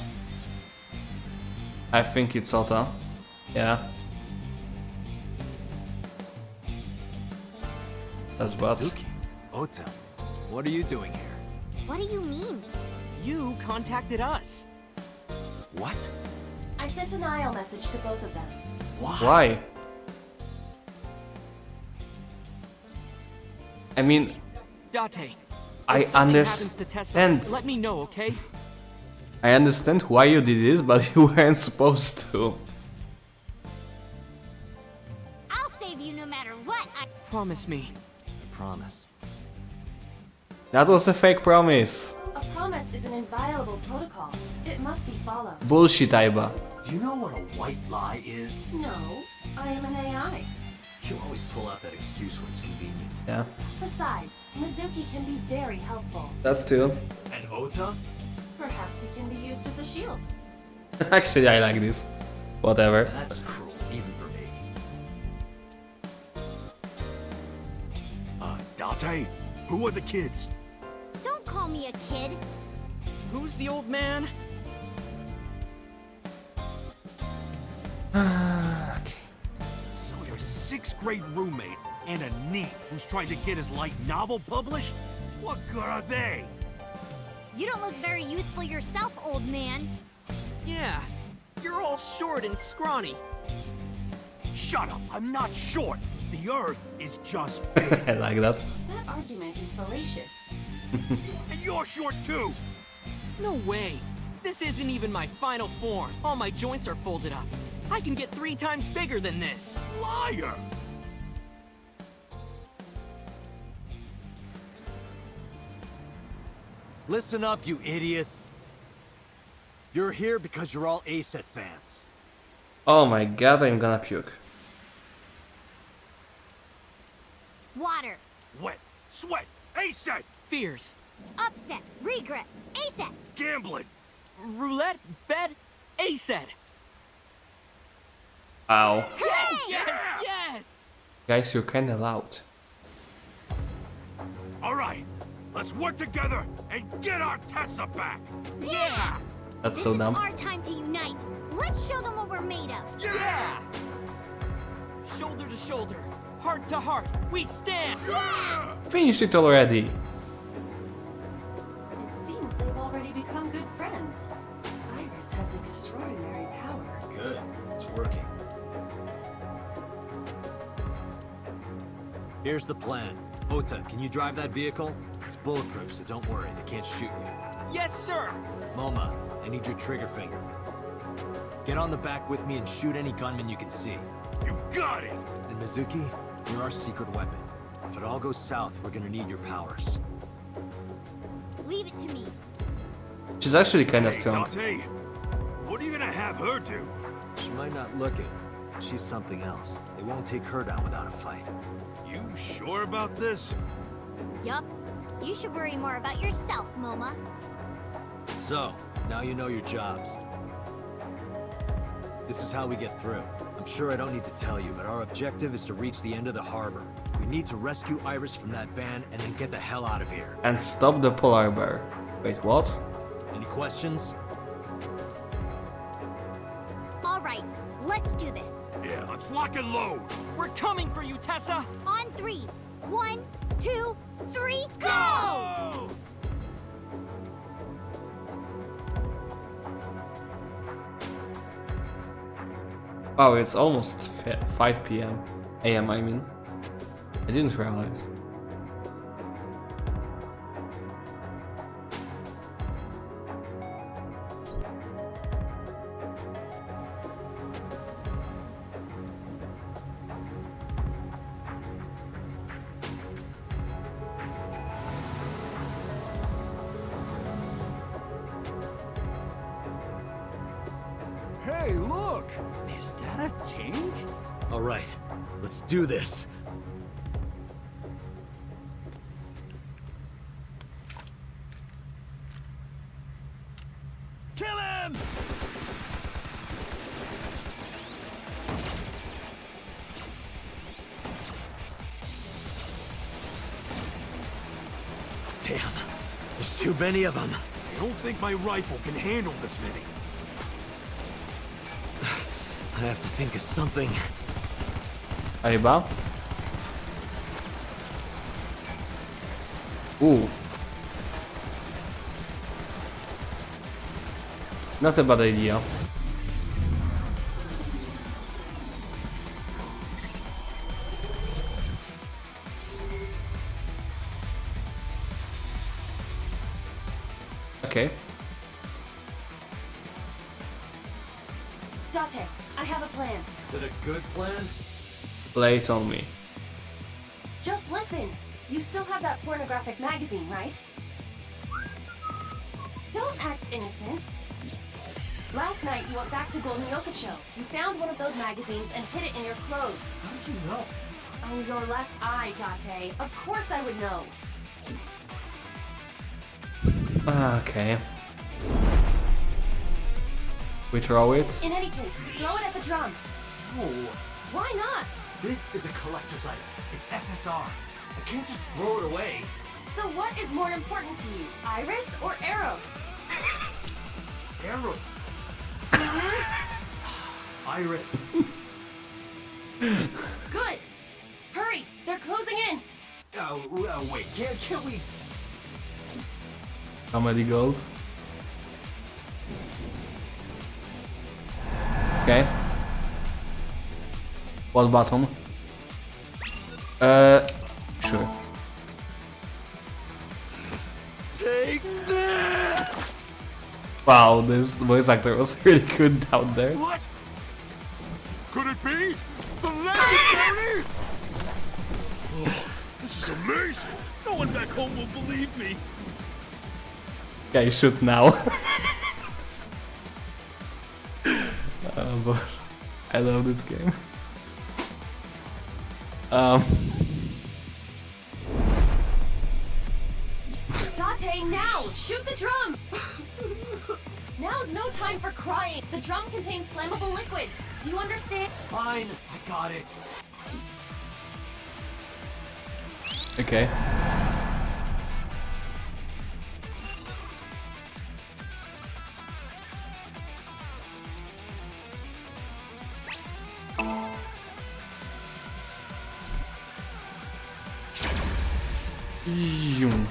I think it's Ota. Yeah. That's bad. Suki, Ota, what are you doing here? What do you mean? You contacted us. What? I sent an IL message to both of them. Why? I mean, Date. I If something happens to Tessa, understand. let me know, okay? I understand why you did this, but you weren't supposed to. I'll save you no matter what. Promise me. I promise. That was a fake promise. A promise is an inviolable protocol. It must be followed. Bullshit, Aiba. Do you know what a white lie is? No, I am an AI. You always pull out that excuse when it's convenient. Yeah, Besides, Mizuki can be very helpful. that's true. And Ota? Perhaps he can be used as a shield. Actually, I like this. Whatever. That's cruel, even for me. Date? Who are the kids? Don't call me a kid. Who's the old man? Okay. So your 6th grade roommate and a NEET who's trying to get his light novel published? What good are they? You don't look very useful yourself, old man. Yeah, you're all short and scrawny. Shut up, I'm not short. The Earth is just big. I like that. That argument is fallacious. And you're short too. No way. This isn't even my final form. All my joints are folded up. I can get 3 times bigger than this. Liar! Listen up, you idiots. You're here because you're all ASET fans. Oh my god, I'm gonna puke. Water. Wet, sweat, ASET, Fears. Upset. Regret. ASAP. gambling. Roulette, bed, ASET. Wow. Yes, yes, yes! Guys, you're kinda loud. All right, let's work together and get our Tessa back. Yeah! That's This so is dumb. our time to unite. Let's show them what we're made of. Yeah! Shoulder to shoulder, heart to heart, we stand! Finished it already. It seems they've already become good friends. Iris has extraordinary power. Good, it's working. Here's the plan. Ota, can you drive that vehicle? It's bulletproof, so don't worry, they can't shoot you. Yes, sir! Moma, I need your trigger finger. Get on the back with me and shoot any gunman you can see. You got it. And Mizuki, you're our secret weapon. If it all goes south, we're gonna need your powers. Leave it to me. She's actually kinda Hey, strong. Dante, what are you gonna have her do? She might not look it, but she's something else. They won't take her down without a fight. You sure about this? Yup. You should worry more about yourself, Moma. So, now you know your jobs. This is how we get through. I'm sure I don't need to tell you, but our objective is to reach the end of the harbor. We need to rescue Iris from that van and then get the hell out of here. And stop the polar bear. Wait, what? Any questions? All right, let's do this. Yeah, let's lock and load. We're coming for you, Tessa! On 3. 1, 2, 3, go! Oh! Wow, it's almost 5 p.m. AM, I mean. I didn't realize. Hey, look! Is that a tank? All right, let's do this. Kill him! Damn, there's too many of them. I don't think my rifle can handle this many. I have to think of something. Chyba? Not a bad idea. Okay. Date, I have a plan. Is it a good plan? Play it on me. Just listen. You still have that pornographic magazine, right? Don't act innocent. Last night you went back to Golden Yokocho. You found one of those magazines and hid it in your clothes. How did you know? On your left eye, Date. Of course I would know. Okay. We throw it. In any case, throw it at the drum. No, Why not? this is a collector's item. It's SSR. I can't just throw it away. So what is more important to you, Iris or Eros? Arrow. Iris. Good. Hurry, they're closing in. Wait, can't we? How many gold? Okay. What button? Sure. Take this! Wow, this voice actor was really good down there. What? Could it be? The legendary? Oh, this is amazing. No one back home will believe me. Okay, shoot now. But I love this game. Date, now! Shoot the drum! Now's no time for crying. The drum contains flammable liquids. Do you understand? Fine, I got it. Okay. Zoom.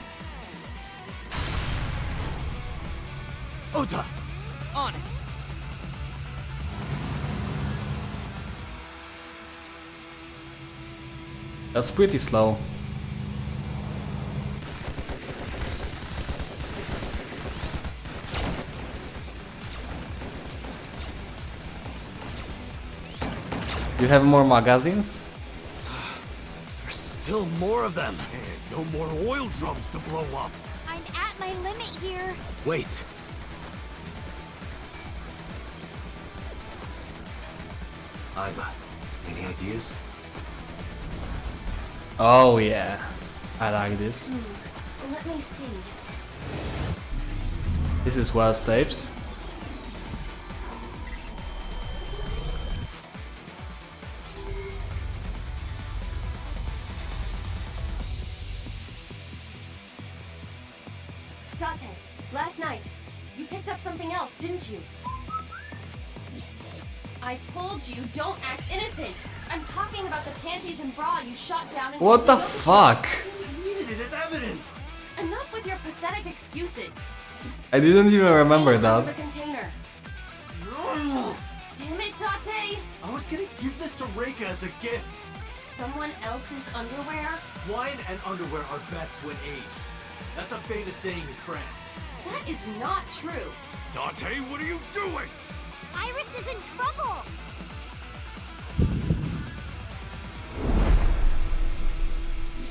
Ota! On it. That's pretty slow. You have more magazines? There's still more of them. And no more oil drums to blow up. I'm at my limit here. Wait. Iva, any ideas? Oh yeah, I like this. Let me see. This is well staged. Date, last night, you picked up something else, didn't you? I told you, don't act innocent. I'm talking about the panties and bra you shot down in What the Golden Yokocho. fuck? I needed it as evidence. Enough with your pathetic excuses. I didn't even remember Stay out of that. the container. No. Damn it, Date! I was gonna give this to Reika as a gift. Someone else's underwear? Wine and underwear are best when aged. That's a famous saying in France. That is not true. Dante, what are you doing? Iris is in trouble.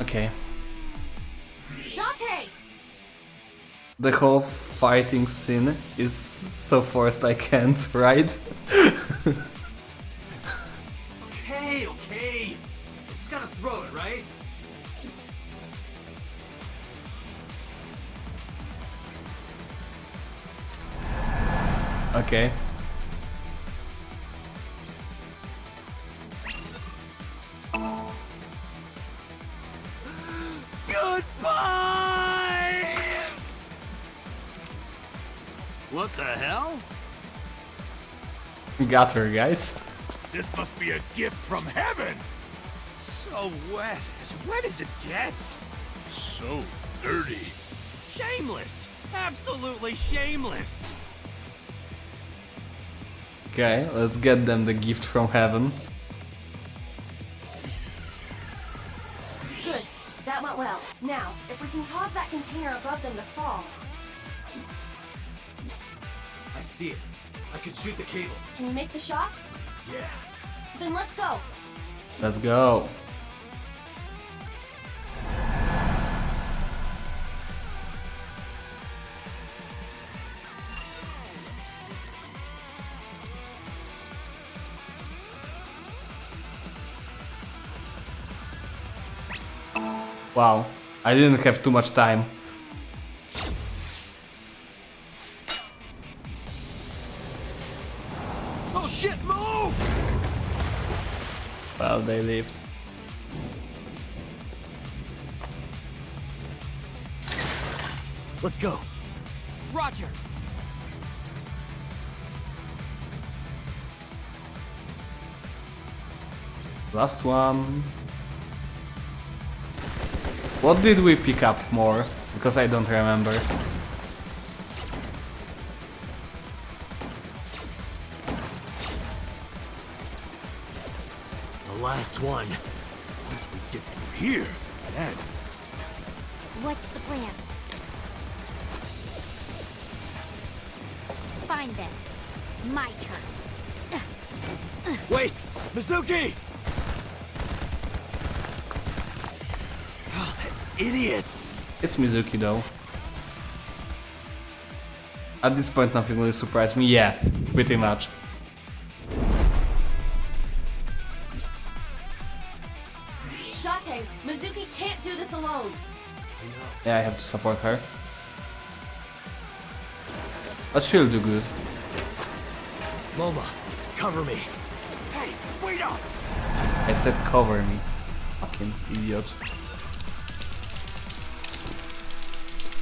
Okay. Date! The whole fighting scene is so forced I can't, right? Okay. I just gotta throw it, right? Okay. Goodbye! What the hell? Got her, guys. This must be a gift from heaven! So wet as it gets. So dirty. Shameless! Absolutely shameless! Okay, let's get them the gift from heaven. Good. That went well. Now, if we can cause that container above them to fall. I see it. I could shoot the cable. Can you make the shot? Yeah. Then let's go. Let's go. Wow, I didn't have too much time. Oh shit, move! Well, they lived. Let's go. Roger. Last one. What did we pick up more? Because I don't remember. The last one. Once we get through here, then. What's the plan? Fine then. My turn. Wait! Mizuki! Oh, that idiot! It's Mizuki though. At this point nothing will surprise me. Yeah, pretty much. Date, Mizuki can't do this alone. Yeah, I have to support her. But she'll do good. Moma, cover me. Hey, wait up! I said cover me. Fucking idiot.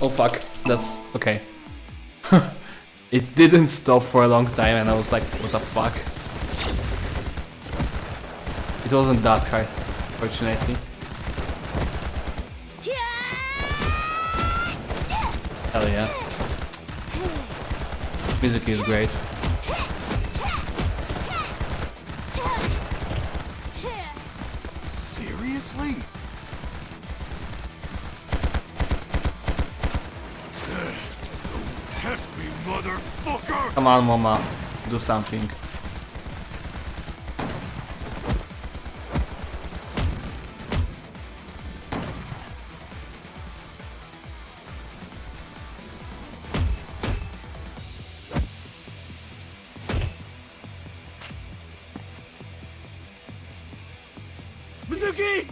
Oh fuck, that's okay. It didn't stop for a long time and I was like, what the fuck? It wasn't that hard, fortunately. Hell yeah. Mizuki is great. Seriously? Test me, motherfucker! Come on, Mama, do something. Mizuki!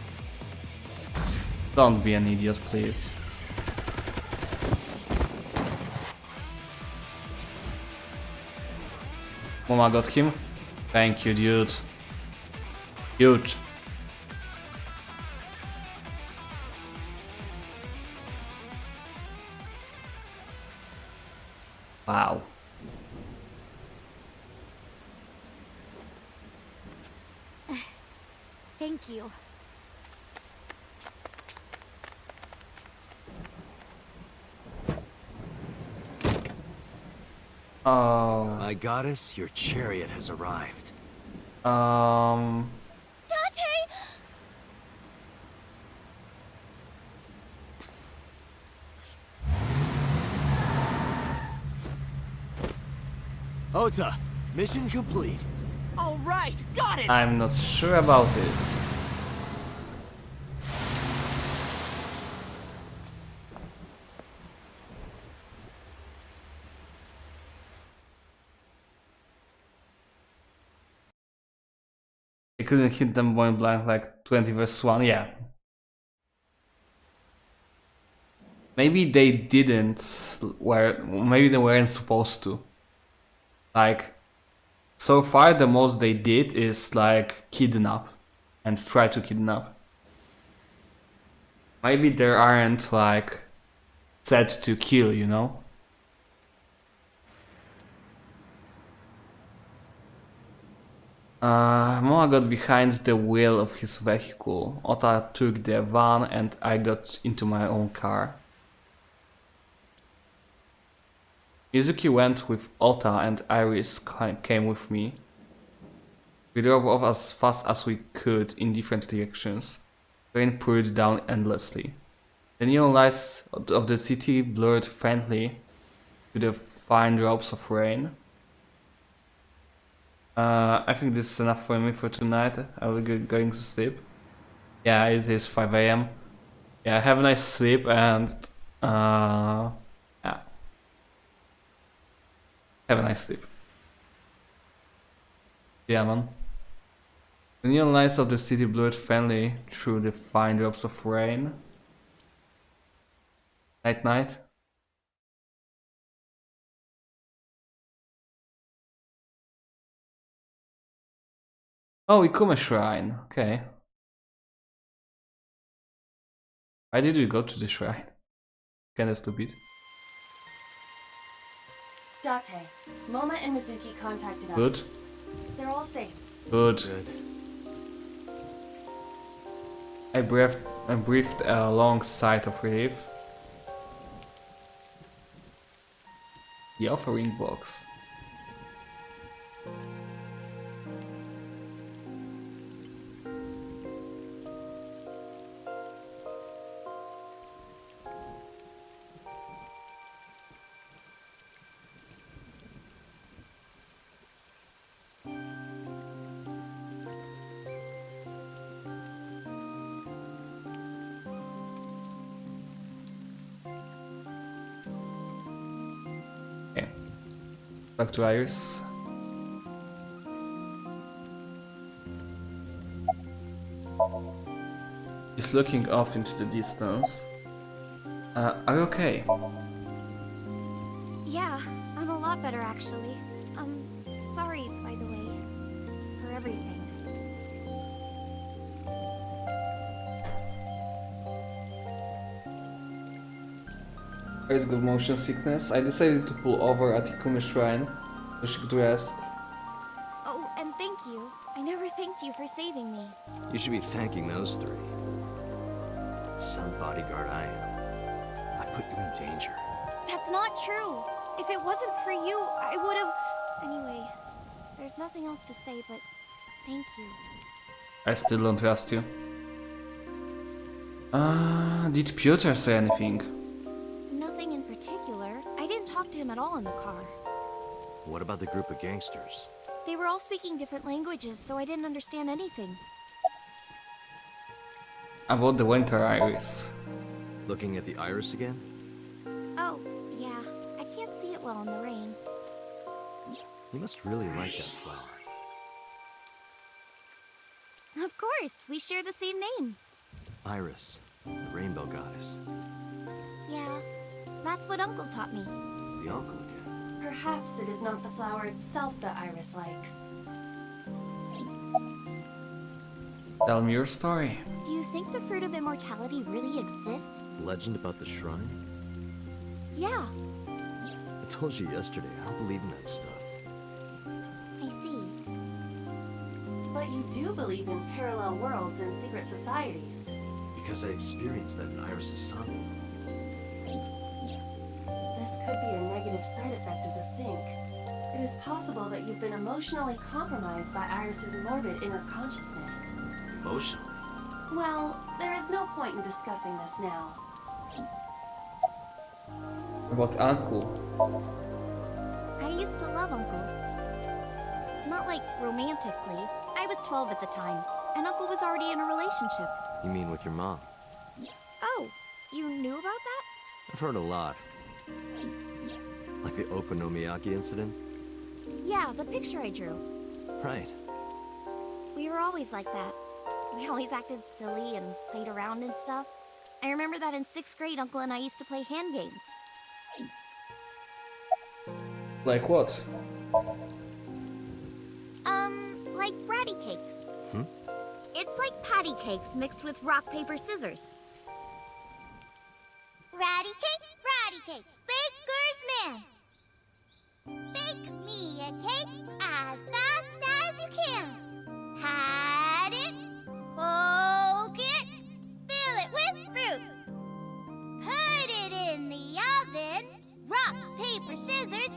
Don't be an idiot, please. Mama got him. Thank you, dude. Huge. Wow. Thank you. Oh. My goddess, your chariot has arrived. Dante! Ota, mission complete. All right, got it. I'm not sure about it. I couldn't hit them point blank like 20 versus 1, yeah. Maybe they didn't, maybe they weren't supposed to. Like, so far the most they did is like kidnap and try to kidnap. Maybe they aren't like set to kill, you know? Moa got behind the wheel of his vehicle. Ota took the van and I got into my own car. Mizuki went with Ota and Iris came with me. We drove off as fast as we could in different directions. Rain poured down endlessly. The neon lights of the city blurred faintly to the fine drops of rain. I think this is enough for me for tonight. I will be going to sleep. Yeah, it is 5 AM. Yeah, have a nice sleep and yeah. Have a nice sleep. Yeah, man. The neon lights of the city blurred faintly through the fine drops of rain. Night night. Oh, Ikume Shrine. Okay. Why did we go to the shrine? Kinda stupid. Date, Moma and Mizuki contacted us. Good. They're all safe. Good. Good. I breathed a long sigh of relief. The offering box. Okay. Back to Iris. He's looking off into the distance. Are you okay? Yeah, I'm a lot better actually. Sorry, by the way, for everything. Iris got motion sickness. I decided to pull over at Ikume Shrine so she could rest. Oh, and thank you. I never thanked you for saving me. You should be thanking those three. Some bodyguard I am. I put you in danger. That's not true. If it wasn't for you, I would have... Anyway, there's nothing else to say, but thank you. I still don't trust you. Did Piotr say anything? Nothing in particular. I didn't talk to him at all in the car. What about the group of gangsters? They were all speaking different languages, so I didn't understand anything. About the winter iris. Looking at the iris again? Oh, yeah. I can't see it well in the rain. You must really like that flower. Of course, we share the same name. Iris, the rainbow goddess. Yeah, that's what Uncle taught me. The uncle again. Perhaps it is not the flower itself that Iris likes. Tell me your story. Do you think the fruit of immortality really exists? Legend about the shrine? Yeah, I told you yesterday, I don't believe in that stuff. I see. But you do believe in parallel worlds and secret societies. Because I experienced that in Iris' son. This could be a negative side effect of the sync. It is possible that you've been emotionally compromised by Iris's morbid inner consciousness. Emotional? Well, there is no point in discussing this now. About Uncle. I used to love Uncle. Not like romantically. I was 12 at the time, and Uncle was already in a relationship. You mean with your mom? Oh, you knew about that? I've heard a lot. Like the Okonomiyaki incident? Yeah, the picture I drew. Right. We were always like that. We always acted silly and played around and stuff. I remember that in 6th grade, Uncle and I used to play hand games. Like what? Like ratty cakes. It's like patty cakes mixed with rock, paper, scissors. Ratty cake, baker's man. Bake me a cake as fast as you can. Pat it, poke it, fill it with fruit. Put it in the oven. Rock, paper, scissors,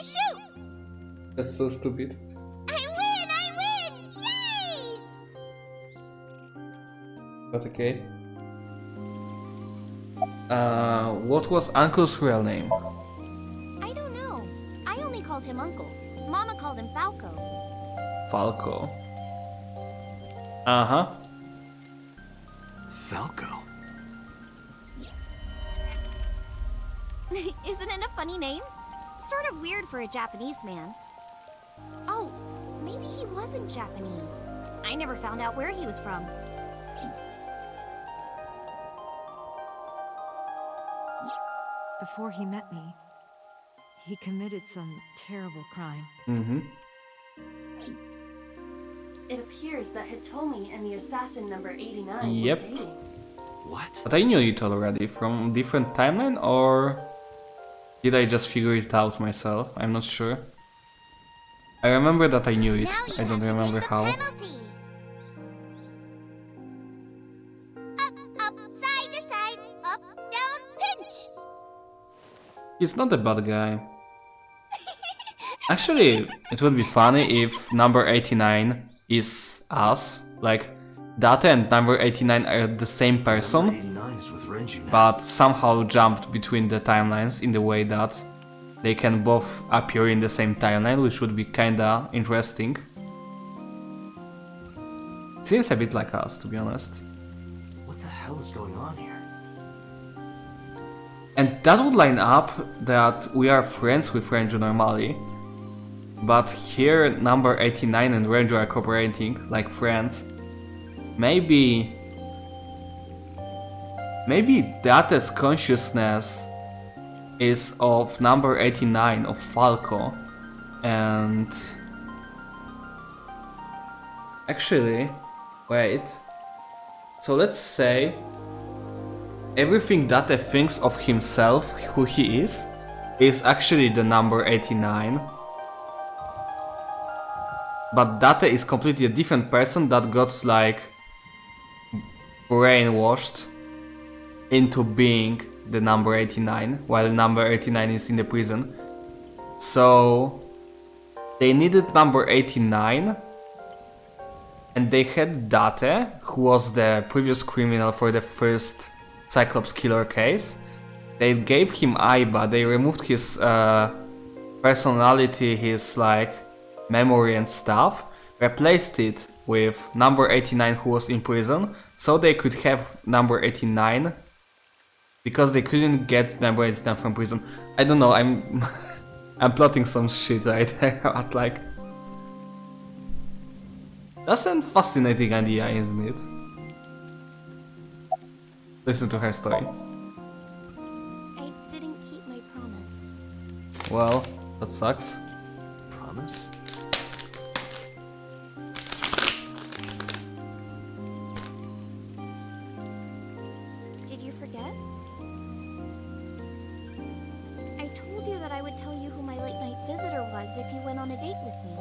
shoot. That's so stupid. I win! Yay! But okay. What was Uncle's real name? I don't know. I only called him Uncle. Mama called him Falco. Falco. Uh-huh. Falco? Isn't it a funny name? Sort of weird for a Japanese man. Oh, maybe he wasn't Japanese. I never found out where he was from. Before he met me, he committed some terrible crime. Mm-hmm. It appears that Hitomi and the assassin number 89 Yep. were dating. What? But I knew it already from different timeline, or did I just figure it out myself? I'm not sure. I remember that I knew it. Now you I don't have to remember take the how. penalty. Up, side to side, up, down, pinch. He's not a bad guy. Actually, it would be funny if number 89 is us. Like, Data and number 89 are the same person, 89 is with Renju now. but somehow jumped between the timelines in the way that they can both appear in the same timeline, which would be kinda interesting. Seems a bit like us, to be honest. What the hell is going on here? And that would line up that we are friends with Renju normally. But here number 89 and Renju are cooperating like friends. Maybe Data's consciousness is of number 89 of Falco, and actually, wait, so let's say everything Data thinks of himself, who he is actually the number 89. But Data is completely a different person that got like brainwashed into being the number 89 while number 89 is in the prison. So they needed number 89 and they had Date, who was the previous criminal for the first Cyclops killer case. They gave him Aiba, they removed his personality, his like memory and stuff, replaced it with number 89 who was in prison, so they could have number 89 because they couldn't get number 89 from prison. I don't know, I'm plotting some shit right there, but like, that's a fascinating idea, isn't it? Listen to her story. I didn't keep my promise. Well, that sucks. Promise? Did you forget? I told you that I would tell you who my late night visitor was if you went on a date with me.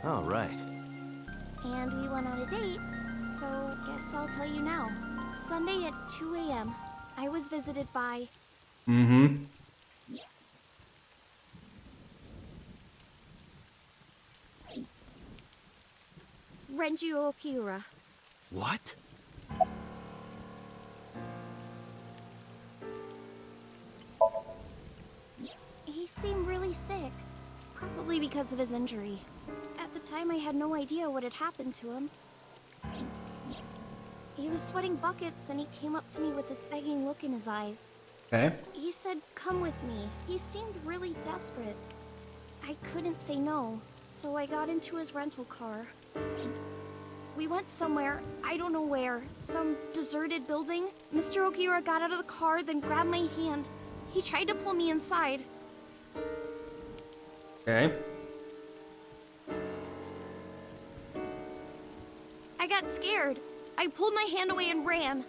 Oh, right. And we went on a date, so guess I'll tell you now. Sunday at 2 a.m., I was visited by... Mm-hmm. Renju Okiura. What? He seemed really sick, probably because of his injury. At the time, I had no idea what had happened to him. He was sweating buckets and he came up to me with this begging look in his eyes. Okay. He said, "Come with me." He seemed really desperate. I couldn't say no, so I got into his rental car. We went somewhere, I don't know where, some deserted building. Mr. Okiura got out of the car, then grabbed my hand. He tried to pull me inside. Okay. I got scared. I pulled my hand away and ran.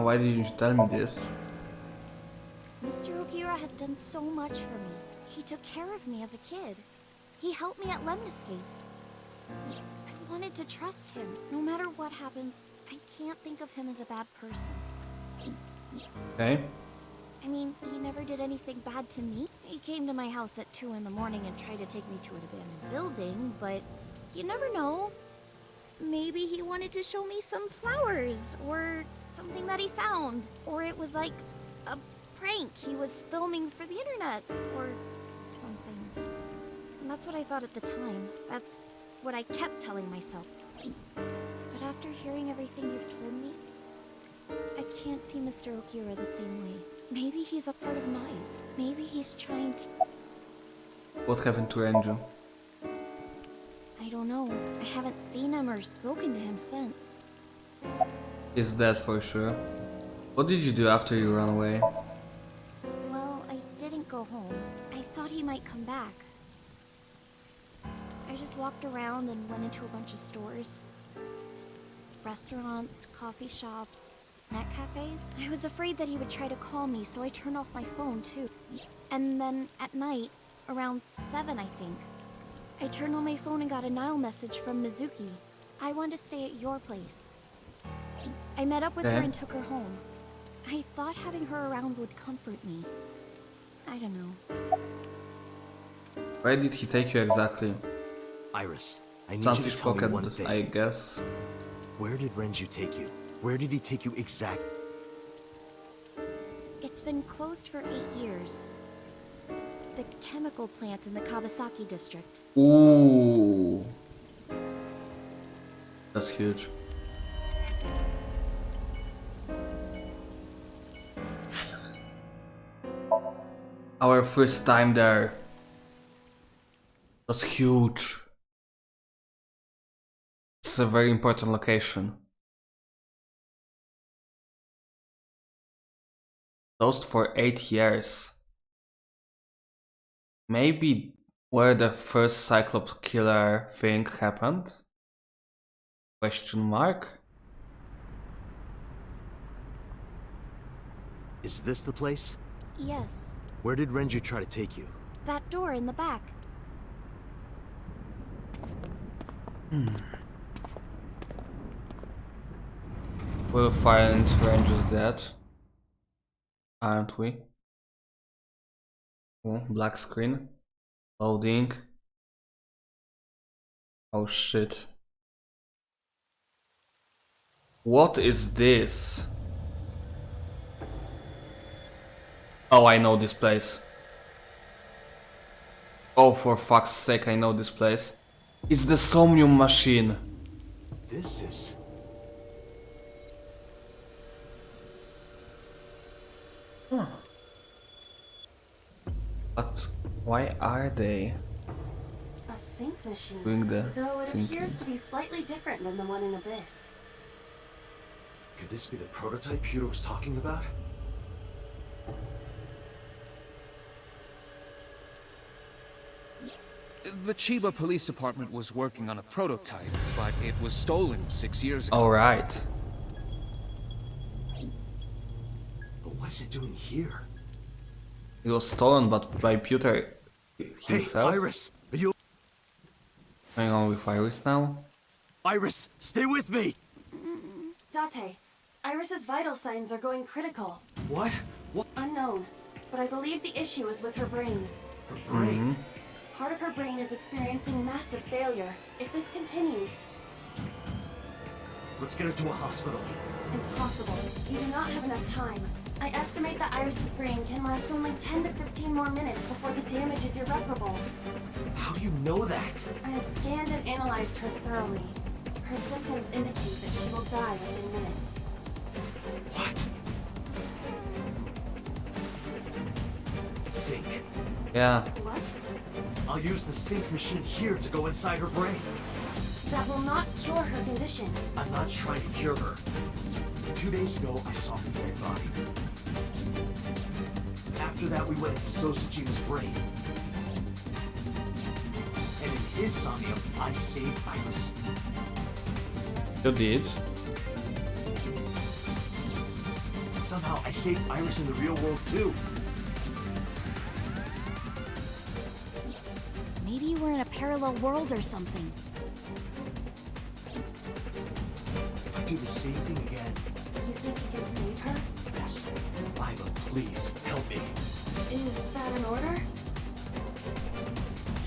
Why didn't you tell me this? Mr. Okiura has done so much for me. He took care of me as a kid. He helped me at Lemniscate. I wanted to trust him. No matter what happens, I can't think of him as a bad person. Okay. I mean, he never did anything bad to me. He came to my house at 2 in the morning and tried to take me to an abandoned building, but you never know. Maybe he wanted to show me some flowers, or something that he found. Or it was like a prank he was filming for the internet, or something. And that's what I thought at the time. That's what I kept telling myself. But after hearing everything you've told me, I can't see Mr. Okiura the same way. Maybe he's a part of Nice. Maybe he's trying to... What happened to Renju? I don't know. I haven't seen him or spoken to him since. He's dead for sure. What did you do after you ran away? Well, I didn't go home. I thought he might come back. I just walked around and went into a bunch of stores. Restaurants, coffee shops, net cafes. I was afraid that he would try to call me, so I turned off my phone too. And then at night, around 7 I think, I turned on my phone and got a Nile message from Mizuki. I wanted to stay at your place. I met up with her and took her home. I thought having her around would comfort me. I don't know. Where did he take you exactly? Iris, I need Some you to fish tell me pocket, one thing. I guess. Where did Renju take you? Where did he take you exactly? It's been closed for 8 years. The chemical plant in the Kawasaki district. Ooh. That's huge. Our first time there. That's huge. It's a very important location. Closed for 8 years. Maybe where the first Cyclops killer thing happened? Question mark? Is this the place? Yes, Where did Renju try to take you? that door in the back. We'll find Ranger's dead. Aren't we? Oh, black screen. Loading. Oh shit. What is this? Oh, I know this place. Oh, for fuck's sake, I know this place. It's the Somnium machine. This is... But why are they A sync machine. doing the Though it thinking? appears to be slightly different than the one in Abyss. Could this be the prototype Peter was talking about? The Chiba Police Department was working on a prototype, but it was stolen 6 years ago. Alright. But what's it doing here? It was stolen but by Peter himself. Hey, Iris! Are you... Going on with Iris now? Iris, stay with me! Date, Iris's vital signs are going critical. What? What? Unknown, but I believe the issue is with her brain. Her brain? Part of her brain is experiencing massive failure. If this continues, Let's get her to a hospital. impossible. You do not have enough time. I estimate that Iris's brain can last only 10 to 15 more minutes before the damage is irreparable. How do you know that? I have scanned and analyzed her thoroughly. Her symptoms indicate that she will die within minutes. What? Sync. Yeah. What? I'll use the sync machine here to go inside her brain. That will not cure her condition. I'm not trying to cure her. 2 days ago, I saw her dead body. After that, we went into Sosajima's brain. And in his Somnium, I saved Iris. You did. And somehow, I saved Iris in the real world, too. Maybe we're in a parallel world or something. If I do the same thing again, You think you can save her? yes. Iva, please, help me. Is that an order?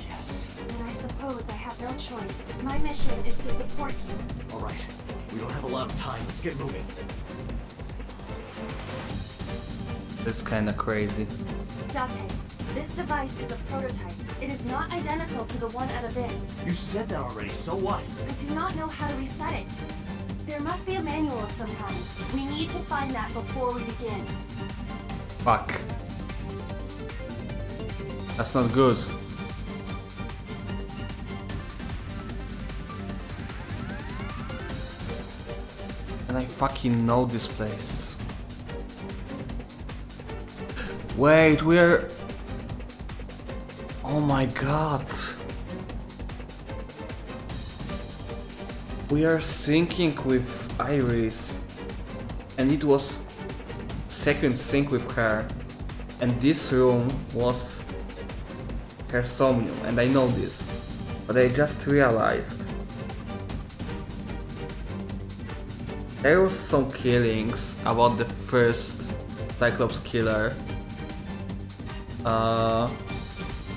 Yes. Then I suppose I have no choice. My mission is to support you. All right. We don't have a lot of time. Let's get moving. It's kinda crazy. Date, this device is a prototype. It is not identical to the one at Abyss. You said that already, so what? I do not know how to reset it. There must be a manual of some kind. We need to find that before we begin. Fuck. That's not good. And I fucking know this place. Wait, we're... Oh my god. We are syncing with Iris. And it was second sync with her. And this room was her Somnium. And I know this. But I just realized there was some killings about the first Cyclops killer.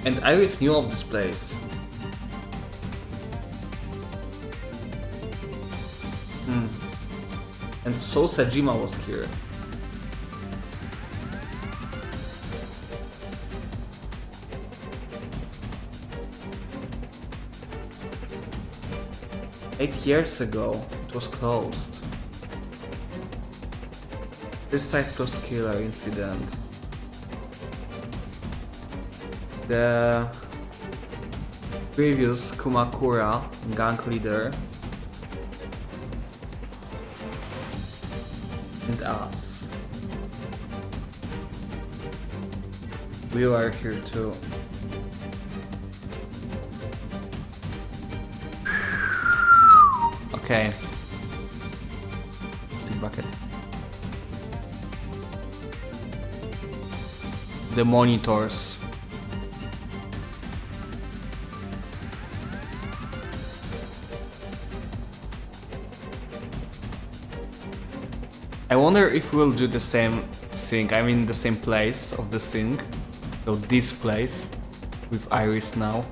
And Iris knew of this place. And so Sajima was here. Eight years ago, it was closed. This Cyclops killer incident. The previous Kumakura gang leader and us. We are here too. Okay. Stick bucket. The monitors. I wonder if we'll do the same sync, I mean the same place of the sync. So this place with Iris now.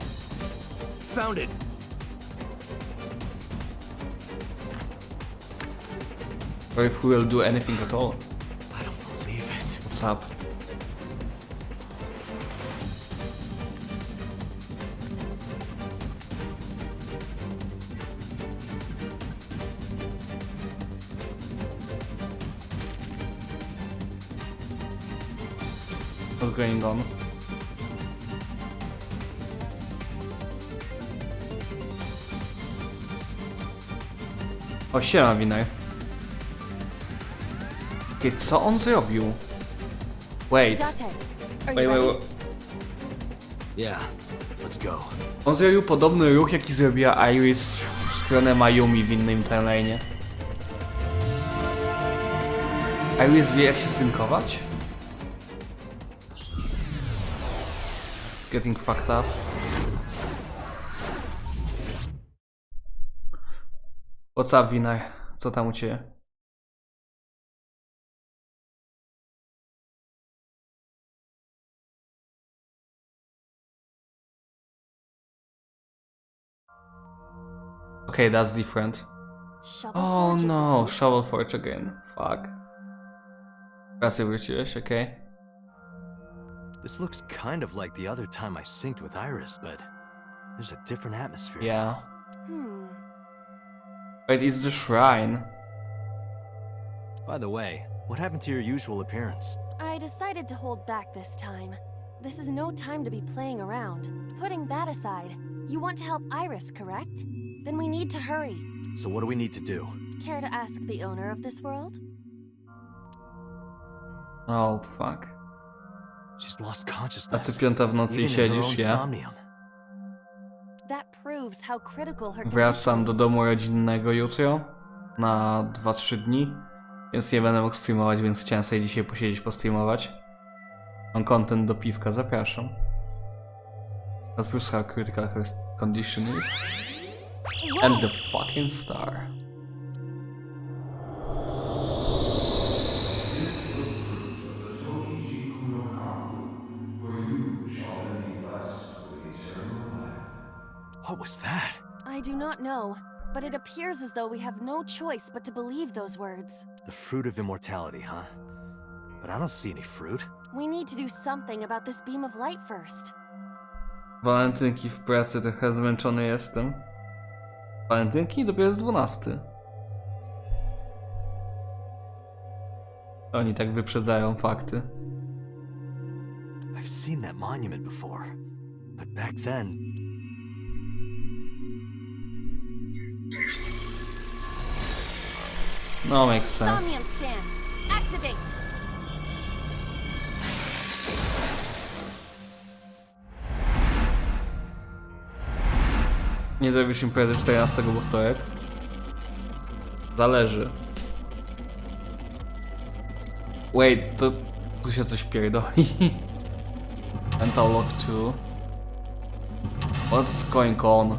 Found it. Or if we'll do anything at all. I don't believe it. What's up? What's going on? O, siema, Winner. Okej, co on zrobił? Wait. Date, are Wait, you wait, ready? wait. Yeah, let's go. On zrobił podobny ruch, jaki zrobiła Iris w stronę Mayumi w innym timeline'ie. Iris wie, jak się synkować? Getting fucked up. What's up, Winner? Co tam u ciebie? Okay, that's different. Shovel Oh forge no, again? Shovel Forge again. Fuck. Pracy wróciłeś, okay? This looks kind of like the other time I synced with Iris, but there's a different atmosphere. Yeah. Hmm. Wait, it's the shrine. By the way, what happened to your usual appearance? I decided to hold back this time. This is no time to be playing around. Putting that aside, you want to help Iris, correct? Then we need to hurry. So what do we need to do? Care to ask the owner of this world? Oh, fuck. She's lost A ty consciousness. 5:00 w nocy i Even in her own siedzisz, ja? somnium. That proves how critical her Wracam condition do is. domu rodzinnego jutro na 2-3 dni, więc nie będę mógł streamować, więc chciałem sobie dzisiaj posiedzieć, postreamować. Mam content do piwka, zapraszam. That proves how critical her condition is. And the fucking star. What was that? I do not know, but it appears as though we have no choice but to believe those words. The fruit of immortality, huh? But I don't see any fruit. We need to do something about this beam of light first. Walentynki w pracy, trochę zmęczony jestem. Walentynki? Dopiero jest 12. Oni tak wyprzedzają fakty. I've seen that monument before, but back then... No, makes sense. Somnium scan. Activate. Nie zrobisz imprezy 14, bo wtorek? Zależy. Wait, to tu się coś pierdoli. Mental lock 2. What's going on?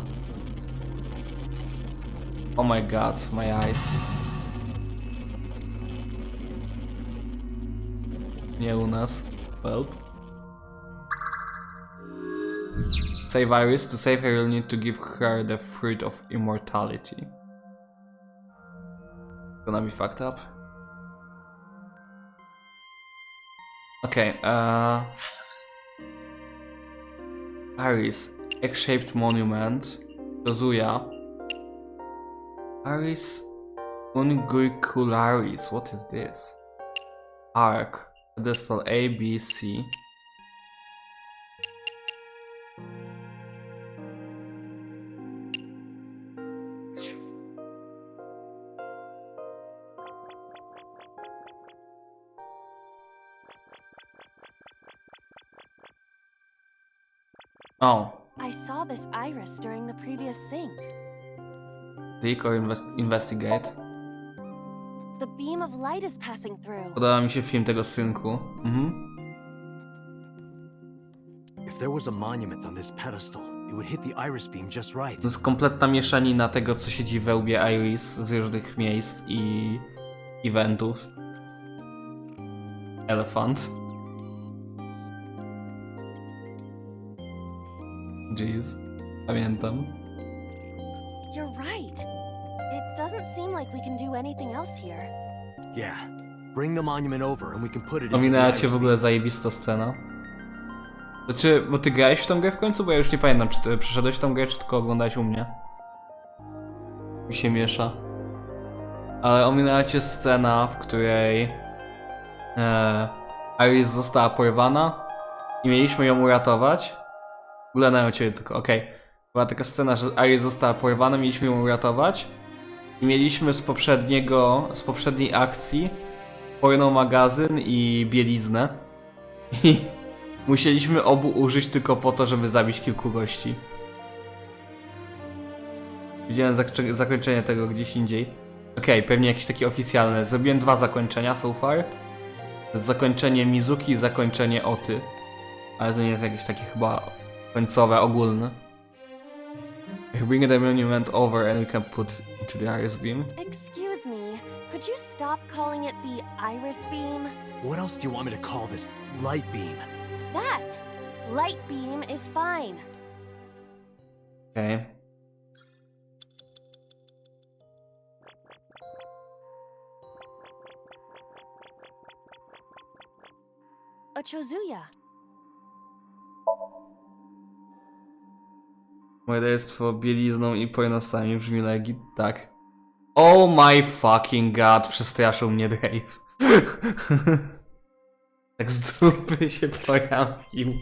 Oh my god, my eyes. Nie u nas. Well. Save Iris. To save her, you'll need to give her the fruit of immortality. Gonna be fucked up. Okay, Iris. Egg-shaped monument. Kazuya. Iris Unguicularis. What is this? Arc. Pedestal A, B, C. Oh. I saw this iris during the previous sync. Click or investigate. The beam of light is passing through. Podoba mi się film tego synku. If there was a monument on this pedestal, it would hit the iris beam just right. To jest kompletna mieszanina tego, co siedzi we łbie Iris z różnych miejsc i eventów. Elephant. Jeez, pamiętam. You're right. It doesn't seem like we can do anything else here. Yeah. Bring the monument over and we can put it into the Ominęła cię iris w ogóle beam. zajebista scena. Znaczy, bo ty grałeś w tą grę w końcu? Bo ja już nie pamiętam, czy ty przeszedłeś tą grę, czy tylko oglądałeś u mnie. Mi się miesza. Ale ominęła cię scena, w której Iris została porwana i mieliśmy ją uratować. Oglądają cię tylko, okej. Była taka scena, że Iris została porwana, mieliśmy ją uratować. I mieliśmy z poprzedniej akcji porno magazyn i bieliznę. I musieliśmy obu użyć tylko po to, żeby zabić kilku gości. Widziałem zakończenie tego gdzieś indziej. Okej, pewnie jakieś takie oficjalne. Zrobiłem 2 zakończenia so far. Zakończenie Mizuki i zakończenie Oty. Ale to nie jest jakieś takie chyba końcowe, ogólne. Bring the monument over and we can put into the iris beam. Excuse me, could you stop calling it the iris beam? What else do you want me to call this light beam? That! Light beam is fine. Okej. A Chozuya. Morderstwo bielizną i pojnosami brzmi legit, tak. Oh my fucking god, przestraszył mnie Dave. Tak z dupy się pojawił.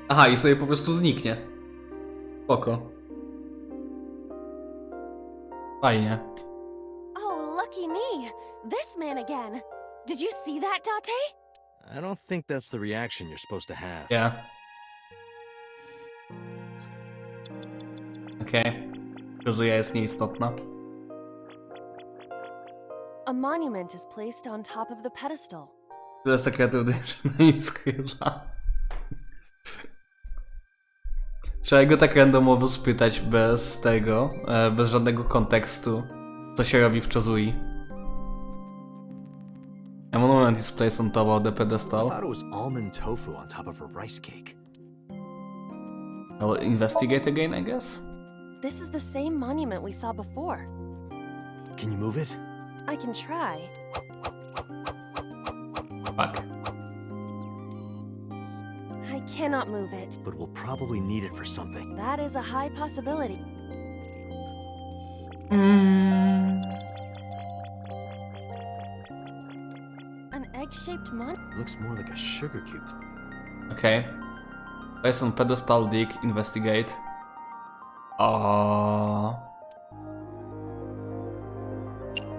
Aha, i sobie po prostu zniknie. Spoko. Fajnie. Oh, lucky me. This man again. Did you see that, Date? I don't think that's the reaction you're supposed to have. Yeah. Okej. Kazuya jest nieistotna. A monument is placed on top of the pedestal. Tyle sekretów na nie skrywa. Trzeba go tak randomowo spytać bez tego, bez żadnego kontekstu, co się robi w Chozui. A monument is placed on top of the I pedestal. thought it was almond tofu on top of a rice cake. I will investigate again, I guess? This is the same monument we saw before. Can you move it? I can try. Fuck. I cannot move it. But we'll probably need it for something. That is a high possibility. An egg-shaped monument? It looks more like a sugar cube. Okay. Place on pedestal, dig, investigate.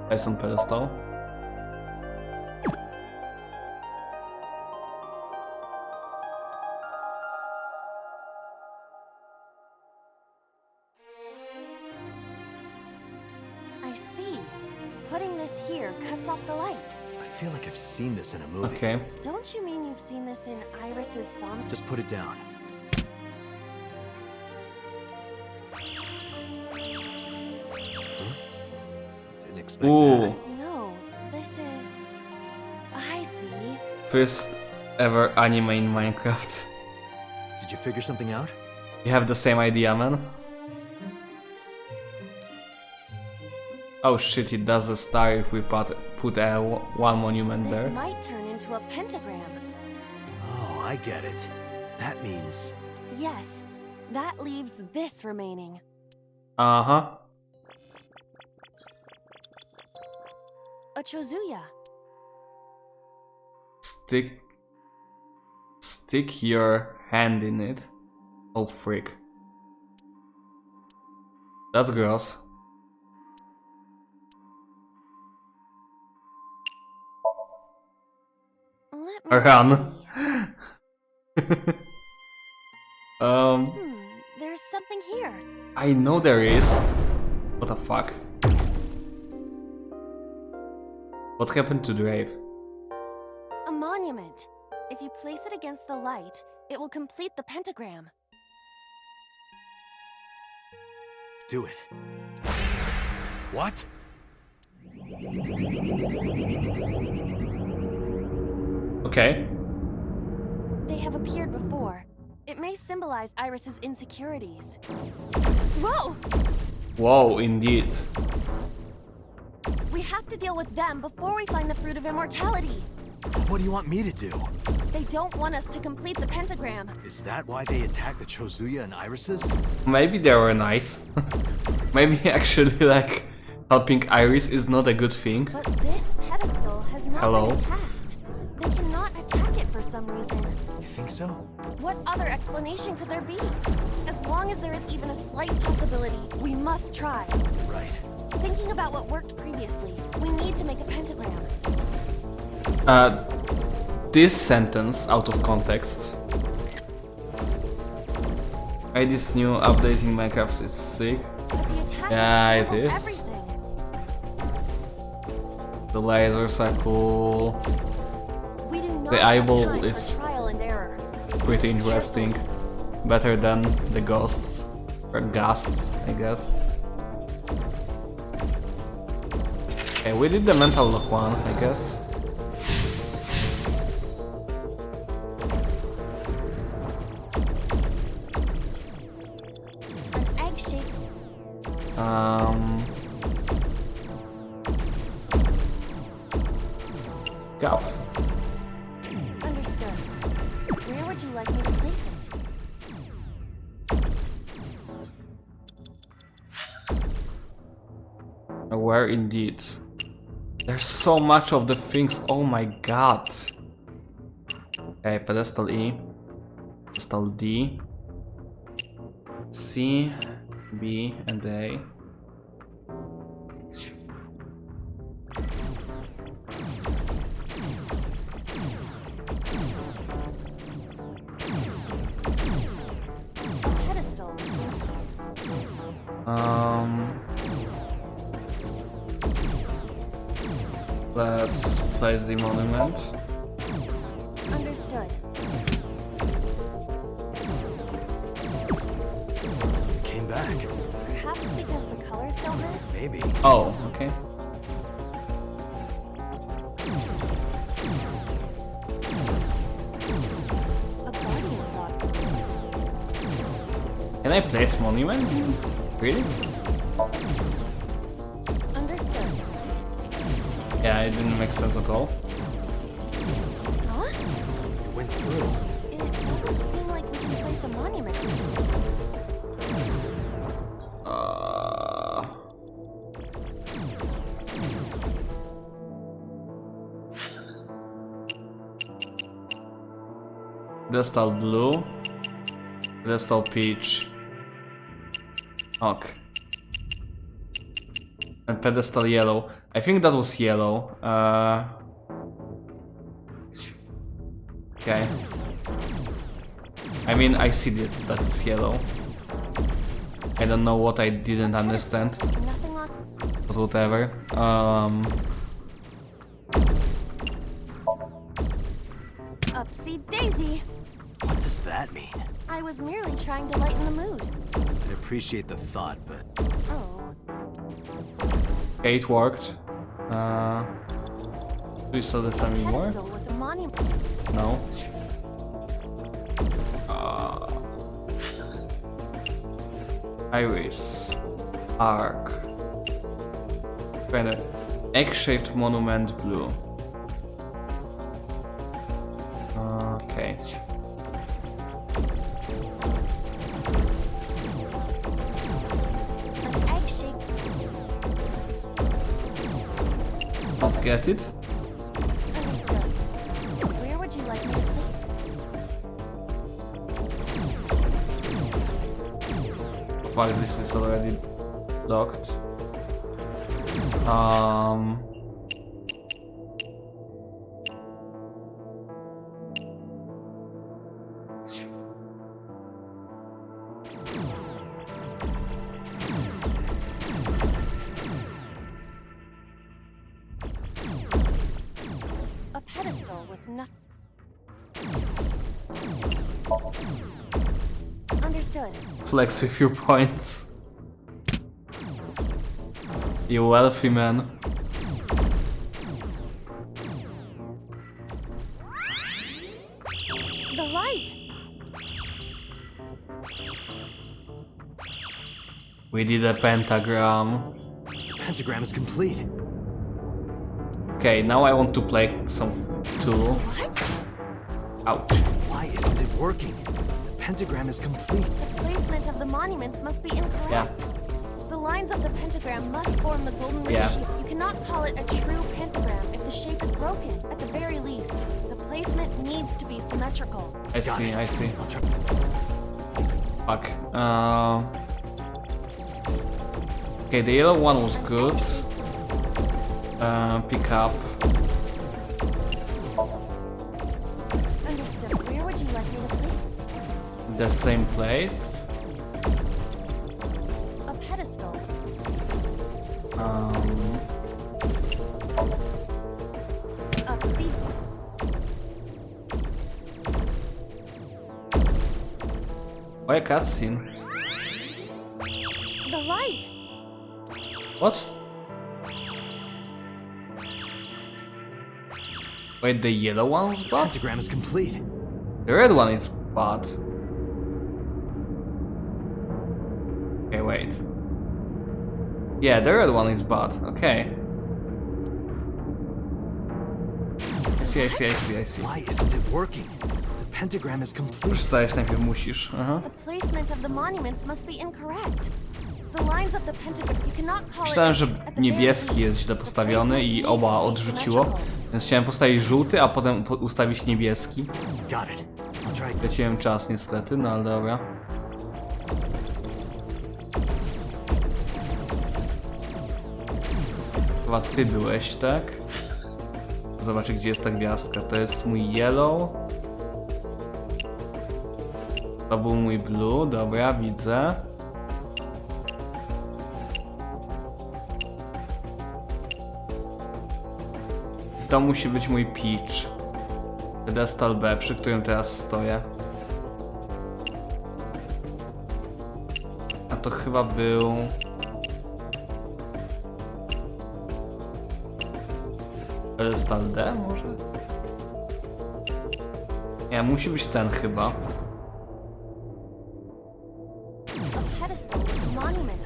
Place on pedestal. I see. Putting this here cuts off the light. I feel like I've seen this in a movie. Okay. Don't you mean you've seen this in Iris's Somnium? Just put it down. Didn't expect Ooh. that. No, this is... I see. First ever anime in Minecraft. Did you figure something out? You have the same idea, man? Oh shit, it does a star if we put a one monument This there. might turn into a pentagram. Oh, I get it. That means... Yes, that leaves this remaining. Uh-huh. A Chozuya. Stick your hand in it. Oh frick. That's gross. Let me Run. see. There's something here. I know there is. What the fuck? What happened to Drave? A monument. If you place it against the light, it will complete the pentagram. Do it. What? Okay. They have appeared before. It may symbolize Iris's insecurities. Whoa! Whoa, indeed. We have to deal with them before we find the Fruit of Immortality. What do you want me to do? They don't want us to complete the pentagram. Is that why they attacked the Chozuya and Irises? Maybe they were nice. Maybe actually like helping Iris is not a good thing. But this pedestal has not Hello? been attacked. They cannot attack it for some reason. You think so? What other explanation could there be? As long as there is even a slight possibility, we must try. Right. Thinking about what worked previously, we need to make a pentagram. This sentence out of context. Hey, this new update in Minecraft is sick. But the attack Yeah, it scrambled is. everything. The lasers are cool. We do not The have eyeball time for is trial and error. pretty interesting. Better than the ghosts. Or ghasts, I guess. Okay, we did the mental lock one, I guess. An egg-shaped Go. understood. Where would you like me to place it? Where indeed. There's so much of the things, oh my god. Okay, pedestal E. Pedestal D. C, B, and A. Pedestal. Let's place the monument. Understood. Came back. Perhaps because the colors don't hurt? Maybe. Oh, okay. A guardian dog. Can I place monuments? Really? Understood. Yeah, it didn't make sense at all. Huh? It went through. It doesn't seem like we can place a monument. Pedestal blue. Pedestal peach. Ok. And pedestal yellow. I think that was yellow. Okay. I mean, I see that it's yellow. I don't know what I didn't understand. Nothing on. But whatever. Upsy daisy. What does that mean? I was merely trying to lighten the mood. I appreciate the thought, but Oh. Okay, it worked. Do you saw this anymore? Pedestal with a monument. No. Iris. Arc. Kind of egg-shaped monument blue. Okay. An egg-shaped. Let's get it. Understood. Where would you like me to place? Fuck, this is already locked. A pedestal with nothing. Understood. Flex with your points. You wealthy man. The light. We did a pentagram. the pentagram is complete. Okay, now I want to play some tool. What? Ouch. Why isn't it working? The pentagram is complete. The placement of the monuments must be incorrect. Yeah. The lines of the pentagram must form the golden ring Yeah. shape. You cannot call it a true pentagram if the shape is broken. At the very least, the placement needs to be symmetrical. I see, I see. I'll try. Fuck. Okay, the yellow one was good. Pick up. Understood. Where would you like me to place it? The same place. A pedestal. Upsy. Why a cutscene? The light. What? Wait, the yellow one was bad? Pentagram is complete. The red one is bad. Okay, wait. Yeah, the red one is bad. Okay. I see. Why isn't it working? The pentagram is complete. Przeczytałeś, najpierw musisz. Aha. The placement of the monuments must be incorrect. The lines of the pentagram. You cannot call Myślałem, it. że at the niebieski very jest least, źle the postawiony placement i needs oba to be odrzuciło. symmetrical. Więc chciałem postawić żółty, a potem ustawić niebieski. Got it. I'll try. Straciłem czas niestety, no ale dobra. Chyba ty byłeś, tak? Zobaczę, gdzie jest ta gwiazdka. To jest mój yellow. To był mój blue, dobra, widzę. To musi być mój peach. Pedestal B, przy którym teraz stoję. A to chyba był... Pedestal D może? Nie, musi być ten chyba. A pedestal with a monument.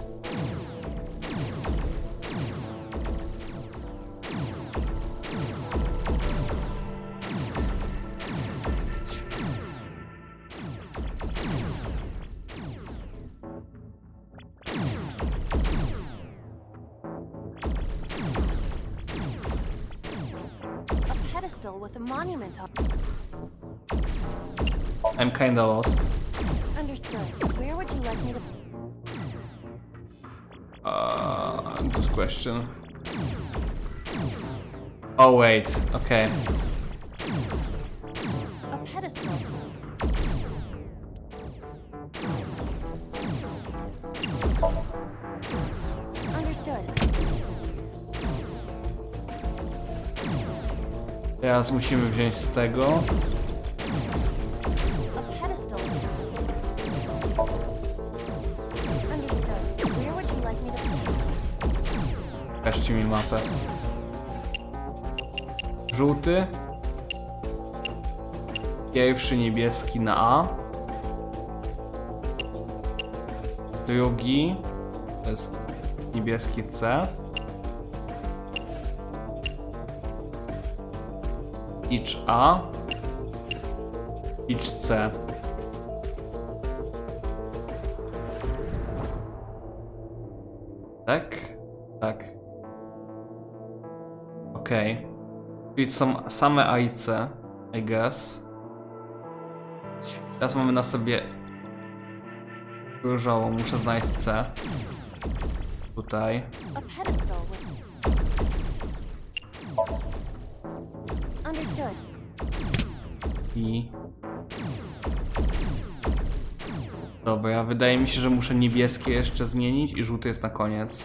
A pedestal with a monument on. I'm kinda lost. Understood. Where would you like me to? Good question. Oh wait, okay. A pedestal. Understood. Teraz musimy wziąć z tego. A pedestal. Understood. Where would you like me to put? Pokażcie mi mapę. Żółty. Pierwszy niebieski na A. Drugi to jest niebieski C. Each A. Each C. Tak? Tak. Okej. Czyli są same A i C, I guess. Teraz mamy na sobie różową, muszę znaleźć C. Tutaj. A pedestal with... Understood. I... Dobra, wydaje mi się, że muszę niebieskie jeszcze zmienić i żółty jest na koniec.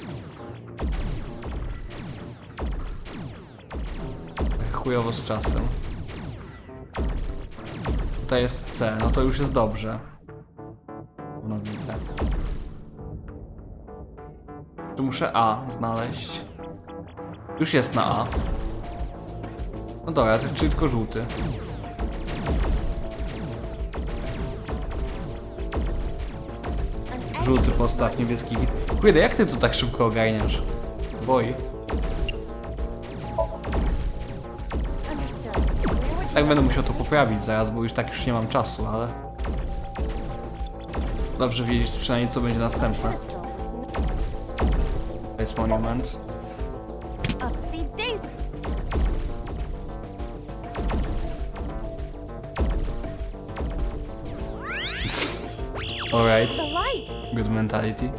Tak chujowo z czasem. Tutaj jest C, no to już jest dobrze. No widzę. Tu muszę A znaleźć. Już jest na A. No dobra, czyli tylko żółty. Żółty postaw, niebieski. Kurde, jak ty tu tak szybko ogarniasz? Boi. Tak będę musiał to poprawić zaraz, bo już tak już nie mam czasu, ale... Dobrze wiedzieć przynajmniej co będzie następne. To jest monument. Alright. Good mentality.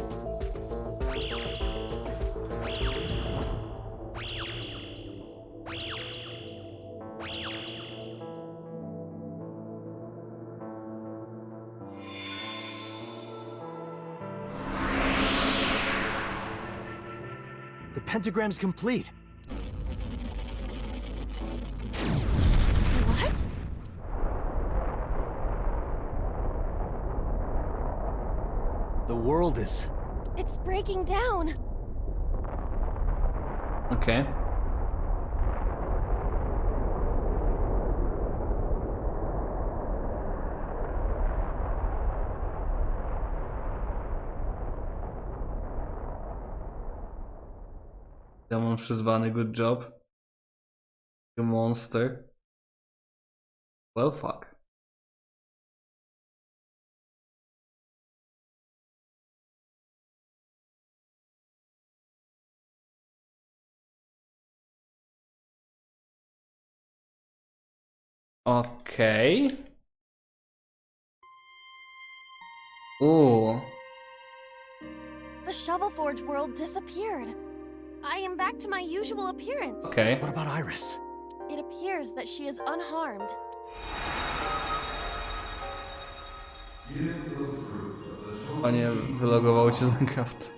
The pentagram's complete. What? The world is... It's breaking down. Okay. Demon przyzwany, good job. You monster. Well, fuck. Okay. Ooh. The Shovel Forge world disappeared. I am back to my usual appearance. Okay. What about Iris? It appears that she is unharmed. Panie, wylogowało cię z Minecraft.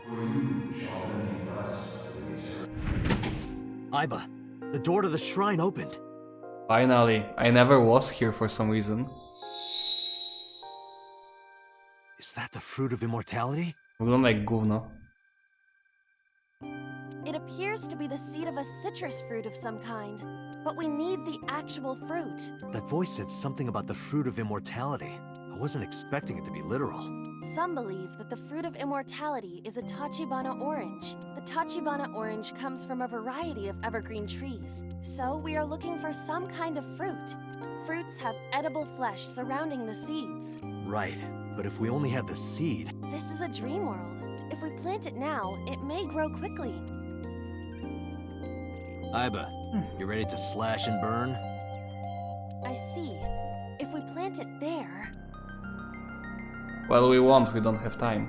Iba, the door to the shrine opened. Finally. I never was here for some reason. Is that the fruit of immortality? Wygląda jak gówno. It appears to be the seed of a citrus fruit of some kind, but we need the actual fruit. That voice said something about the fruit of immortality. I wasn't expecting it to be literal. Some believe that the fruit of immortality is a Tachibana orange. The Tachibana orange comes from a variety of evergreen trees, so we are looking for some kind of fruit. Fruits have edible flesh surrounding the seeds. Right, but if we only have the seed... This is a dream world. If we plant it now, it may grow quickly. Iba, you ready to slash and burn? I see. If we plant it there... Well, we won't, we don't have time.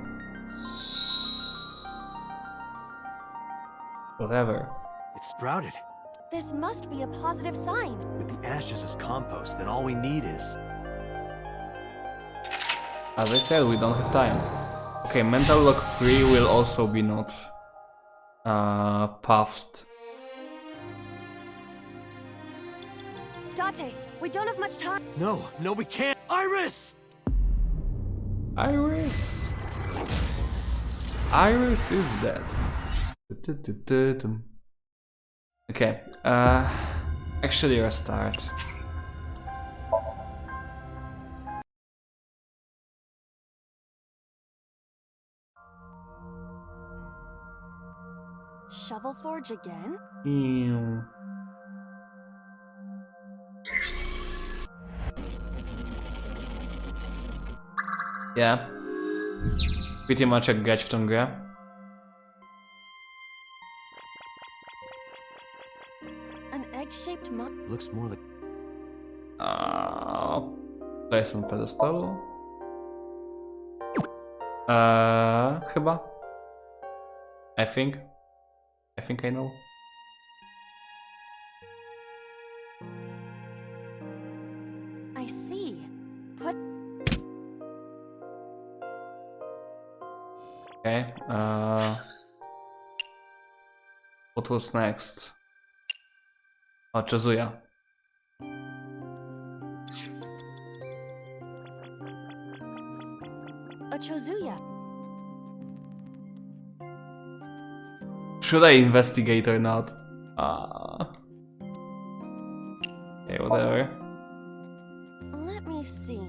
Whatever. It sprouted. This must be a positive sign. With the ashes as compost, then all we need is... As I said, we don't have time. Okay, mental lock 3 will also be not puffed. Date, we don't have much time. No, we can't! Iris! Iris! Iris is dead. Okay, actually restart. Shovel Forge again? Ew. Yeah. Pretty much jak grać w tą grę. An egg-shaped Looks more like... To jest na pedestalu? Chyba. I think I know. I see. Put... Okay, what was next? O, Chezuya. A Chozuya. Should I investigate or not? Okay, whatever. Let me see.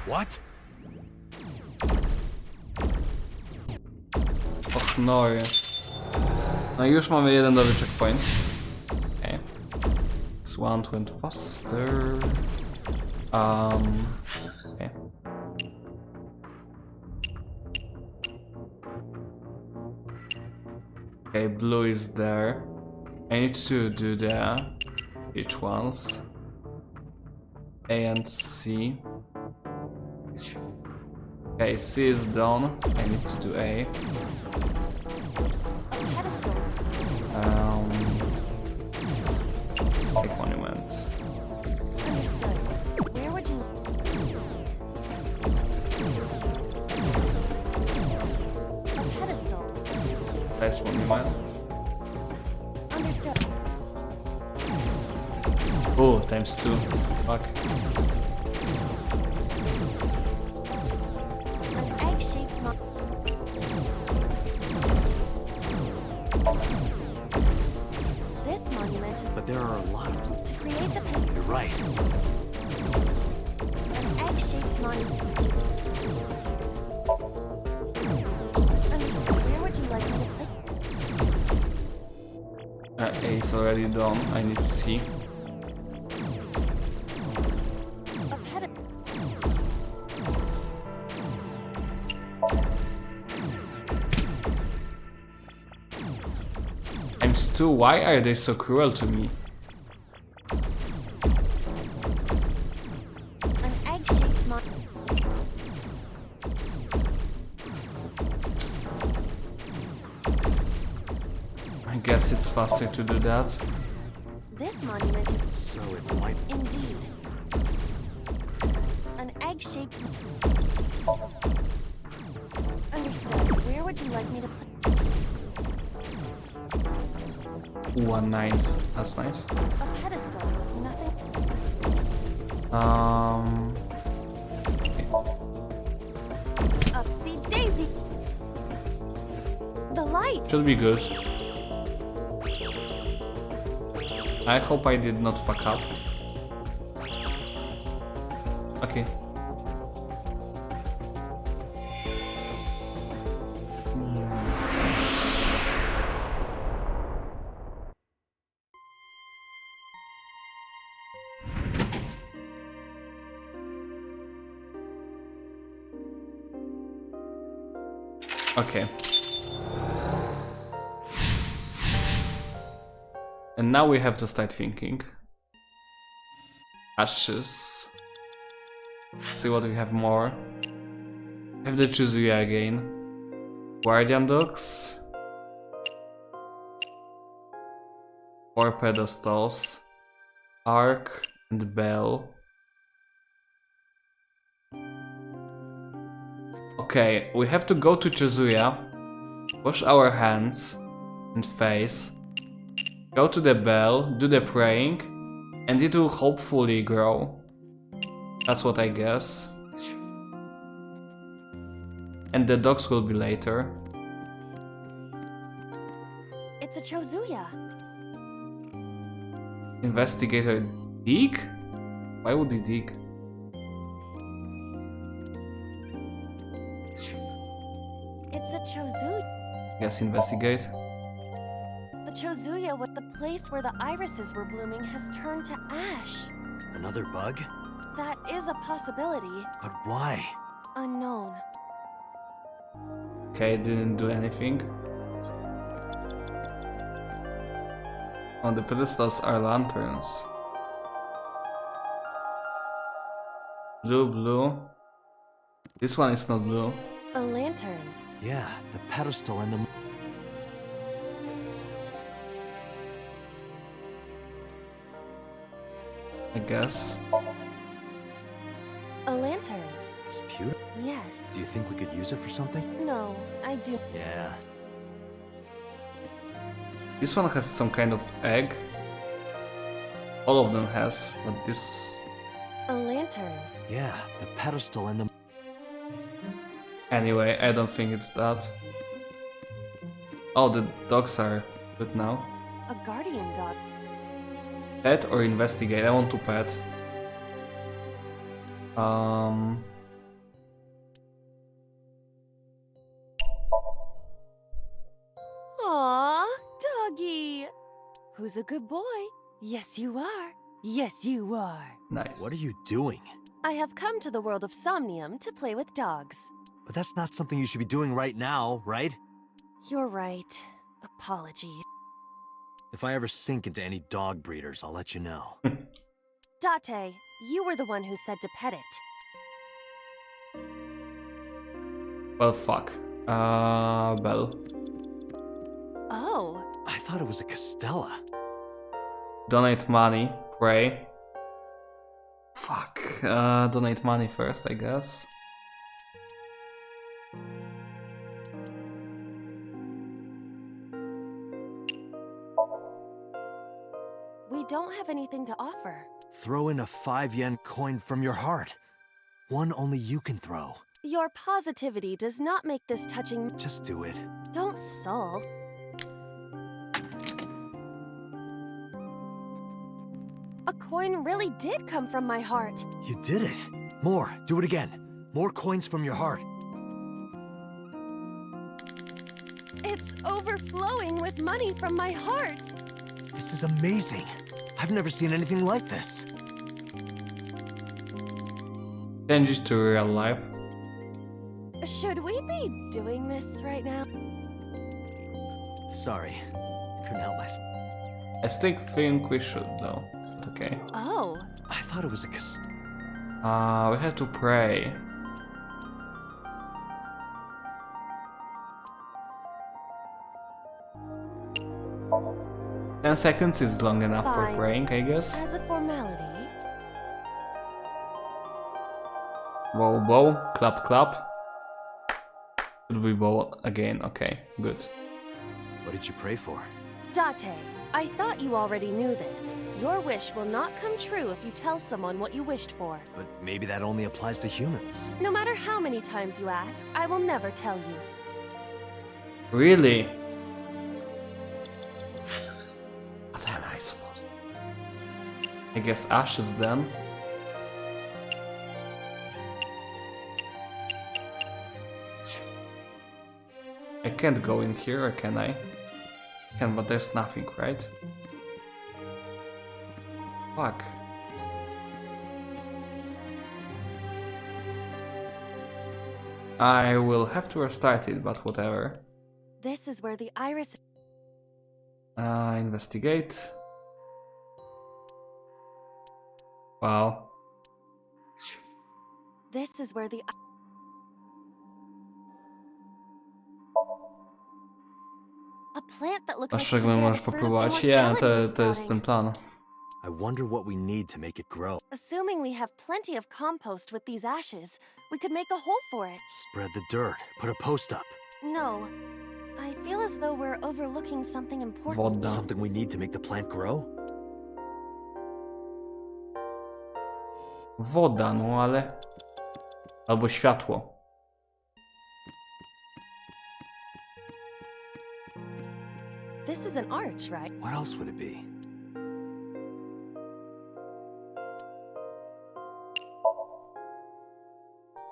What? Och, nory. No i już mamy jeden nowy checkpoint. Okay. This one went faster. Okay. Okay, blue is there. I need to do each ones. A and C. Okay, C is done. I need to do A. Pedestal. Like monument. Understood. Where would you... A pedestal. Place monument. Understood. Oh, times 2. Fuck. An egg-shaped This monument is But there are a lot of... to create the pen. You're right. An egg-shaped monument. Understood. Where would you like me to place? A is already done. I need C. A pedestal. Times 2. Why are they so cruel to me? An egg-shaped monument. I guess it's faster to do that. This monument is So it might... indeed an egg-shaped. Understood. Where would you like me to place? 1/9. That's nice. A pedestal. Nothing. Upsy daisy. The light. Should be good. I hope I did not fuck up. Okay. Okay. And now we have to start thinking. Ashes. See what we have more. Have the Chizuya again. Guardian Dogs. 4 pedestals. Ark and bell. Okay, we have to go to Chizuya, wash our hands and face, go to the bell, do the praying, and it will hopefully grow. That's what I guess. And the dogs will be later. It's a Chozuya. Investigator dig? Why would he dig? It's a Chozuya. Yes, investigate. The Chozuya with the place where the irises were blooming has turned to ash. Another bug? That is a possibility. But why? Unknown. Okay, didn't do anything. On the pedestals are lanterns. Blue, blue. This one is not blue. A lantern. Yeah, the pedestal and the... I guess. A lantern. It's beautiful. Yes. Do you think we could use it for something? No, I do. Yeah. This one has some kind of egg. All of them has, but this... A lantern. Yeah, the pedestal and the... Anyway, I don't think it's that. Oh, the dogs are good now. A guardian dog. Pet or investigate? I want to pet. Aww, doggy. Who's a good boy? Yes, you are. Yes, you are. Nice. What are you doing? I have come to the world of Somnium to play with dogs. But that's not something you should be doing right now, right? You're right. Apologies. If I ever sink into any dog breeders, I'll let you know. Date, you were the one who said to pet it. Well, fuck. Bell. Oh. I thought it was a Castella. Donate money. Pray. Fuck. Donate money first, I guess. We don't have anything to offer. Throw in a 5-yen coin from your heart. One only you can throw. Your positivity does not make this touching. Just do it. Don't sulk. A coin really did come from my heart. You did it. More. Do it again. More coins from your heart. It's overflowing with money from my heart. This is amazing. I've never seen anything like this. Change it to real life. Should we be doing this right now? Sorry. Couldn't help myself. I still think we should though. Okay. Oh. I thought it was a We have to pray. Ten seconds is long enough for Fine. praying, I guess. As a formality. Bow, bow, clap, clap. Should we bow again? Okay, good. What did you pray for? Date, I thought you already knew this. Your wish will not come true if you tell someone what you wished for. But maybe that only applies to humans. No matter how many times you ask, I will never tell you. Really? What am I supposed to? I guess ashes then. I can't go in here, or can I? Can, but there's nothing, right? Fuck. I will have to restart it, but whatever. This is where the iris... Investigate. Wow. This is where the... A plant that looks A like szczegóły the możesz fruit of popróbować. immortality Nie, is to jest ten sprouting. plan. I wonder what we need to make it grow. Assuming we have plenty of compost with these ashes, we could make a hole for it. Spread the dirt. Put a post up. No. I feel as though we're overlooking something important. Woda. Something we need to make the plant grow? Woda, no ale... Albo światło. This is an arch, right? What else would it be?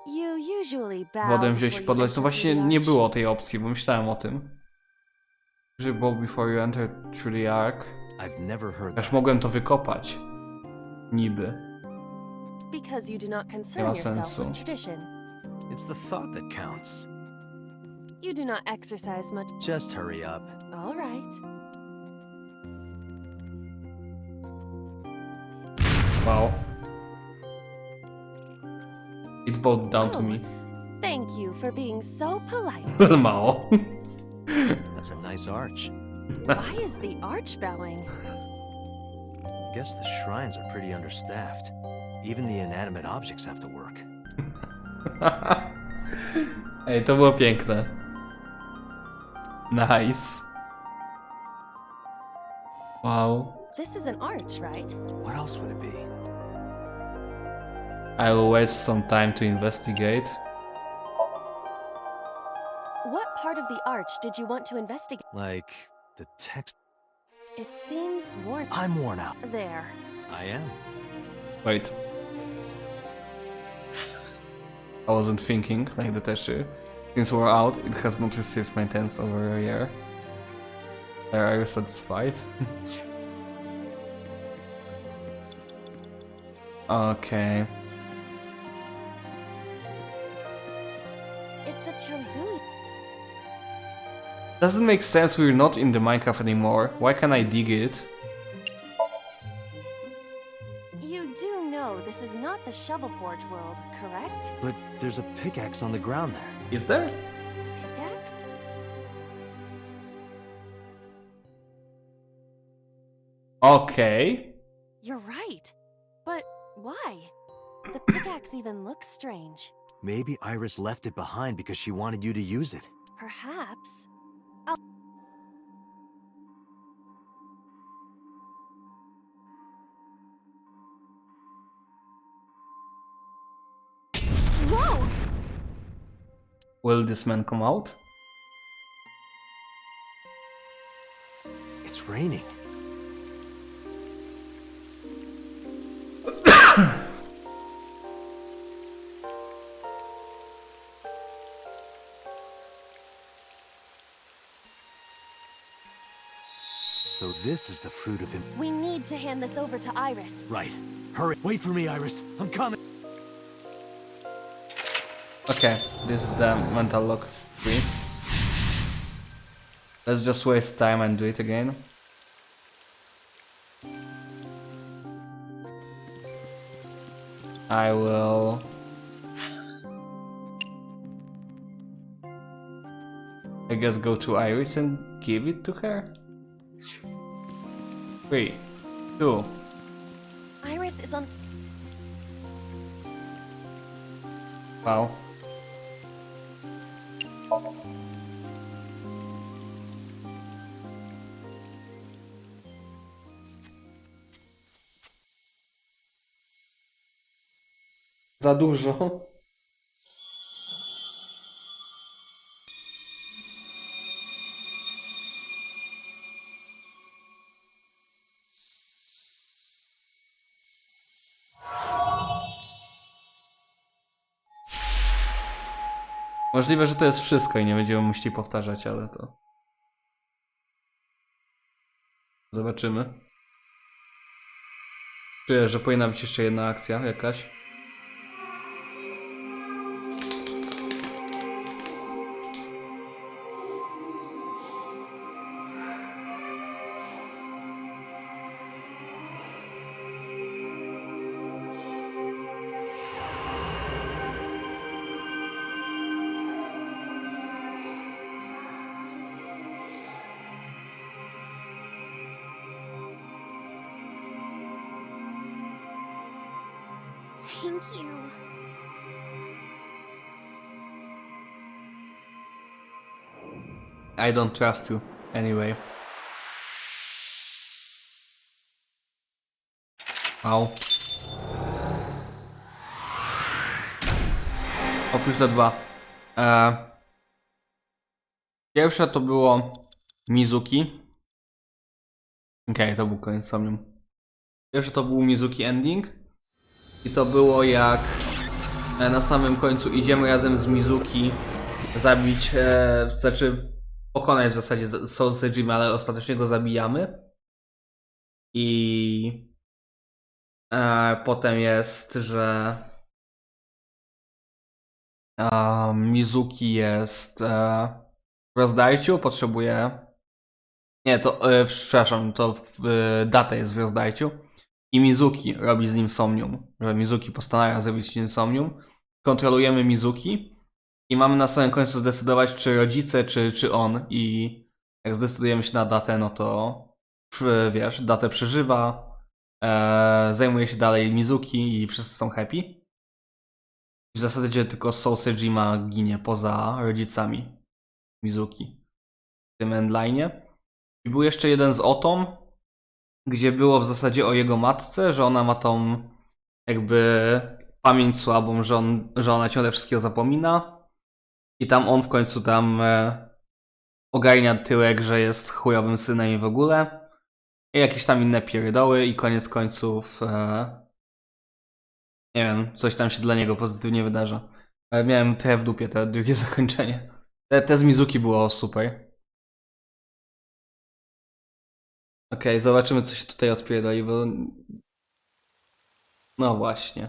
You usually bow Wodę wziąć i before you podlać. enter No właśnie the nie arch. było tej opcji, bo myślałem o tym. Że bow before you enter through the ark. I've never heard Aż that. mogłem to wykopać. Niby. Because you do not concern Nie ma yourself sensu. with tradition. It's the thought that counts. You do not exercise much. Just hurry up. All right. Wow. It bowed down to Oh. me. Thank you for being so polite. Mało. That's a nice arch. Why is the arch bowing? I guess the shrines are pretty understaffed. Even the inanimate objects have to work. Ej, to było piękne. Nice. Wow. This is an arch, right? What else would it be? I'll waste some time to investigate. What part of the arch did you want to investigate? Like the text. It seems worn. I'm worn out. There. I am. Wait. I wasn't thinking, like the texture. Since we're out, it has not received maintenance over a year. Are you satisfied? Okay. It's a chozui. Doesn't make sense, we're not in the Minecraft anymore. Why can't I dig it? You do know this is not the Shovel Forge world, correct? But there's a pickaxe on the ground there. Is there? Pickaxe? Okay. You're right. But why? The pickaxe even looks strange. Maybe Iris left it behind because she wanted you to use it. Perhaps. Whoa! Will this man come out? It's raining. So this is the fruit of him. We need to hand this over to Iris. Right. Hurry. Wait for me, Iris. I'm coming. Okay, this is the mental lock 3. Let's just waste time and do it again. I will... I guess go to Iris and give it to her? 3, 2... Iris is on. Wow. Za dużo. Możliwe, że to jest wszystko i nie będziemy musieli powtarzać, ale to... Zobaczymy. Czuję, że powinna być jeszcze jedna akcja jakaś. Thank you. I don't trust you, anyway. Wow. Oprócz te dwa. Pierwsze to było Mizuki. Okej, to był koniec Somnium. Pierwsze to był Mizuki ending. I to było jak na samym końcu idziemy razem z Mizuki zabić, znaczy pokonać w zasadzie Soul Sejima, ale ostatecznie go zabijamy. I potem jest, że Mizuki jest w rozdajciu, potrzebuje... Nie, to przepraszam, to Date jest w rozdajciu i Mizuki robi z nim Somnium, że Mizuki postanawia zrobić z nim Somnium. Kontrolujemy Mizuki i mamy na samym końcu zdecydować, czy rodzice, czy on. I jak zdecydujemy się na Datę, no to wiesz, Date przeżywa, zajmuje się dalej Mizuki i wszyscy są happy. W zasadzie tylko Soul Sejima ginie poza rodzicami Mizuki w tym endline'ie. I był jeszcze jeden z Otom, gdzie było w zasadzie o jego matce, że ona ma tą jakby pamięć słabą, że ona ciągle wszystkiego zapomina. I tam on w końcu tam ogarnia tyłek, że jest chujowym synem i w ogóle. I jakieś tam inne pierdoły i koniec końców nie wiem, coś tam się dla niego pozytywnie wydarza. Ale miałem trochę w dupie te drugie zakończenie. Te z Mizuki było super. Okej, zobaczymy, co się tutaj odpierdoli, bo... No właśnie.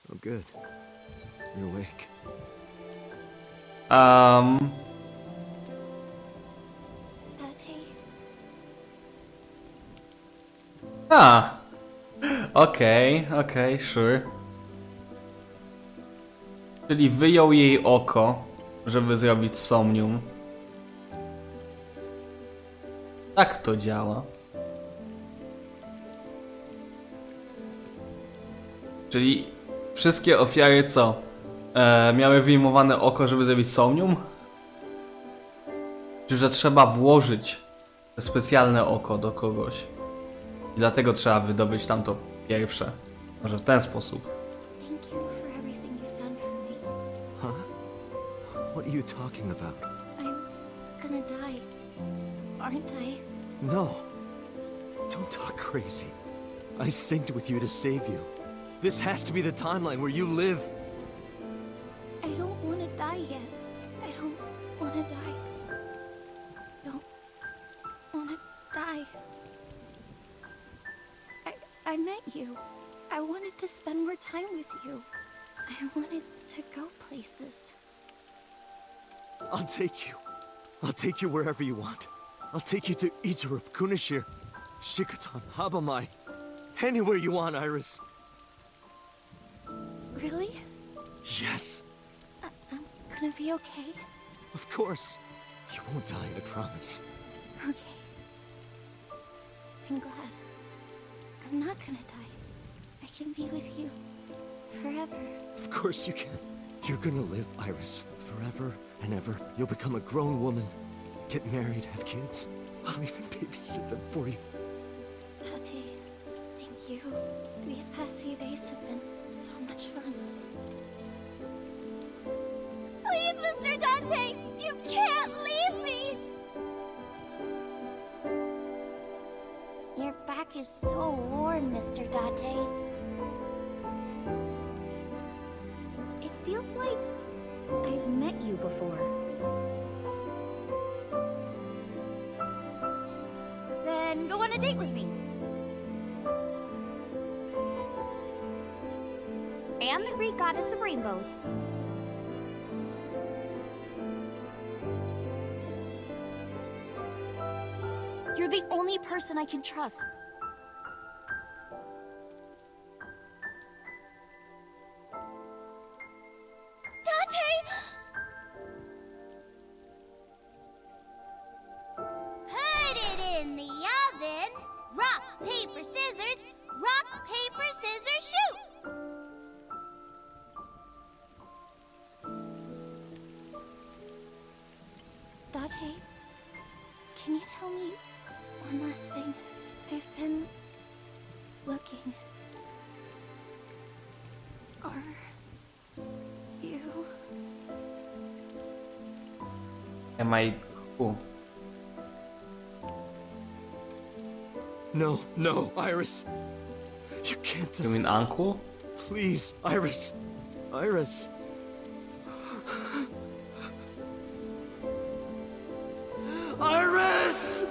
Oh, good. You're awake. Okej, sure. Czyli wyjął jej oko, żeby zrobić Somnium. Tak to działa. Czyli wszystkie ofiary co? Miały wyjmowane oko, żeby zrobić Somnium? Czy że trzeba włożyć specjalne oko do kogoś? I dlatego trzeba wydobyć tamto pierwsze. Może w ten sposób. Thank you for everything you've done for me. Huh? What are you talking about? I'm gonna die. Aren't I? No. Don't talk crazy. I synced with you to save you. This has to be the timeline where you live. I don't want to die yet. I don't want to die. I don't want to die. I met you. I wanted to spend more time with you. I wanted to go places. I'll take you. I'll take you wherever you want. I'll take you to Ichirup, Kunashir, Shikotan, Habamai. Anywhere you want, Iris. Really? Yes, I'm gonna be okay. of course. You won't die, I promise. Okay. I'm glad. I'm not gonna die. I can be with you forever. Of course you can. You're gonna live, Iris, forever and ever. You'll become a grown woman, get married, have kids. I'll even babysit them for you. Tate, thank you. These past few days have been so much fun. Please, Mr. Dante, you can't leave me! Your back is so warm, Mr. Date. It feels like I've met you before. Then go on a date with me. And the Greek goddess of rainbows. You're the only person I can trust. Dante! Put it in the oven. Rock, paper, scissors. Rock, paper, scissors, shoot! Date, can you tell me one last thing? I've been looking. Are you... Am I who? No, no, Iris. You can't. You mean uncle? Please, Iris. Iris. Iris!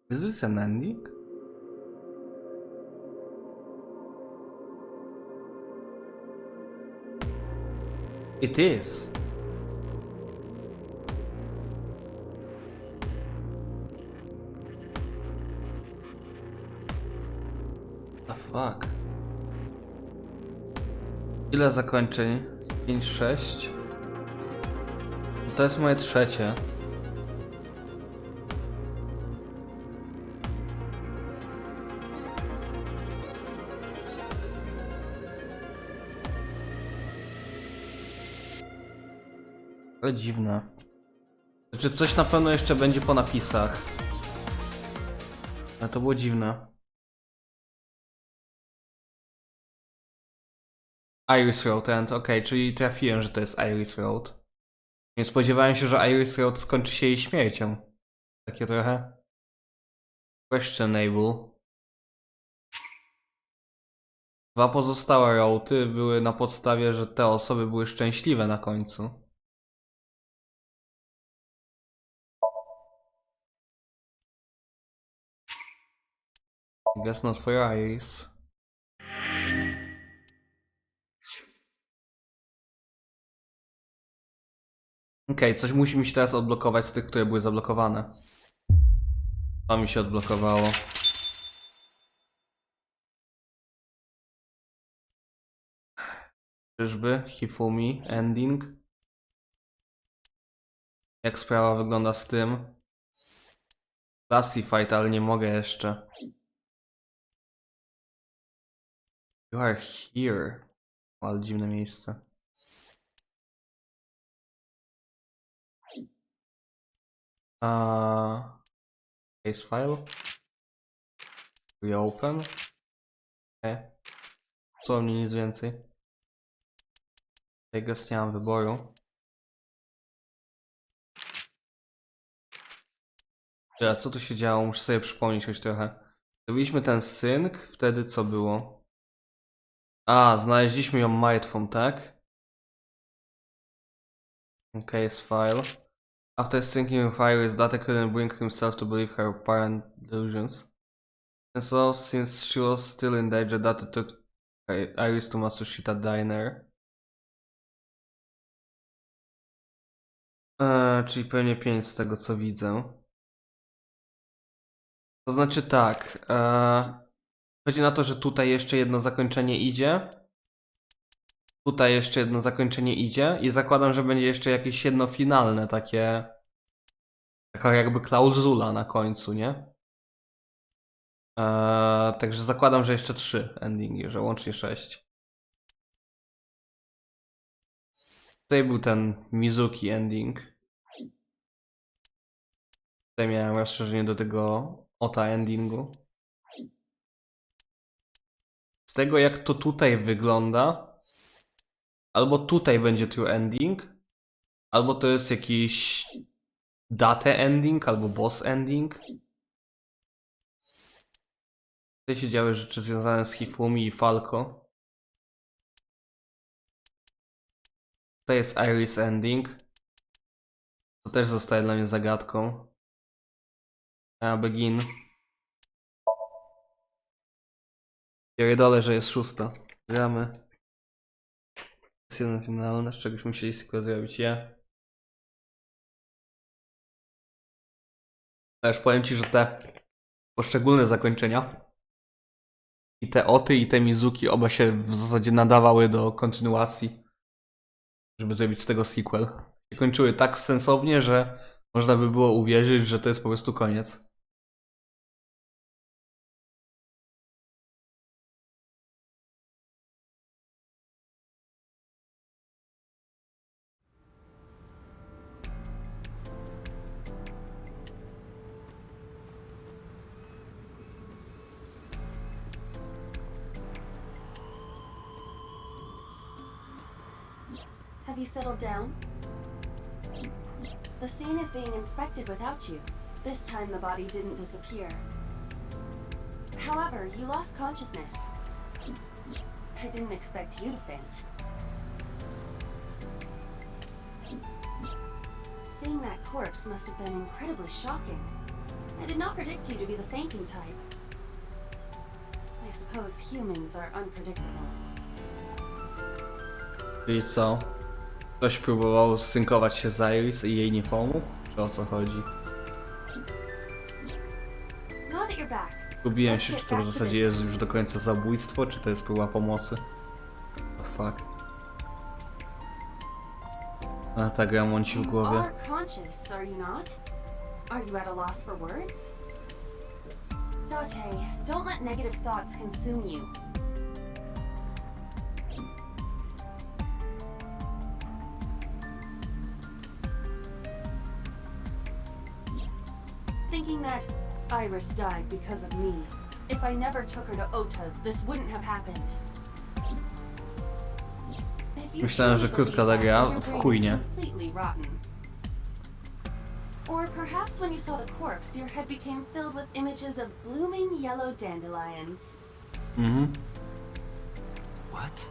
Is this an ending? It is. The fuck? Ile zakończeń? 5, 6? To jest moje trzecie. Ale dziwne. Znaczy coś na pewno jeszcze będzie po napisach. Ale to było dziwne. Iris Road End, okej, czyli trafiłem, że to jest Iris Road. Nie spodziewałem się, że Iris Road skończy się jej śmiercią. Takie trochę questionable. Dwa pozostałe roady były na podstawie, że te osoby były szczęśliwe na końcu. I guess not for Iris. Okej, coś musi mi się teraz odblokować z tych, które były zablokowane. To mi się odblokowało. Czyżby? Hifumi, ending. Jak sprawa wygląda z tym? Classified, ale nie mogę jeszcze. You are here. Ale dziwne miejsce. Case file. Reopen. Okay. Co mnie nic więcej. Tego nie mam wyboru. Teraz co tu się działo? Muszę sobie przypomnieć choć trochę. Zrobiliśmy ten sync, wtedy co było? A, znaleźliśmy ją martwą, tak? Case file. After syncing Iris, Data couldn't bring himself to believe her apparent delusions. And so, since she was still in danger, Data took Iris to Matsushita Diner. Czyli pewnie 5 z tego co widzę. To znaczy tak. Chodzi na to, że tutaj jeszcze jedno zakończenie idzie. Tutaj jeszcze jedno zakończenie idzie. I zakładam, że będzie jeszcze jakieś jedno finalne takie. Taka jakby klauzula na końcu, nie? Także zakładam, że jeszcze 3 endingi, że łącznie 6. Tutaj był ten Mizuki ending. Tutaj miałem rozszerzenie do tego Ota endingu. Z tego jak to tutaj wygląda, albo tutaj będzie true ending, albo to jest jakiś Date ending, albo boss ending. Tutaj się działy rzeczy związane z Hifumi i Falco. Tutaj jest Iris ending. To też zostaje dla mnie zagadką. A begin. Pierdolę, że jest 6. Gramy. Jest jeden finalny, z czegoś musieli tylko zrobić. A już powiem ci, że te poszczególne zakończenia. I te Oty i te Mizuki oba się w zasadzie nadawały do kontynuacji, żeby zrobić z tego sequel. Się kończyły tak sensownie, że można by było uwierzyć, że to jest po prostu koniec. Have you settled down? The scene is being inspected without you. This time the body didn't disappear. However, you lost consciousness. I didn't expect you to faint. Seeing that corpse must have been incredibly shocking. I did not predict you to be the fainting type. I suppose humans are unpredictable. Czyli co? Ktoś próbował synkować się z Iris i jej nie pomógł? Czy o co chodzi? Now that you're back, Gubiłem się, czy to w zasadzie jest już do końca zabójstwo, czy to jest próba pomocy. Oh fuck. A ta gra mąci w you głowie. are conscious, are you not? Are you at a loss for words? Date, don't let negative thoughts consume you. Thinking that Iris died because of me. If I never took her to Ota's, this wouldn't have happened. If you Myślałem, że truly krótka ta believe gra that, your w brain chuj, is nie? completely rotten. Or perhaps when you saw the corpse, your head became filled with images of blooming yellow dandelions. Mhm. What?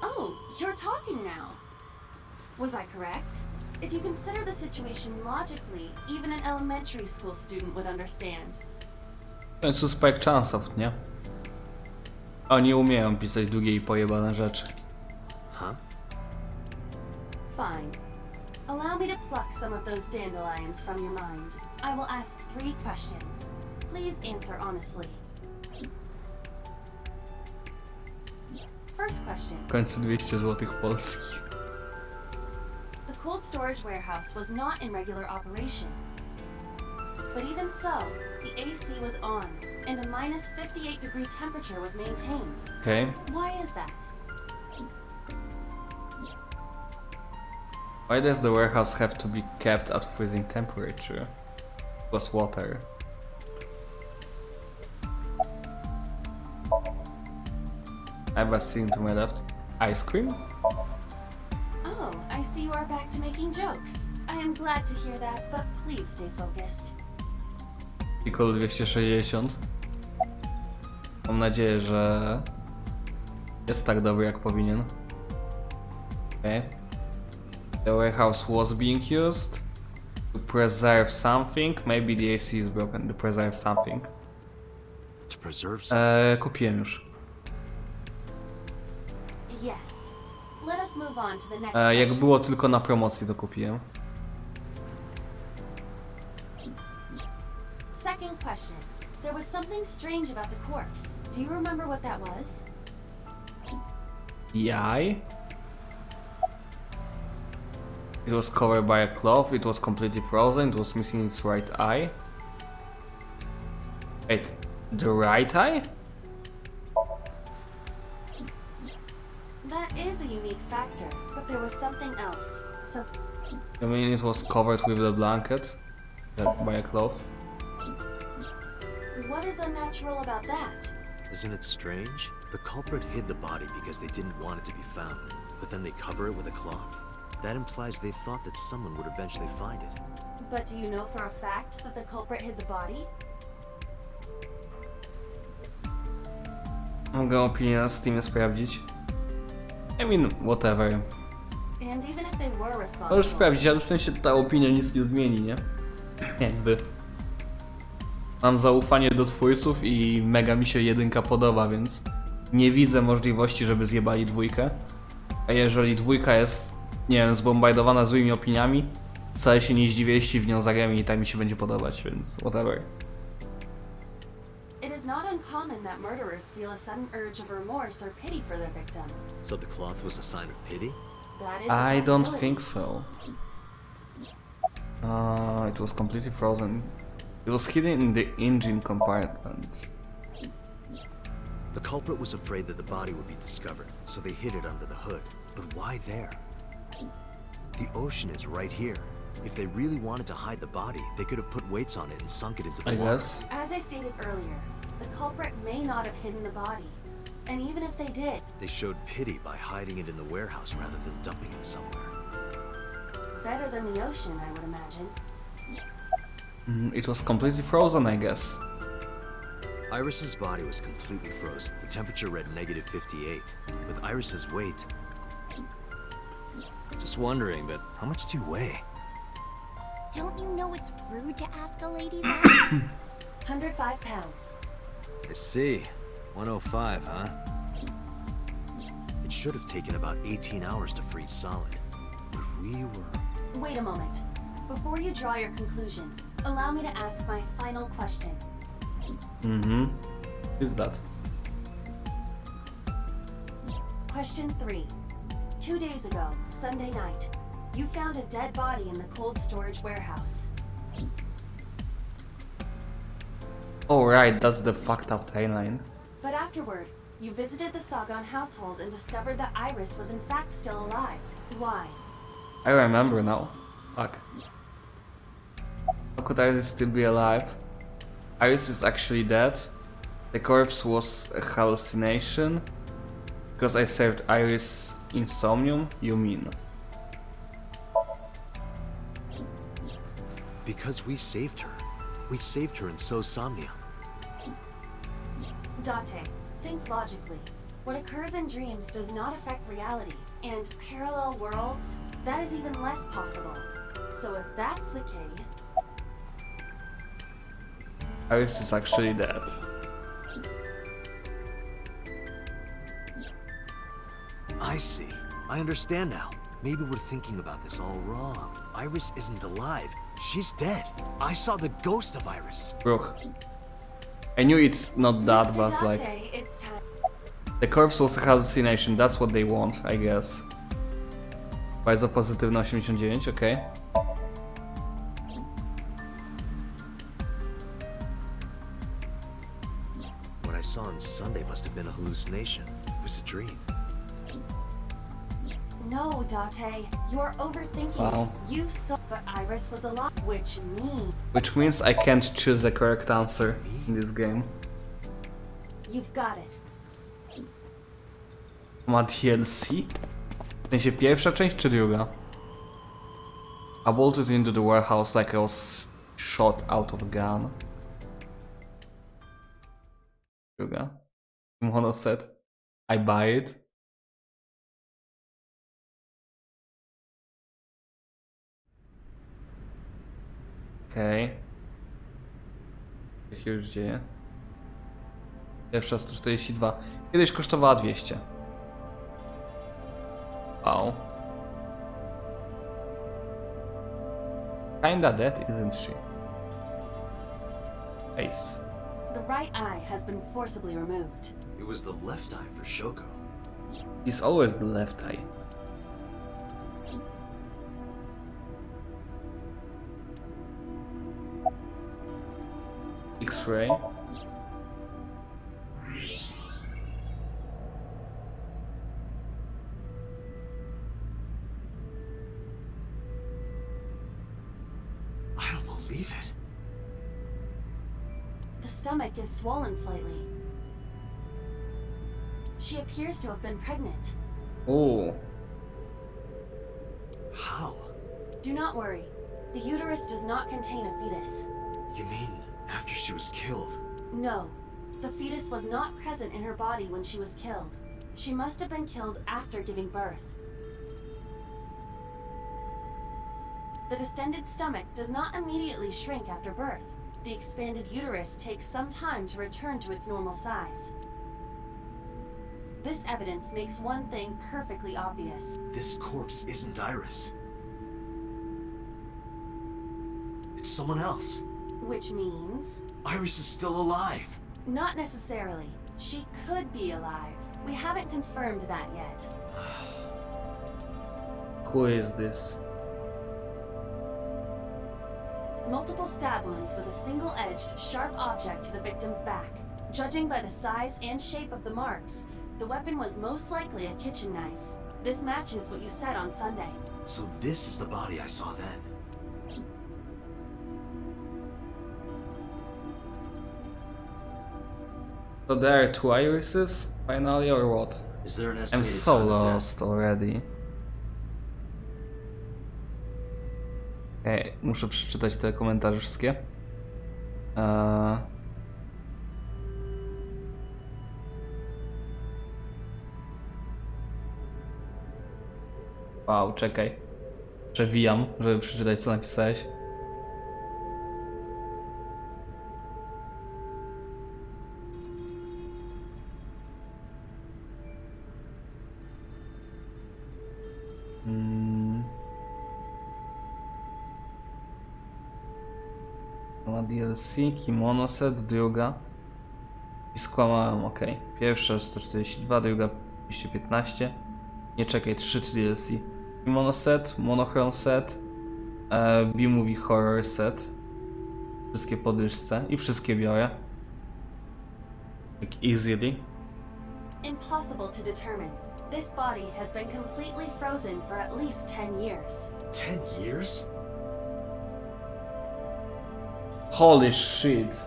Oh, you're talking now. Was I correct? If you consider the situation logically, even an elementary school student would understand. W końcu Spike Chunsoft, nie? Oni umieją pisać długie i pojebane rzeczy. Huh? Fine. Allow me to pluck some of those dandelions from your mind. I will ask 3 questions. Please answer honestly. First question. W końcu 200 zł polskich. The cold storage warehouse was not in regular operation. But even so, the AC was on, and a minus 58-degree temperature was maintained. Okej. Why is that? Why does the warehouse have to be kept at freezing temperature? It was water. I have a scene to my left. Ice cream? Oh, I see you are back to making jokes. I am glad to hear that, but please stay focused. Pickle 260. Mam nadzieję, że jest tak dobry jak powinien. Okay. The warehouse was being used to preserve something. Maybe the AC is broken. To preserve something. To preserve something? Kupiłem już. Yes. Let us move on to the next Jak question. było tylko na promocji, to kupiłem. Second question. There was something strange about the corpse. Do you remember what that was? The eye? It was covered by a cloth, it was completely frozen, it was missing its right eye. Wait, the right eye? That is a unique factor, but there was something else. I mean, it was covered with a blanket, by a cloth. What is unnatural about that? Isn't it strange? The culprit hid the body because they didn't want it to be found, but then they cover it with a cloth. That implies they thought that someone would eventually find it. But do you know for a fact that the culprit hid the body? Mogę opinię na Steamie sprawdzić. I mean, whatever. And even if they were responsible... Możesz sprawdzić, ale w sensie ta opinia nic nie zmieni, nie? Jakby. Mam zaufanie do twórców i mega mi się 1 podoba, więc nie widzę możliwości, żeby zjebali 2. A jeżeli 2 jest, nie wiem, zbombardowana złymi opiniami, wcale się nie zdziwię, jeśli w nią zagramy i tak mi się będzie podobać, więc whatever. is not uncommon that murderers feel a sudden urge of remorse or pity for their victim. So the cloth was a sign of pity? That is a I don't possibility. think so. It was completely frozen. It was hidden in the engine compartment. The culprit was afraid that the body would be discovered, so they hid it under the hood. But why there? The ocean is right here. If they really wanted to hide the body, they could have put weights on it and sunk it into the I water. guess. As I stated earlier, the culprit may not have hidden the body. And even if they did, They showed pity by hiding it in the warehouse rather than dumping it somewhere. better than the ocean, I would imagine. It was completely frozen, I guess. Iris's body was completely frozen. The temperature read -58. With Iris's weight... Just wondering, but how much do you weigh? Don't you know it's rude to ask a lady that? 105 pounds. I see. 105, huh? It should have taken about 18 hours to freeze solid. But we were... Wait a moment. Before you draw your conclusion, allow me to ask my final question. Is that? Question 3. 2 days ago, Sunday night, you found a dead body in the cold storage warehouse. Oh right, that's the fucked up timeline. But afterward, you visited the Sagan household and discovered that Iris was in fact still alive. Why? I remember now. Fuck. How could Iris still be alive? Iris is actually dead. The corpse was a hallucination. Because I saved Iris in Somnium, you mean? Because we saved her. We saved her in Somnium. Date, think logically. What occurs in dreams does not affect reality, and parallel worlds, that is even less possible. So if that's the case... Iris is actually dead. I see. I understand now. Maybe we're thinking about this all wrong. Iris isn't alive. She's dead. I saw the ghost of Iris. Bruch. I knew it's not that, Mr. but Date, like... it's time. The corpse was a hallucination, that's what they want, I guess. Bardzo pozytywna 89, okej. What I saw on Sunday must have been a hallucination. It was a dream. No, Date, you're overthinking Wow. it. You saw, but Iris was alive, which means Which means I can't choose the correct answer in this game. you've got it. Ma DLC? W sensie pierwsza część czy druga? I bolted into the warehouse like I was shot out of a gun. Druga. Mono said, I buy it. Okej. Co się już dzieje? Pierwsza 142. Kiedyś kosztowała 200. Wow. Kinda dead, isn't she? Face. The right eye has been forcibly removed. It was the left eye for Shoko. It's always the left eye. X-ray. I don't believe it. The stomach is swollen slightly. She appears to have been pregnant. Oh. How? Do not worry. The uterus does not contain a fetus. You mean after she was killed? No, the fetus was not present in her body when she was killed. She must have been killed after giving birth. The distended stomach does not immediately shrink after birth. The expanded uterus takes some time to return to its normal size. This evidence makes one thing perfectly obvious. This corpse isn't Iris. It's someone else. Which means... Iris is still alive. Not necessarily. She could be alive. We haven't confirmed that yet. Who is this? Multiple stab wounds with a single-edged, sharp object to the victim's back. Judging by the size and shape of the marks, the weapon was most likely a kitchen knife. This matches what you said on Sunday. So this is the body I saw then. So there are 2 irises finally, or what? Is there an I'm estimated so time of death? lost already. Okej, muszę przeczytać te komentarze wszystkie. Wow, czekaj. Przewijam, żeby przeczytać, co napisałeś. Ma DLC, kimono set, druga. I skłamałem, ok. Pierwsza 142, druga 215. Nie czekaj, 3 DLC. Kimono set, monochrome set, B-movie horror set. Wszystkie po dyszce i wszystkie biorę. Like easily. Impossible to determine. This body has been completely frozen for at least 10 years. 10 years? Holy shit.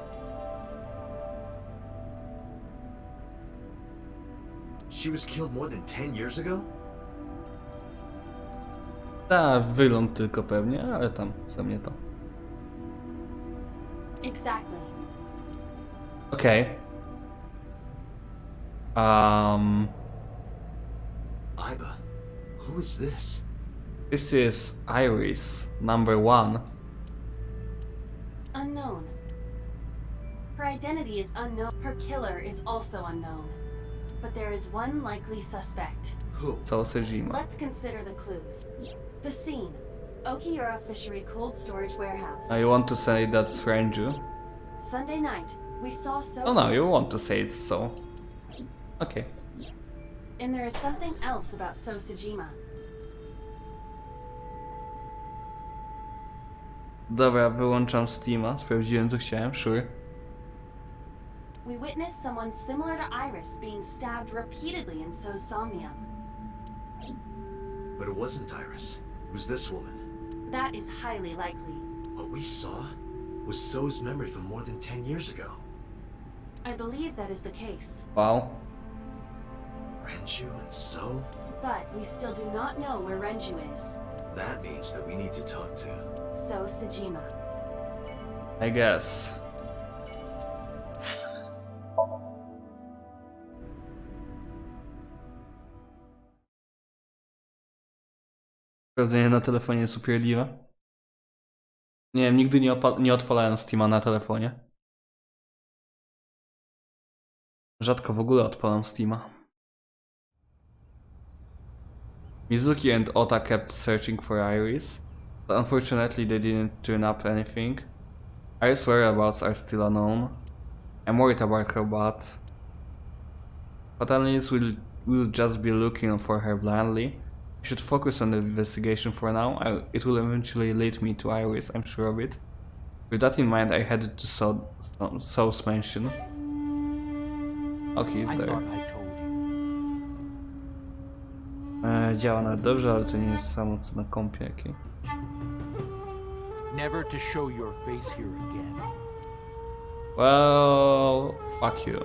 She was killed more than 10 years ago? Ta, wygląd tylko pewnie, ale tam, co mnie to. Exactly. Okej. Iba, who is this? This is Iris, number 1. Unknown. Her identity is unknown. Her killer is also unknown. But there is one likely suspect. Who? Co Sejima. Let's consider the clues. The scene. Okiura Fishery Cold Storage Warehouse. I want to say that's Renju. Sunday night, we saw so. Oh no, you want to say it's so. Okay. And there is something else about Sosejima. Dobra, wyłączam Steama. Sprawdziłem, co chciałem, sure. We witnessed someone similar to Iris being stabbed repeatedly in So's Somnium. But it wasn't Iris. It was this woman. That is highly likely. What we saw was So's memory from more than 10 years ago. I believe that is the case. Wow. Renju and So? But we still do not know where Renju is. That means that we need to talk to... Sosejima. I guess. Sprawdzenie na telefonie jest upierdliwe. Nie wiem, nigdy nie odpalałem Steama na telefonie. Rzadko w ogóle odpalam Steama. Mizuki and Ota kept searching for Iris, but unfortunately they didn't turn up anything. Iris' whereabouts are still unknown. I'm worried about her, but analysts will just be looking for her blindly. We should focus on the investigation for now. It will eventually lead me to Iris, I'm sure of it. With that in mind, I headed to So's mansion. Okay, he's there. Działa nawet dobrze, ale to nie jest samo co na kompie jakiej. Never to show your face here again. Well, fuck you.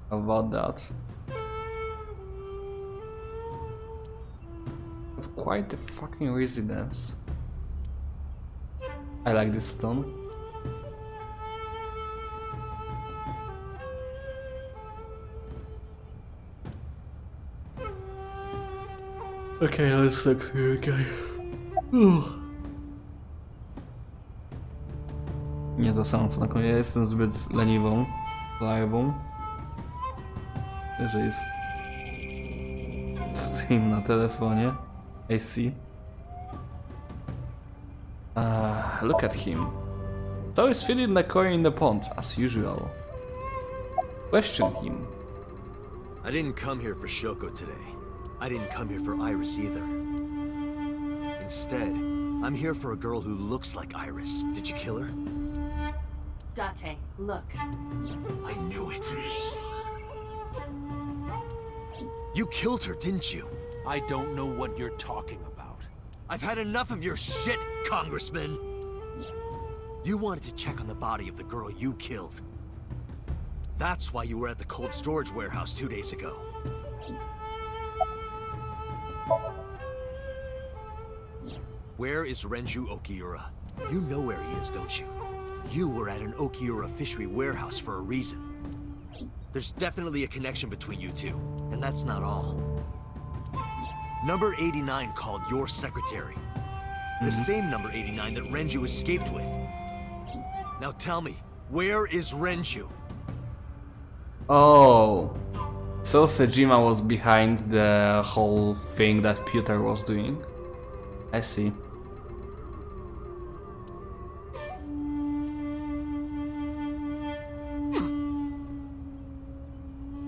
How about that? Have quite the fucking residence. I like this stone. Okay, let's look here again. Nie to samo co na koniec. Ja jestem zbyt leniwą live'ą, że jest stream na telefonie. I see. Look at him. So he's feeding the coin in the pond, as usual. Question him. I didn't come here for Shoko today. I didn't come here for Iris either. Instead, I'm here for a girl who looks like Iris. Did you kill her? Date, look. I knew it. You killed her, didn't you? I don't know what you're talking about. I've had enough of your shit, Congressman! You wanted to check on the body of the girl you killed. That's why you were at the cold storage warehouse 2 days ago. Where is Renju Okiura? You know where he is, don't you? You were at an Okiura fishery warehouse for a reason. There's definitely a connection between you two, and that's not all. Number 89 called your secretary. The same number 89 that Renju escaped with. Now tell me, where is Renju? Oh, so Sejima was behind the whole thing that Peter was doing. I see.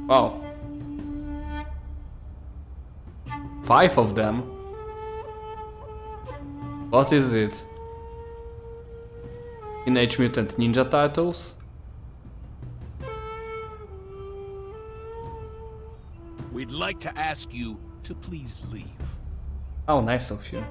Wow. 5 of them. What is it? Teenage Mutant Ninja Turtles? We'd like to ask you to please leave. Oh, nice of you.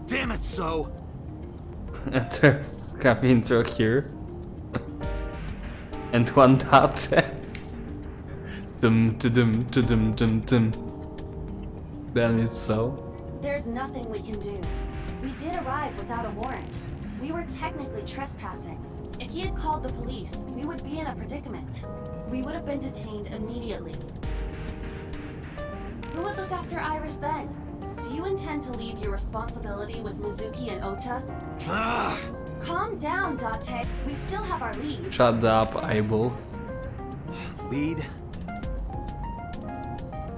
Damn it, so! Enter cabin intro here. And one date. Dum dum dum dum dum. Damn it, so. There's nothing we can do. We did arrive without a warrant. We were technically trespassing. If he had called the police, we would be in a predicament. We would have been detained immediately. Who would look after Iris then? Do you intend to leave your responsibility with Mizuki and Ota? Calm down, Date. We still have our lead. Shut up, eyeball. Lead?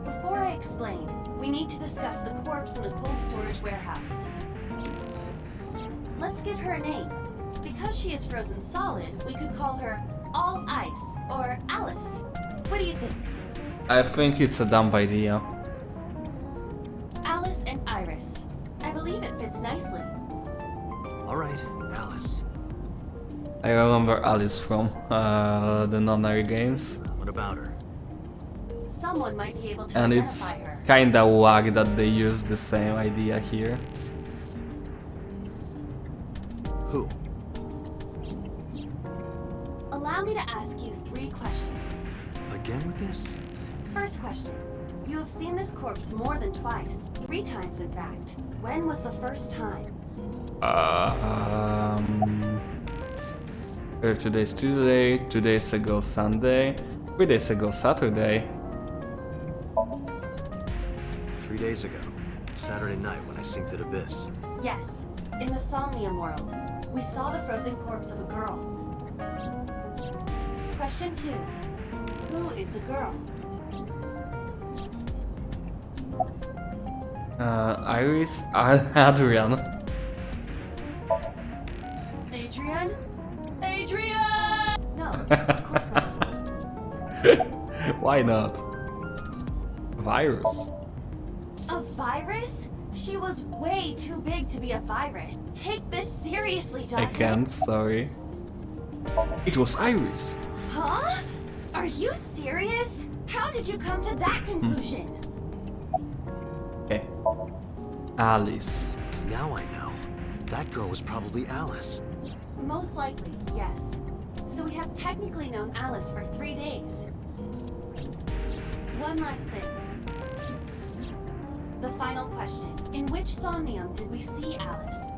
Before I explain, we need to discuss the corpse in the cold storage warehouse. Let's give her a name. Because she is frozen solid, we could call her All Ice or Alice. What do you think? I think it's a dumb idea. Alice and Iris. I believe it fits nicely. Alright, Alice. I remember Alice from the Nonary games. What about her? Someone might be able to And it's identify her. kinda whack that they use the same idea here. Who? Allow me to ask you 3 questions. Again with this? First question. You have seen this corpse more than twice. 3 times, in fact. When was the first time? Today's Tuesday, 2 days ago Sunday, 3 days ago Saturday. 3 days ago. Saturday night when I synced at Abyss. Yes. In the Somnium world, we saw the frozen corpse of a girl. Question 2. Who is the girl? Iris, Adrian. Adrian? Adrian! No, of course not. Why not? Virus. A virus? She was way too big to be a virus. Take this seriously, I Dante. can't, sorry. It was Iris. Huh? Are you serious? How did you come to that conclusion? Okay. Alice. Now I know. That girl was probably Alice. Most likely, yes. So we have technically known Alice for 3 days. One last thing. The final question. In which Somnium did we see Alice?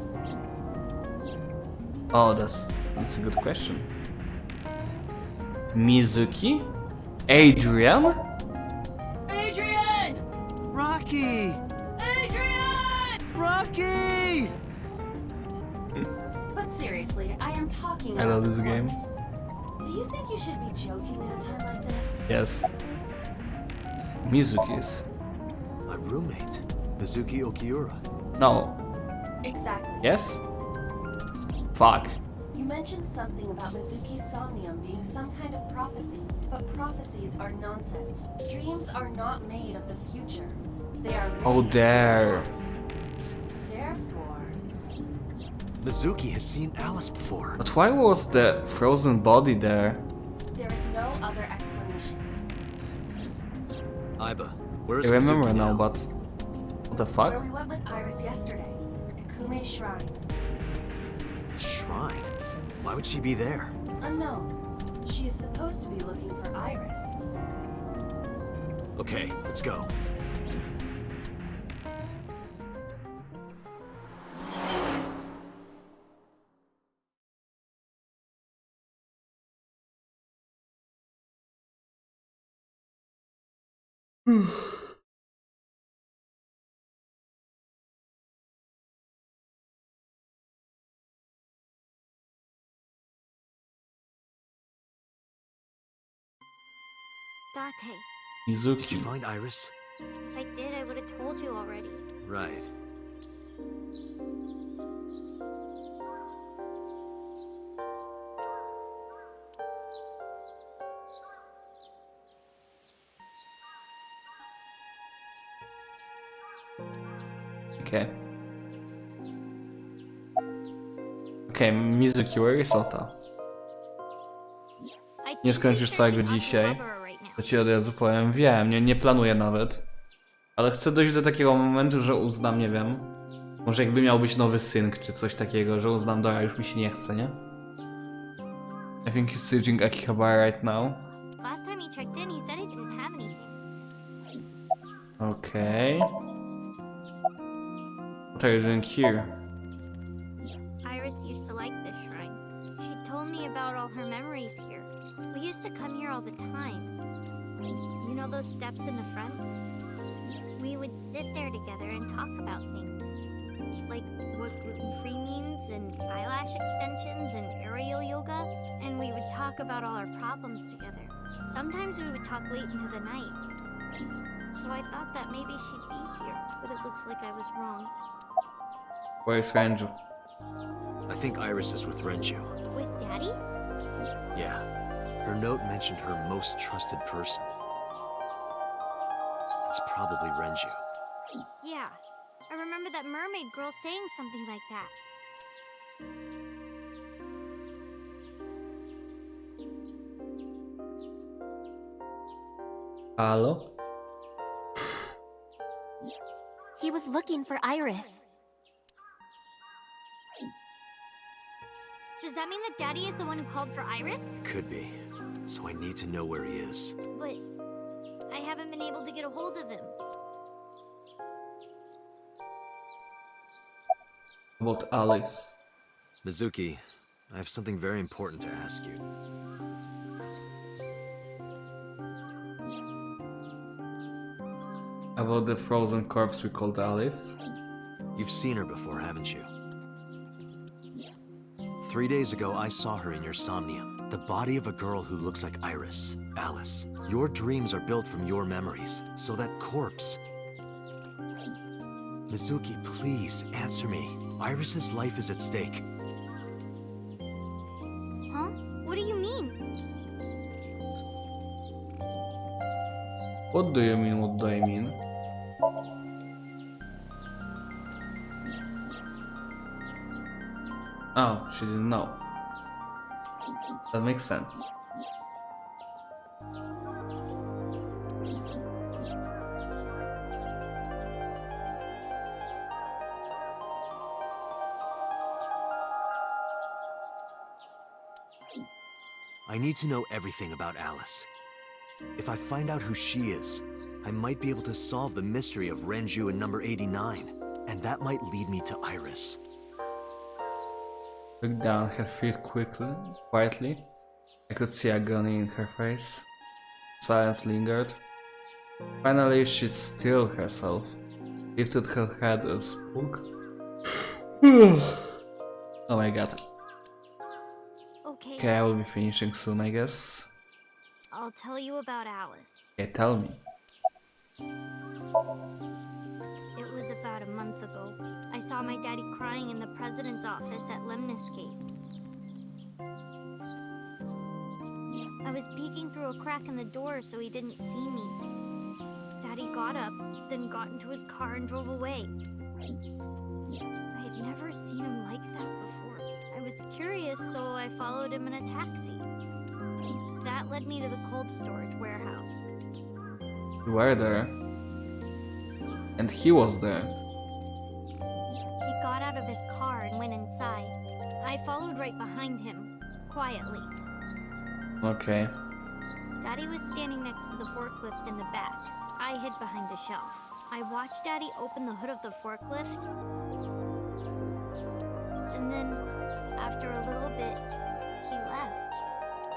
Oh, that's a good question. Mizuki? Adrian? Adrian! Rocky! Adrian! Rocky! Seriously, I am talking I about love the this game. corpse. Do you think you should be joking at a time like this? Yes. Mizuki's. My roommate, Mizuki Okiura. No. Exactly. Yes? Fuck. You mentioned something about Mizuki's Somnium being some kind of prophecy, but prophecies are nonsense. Dreams are not made of the future. They are made Oh, of the there. past. Therefore, Mizuki has seen Alice before. But why was the frozen body there? there is no other explanation. Aiba, where's I remember Mizuki now, but what the fuck? Where we went with Iris yesterday, Ikume Shrine. The shrine? Why would she be there? Unknown. She is supposed to be looking for Iris. Okay, let's go. Date, Did Mizuki. you find Iris? if I did, I would have told you already. Right. Okay. Okay, Mizuki, where is Ota? I Nie think skończysz you're całego searching dzisiaj. Akihabara right now. To ci od razu powiem, wiem, nie planuję nawet. Ale chcę dojść do takiego momentu, że uznam, nie wiem, może jakby miał być nowy synk czy coś takiego, że uznam, dobra, już mi się nie chce, nie? I think he's searching Akihabara right now. Last time he checked in, he said he didn't have anything. Okay. What are you doing here? Iris used to like this shrine. She told me about all her memories here. We used to come here all the time. You know those steps in the front? We would sit there together and talk about things. Like what gluten-free means, and eyelash extensions, and aerial yoga. And we would talk about all our problems together. Sometimes we would talk late into the night. So I thought that maybe she'd be here, but it looks like I was wrong. Where is Renju? I think Iris is with Renju. With Daddy? Yeah. Her note mentioned her most trusted person. It's probably Renju. Yeah. I remember that mermaid girl saying something like that. Halo? He was looking for Iris. Does that mean that Daddy is the one who called for Iris? Could be. So I need to know where he is. But I haven't been able to get a hold of him. About Alice. Mizuki, I have something very important to ask you. About the frozen corpse we called Alice. You've seen her before, haven't you? 3 days ago, I saw her in your Somnium. The body of a girl who looks like Iris, Alice. Your dreams are built from your memories, so that corpse... Mizuki, please, answer me. Iris's life is at stake. Huh? What do you mean? What do you mean, what do I mean? Oh, she didn't know. That makes sense. I need to know everything about Alice. If I find out who she is, I might be able to solve the mystery of Renju and number 89, and that might lead me to Iris. Looked down her feet quietly. I could see agony in her face. Silence lingered. Finally, she stilled herself, lifted her head and spoke. Oh my god. Okay, Okay, I will be finishing soon, I guess. I'll tell you about Alice. Okay, tell me. It was about a month ago. I saw my daddy crying in the president's office at Lemniscape. I was peeking through a crack in the door so he didn't see me. Daddy got up, then got into his car and drove away. I had never seen him like that before. I was curious, so I followed him in a taxi. That led me to the cold storage warehouse. You were there. And he was there. He got out of his car and went inside. I followed right behind him, quietly. Okay. Daddy was standing next to the forklift in the back. I hid behind a shelf. I watched Daddy open the hood of the forklift. And then, after a little bit, he left.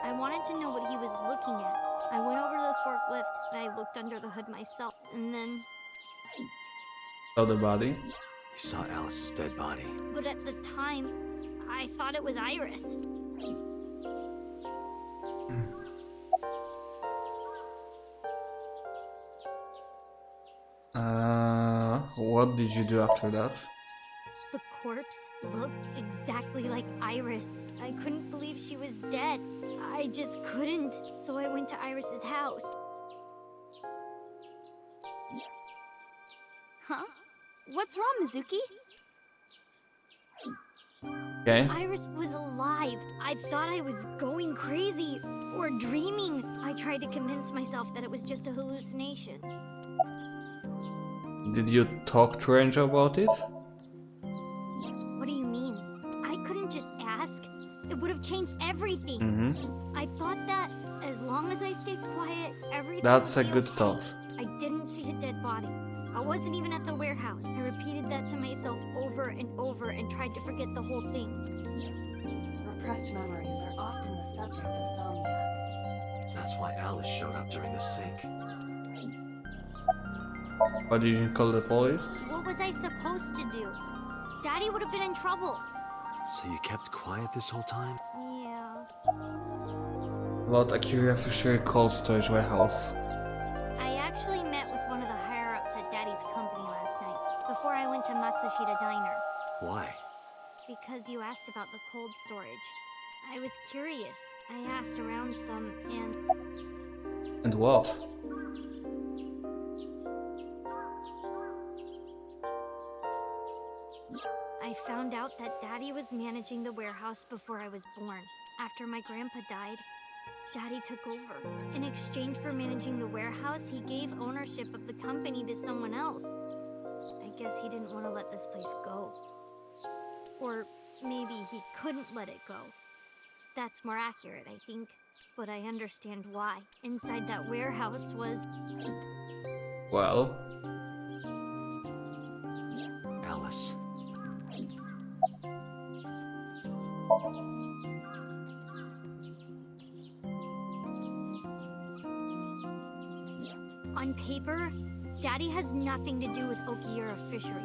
I wanted to know what he was looking at. I went over to the forklift and I looked under the hood myself. And then, Saw the body. You saw Alice's dead body. but at the time, I thought it was Iris. What did you do after that? The corpse looked exactly like Iris. I couldn't believe she was dead. I just couldn't, so I went to Iris's house. Huh? What's wrong, Mizuki? Okay. Iris was alive. I thought I was going crazy or dreaming. I tried to convince myself that it was just a hallucination. Did you talk to Ranger about it? What do you mean? I couldn't just ask. It would have changed everything. Mm-hmm. I thought that as long as I stayed quiet, everything That's a would be good okay. thought. I didn't see a dead body. I wasn't even at the warehouse. I repeated that to myself over and over and tried to forget the whole thing. Repressed memories are often the subject of somnia. That's why Alice showed up during the sync. Why did you call the police? What was I supposed to do? Daddy would have been in trouble. So you kept quiet this whole time? Yeah. About Akira Fisher cold storage warehouse. I actually met with one of the higher-ups at Daddy's company last night, before I went to Matsushita Diner. Why? Because you asked about the cold storage. I was curious. I asked around some, and And what? I found out that Daddy was managing the warehouse before I was born. After my grandpa died, Daddy took over. In exchange for managing the warehouse, he gave ownership of the company to someone else. I guess he didn't want to let this place go. Or maybe he couldn't let it go. That's more accurate, I think. But I understand why. Inside that warehouse was... Well, Alice. On paper, Daddy has nothing to do with Okiura Fishery.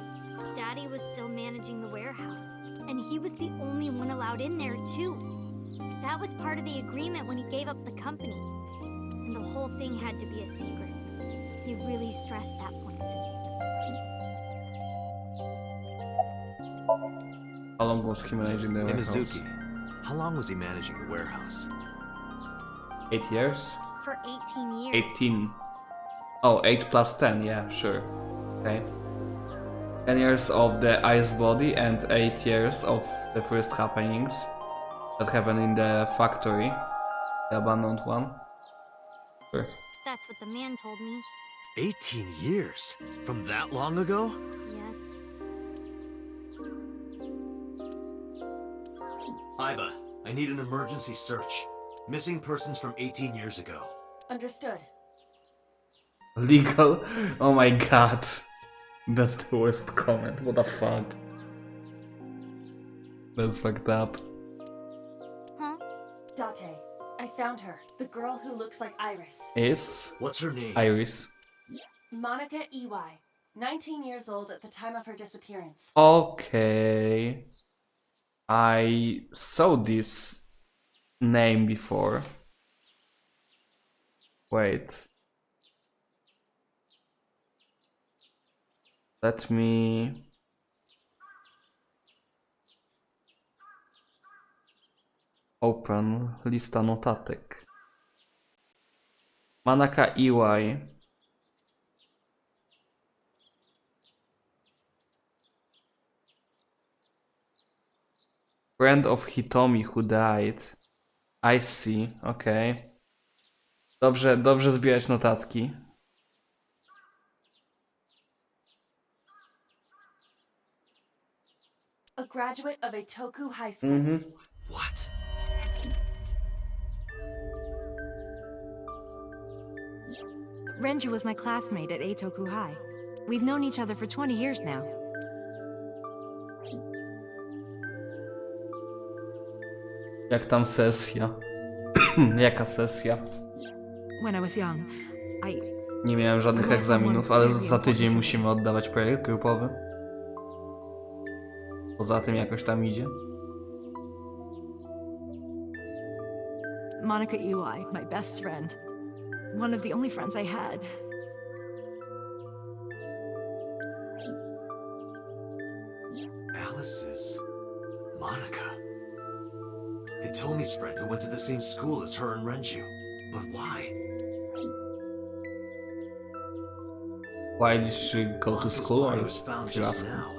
Daddy was still managing the warehouse, and he was the only one allowed in there, too. That was part of the agreement when he gave up the company. And the whole thing had to be a secret. He really stressed that point. how long was he managing the warehouse? Mizuki. How long was he managing the warehouse? 8 years? For 18 years. 18. Oh, 8 plus 10, yeah, sure. Okay. 10 years of the ice body and 8 years of the first happenings that happened in the factory. The abandoned one. Sure. That's what the man told me. 18 years? From that long ago? Yes. Iba, I need an emergency search. Missing persons from 18 years ago. Understood. Legal? Oh my god. That's the worst comment. What the fuck? That's fucked up. Huh? Date, I found her. The girl who looks like Iris. Is What's her name? Iris. Monica Iwai. 19 years old at the time of her disappearance. Okay. I saw this name before. Wait. Let me... Open lista notatek. Manaka Iwai. Friend of Hitomi who died. I see, okej. Dobrze zbierać notatki. A graduate of Eitoku High School. What? Renju was my classmate at Eitoku High. We've known each other for 20 years now. Jak tam sesja? Jaka sesja? When I was young, Nie miałem żadnych egzaminów, ale za tydzień musimy oddawać projekt grupowy. Poza tym jakoś tam idzie. Monica Iwai, my best friend. One of the only friends I had. Alice's Monica. Hitomi's friend who went to the same school as her and Renju. But why? Why did she go to Monica's school? body Or was found you just asking? now.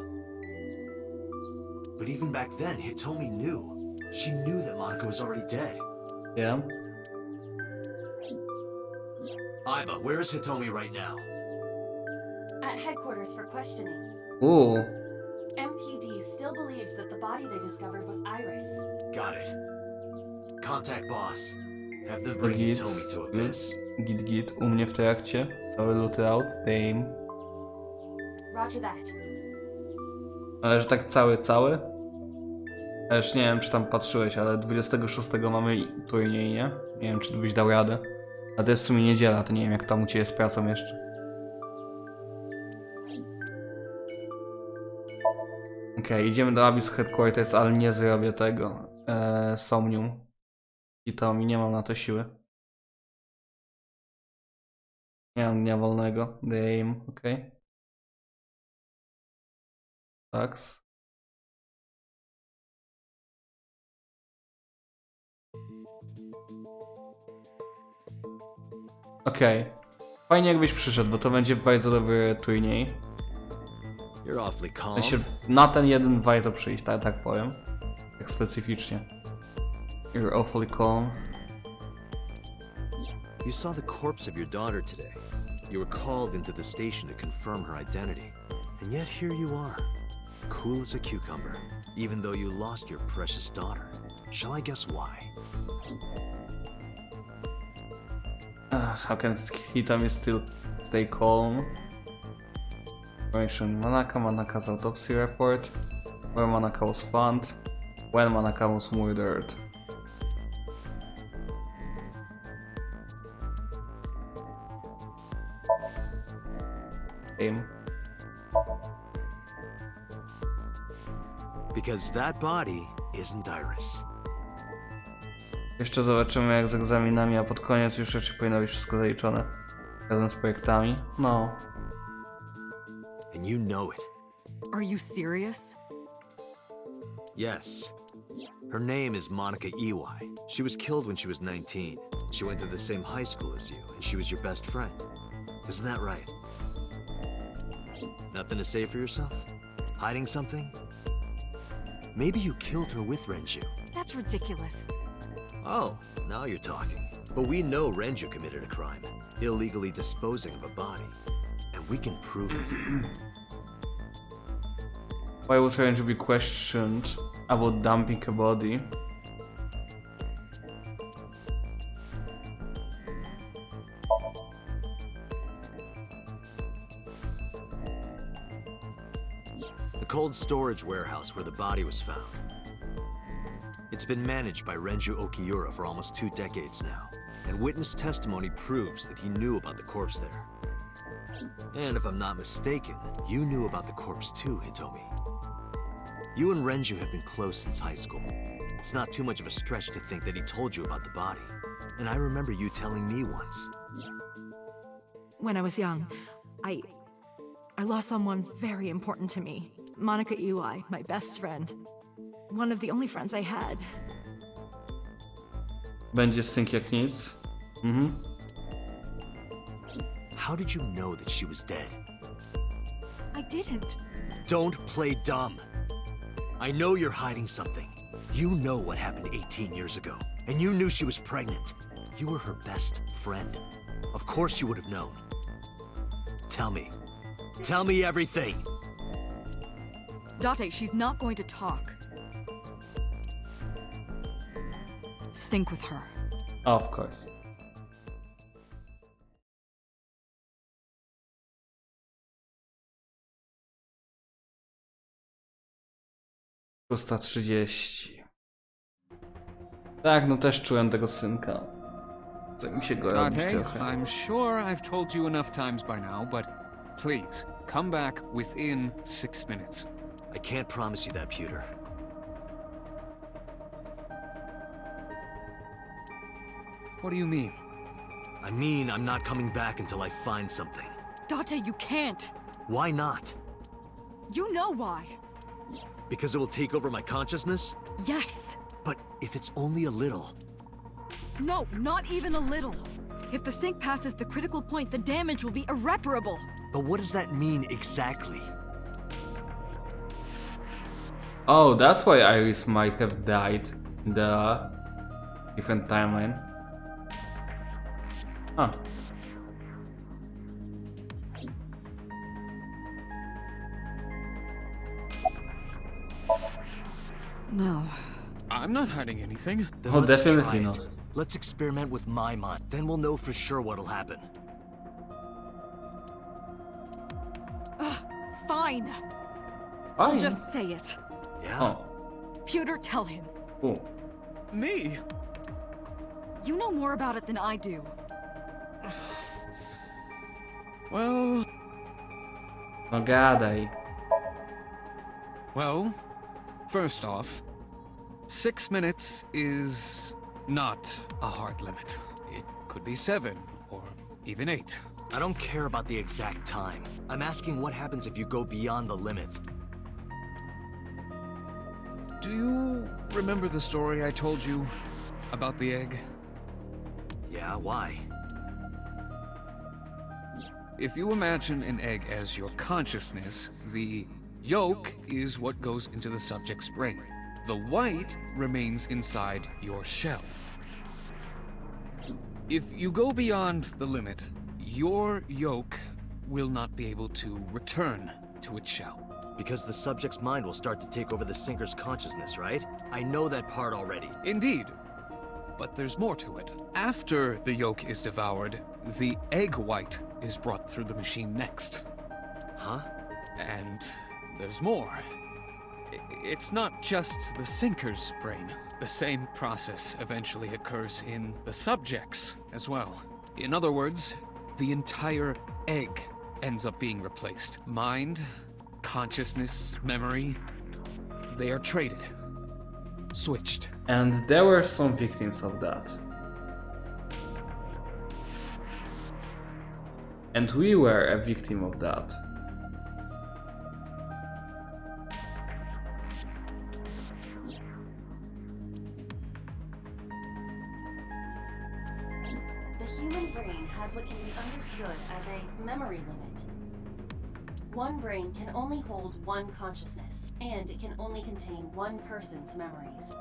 But even back then, Hitomi knew. She knew that Monica was already dead. Yeah. Aiba, where is Hitomi right now? At headquarters for questioning. Ooh. MPD still believes that the body they discovered was Iris. Got it. Contact boss. Have them bring Git. Hitomi to Abyss. Git. U mnie w trakcie. Cały luty out. Damn. Roger that. Ale że tak cały? Ja już nie wiem, czy tam patrzyłeś, ale 26 mamy turniej, nie? Nie wiem, czy byś dał radę. A to jest w sumie niedziela, to nie wiem, jak tam u ciebie z pracą jeszcze. Okej, idziemy do Abyss Headquarters, ale nie zrobię tego. Somnium. I to mi nie mam na to siły. Nie mam dnia wolnego. Damn, okej. Taks. Okej. Fajnie jakbyś przyszedł, bo to będzie bardzo dobry turniej. You're awfully calm. Ja się na ten jeden warto przyjść, tak powiem. Tak specyficznie. You're awfully calm. You saw the corpse of your daughter today. You were called into the station to confirm her identity. And yet here you are, cool as a cucumber, even though you lost your precious daughter. Shall I guess why? How can Hitomi still stay calm? Information Manaka's autopsy report. Where Manaka was found. When Manaka was murdered. Game. Because that body isn't Iris. Jeszcze zobaczymy jak z egzaminami, a pod koniec już raczej powinno być wszystko zaliczone. Razem z projektami. No. And you know it. Are you serious? Yes. Her name is Monica Iwai. She was killed when she was 19. She went to the same high school as you, and she was your best friend. Isn't that right? Nothing to say for yourself? Hiding something? Maybe you killed her with Renju. That's ridiculous. Oh, now you're talking. But we know Renju committed a crime, illegally disposing of a body. And we can prove it. Why would Renju be questioned about dumping a body? The cold storage warehouse where the body was found. It's been managed by Renju Okiura for almost 2 decades now, and witness testimony proves that he knew about the corpse there. And if I'm not mistaken, you knew about the corpse too, Hitomi. You and Renju have been close since high school. It's not too much of a stretch to think that he told you about the body. And I remember you telling me once. When I was young, I lost someone very important to me. Monica Eli, my best friend. One of the only friends I had. Będzie synk jak nic. Mhm. How did you know that she was dead? I didn't. Don't play dumb. I know you're hiding something. You know what happened 18 years ago, and you knew she was pregnant. You were her best friend. Of course you would have known. Tell me. Tell me everything. Date, she's not going to talk. Sync with her. Of course. Pusta 30. Tak, no też czułem tego synka. Chce mi się go robić Dante, trochę. I'm sure I've told you enough times by now, but please, come back within 6 minutes. I can't promise you that, Pewter. What do you mean? I mean, I'm not coming back until I find something. Date, you can't. Why not? You know why. Because it will take over my consciousness? Yes. But if it's only a little... No, not even a little. If the sync passes the critical point, the damage will be irreparable. But what does that mean exactly? Oh, that's why Iris might have died in the different timeline. Huh. No. I'm not hiding anything. Then Oh, let's definitely try not. it. Let's experiment with my mind. Then we'll know for sure what'll happen. Fine. I'll Fine. just say it. Yeah? Oh, Pewter, tell him. cool. Me? You know more about it than I do. Well... No gadaj. Well, first off, 6 minutes is not a hard limit. It could be 7, or even 8. I don't care about the exact time. I'm asking what happens if you go beyond the limit. Do you remember the story I told you about the egg? Yeah, why? If you imagine an egg as your consciousness, the yolk is what goes into the subject's brain. The white remains inside your shell. If you go beyond the limit, your yolk will not be able to return to its shell. Because the subject's mind will start to take over the sinker's consciousness, right? I know that part already. Indeed. But there's more to it. After the yolk is devoured, the egg white is brought through the machine next. Huh? And there's more. It's not just the sinker's brain. The same process eventually occurs in the subject's as well. In other words, the entire egg ends up being replaced. Mind, consciousness, memory, they are traded. Switched. And there were some victims of that. And we were a victim of that. The human brain has what can be understood as a memory limit. One brain can only hold one consciousness, and it can only contain one person's memories.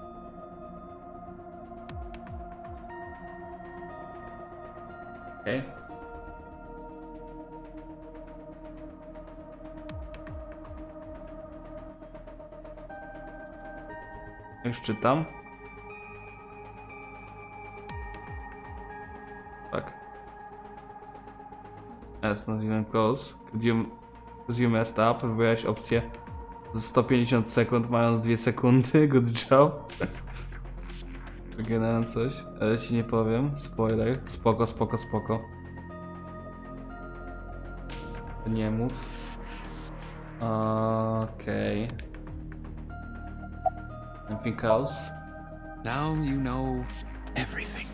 Okay. Już czytam. Tak. Yes, nazwijmy close. Because you messed up, wybrałeś opcję za 150 sekund, mając 2 sekundy. Good job. Wygrałem coś, ale ci nie powiem. Spoiler. Spoko, spoko, spoko. Nie mów. Okej. Anything else? Now you know everything.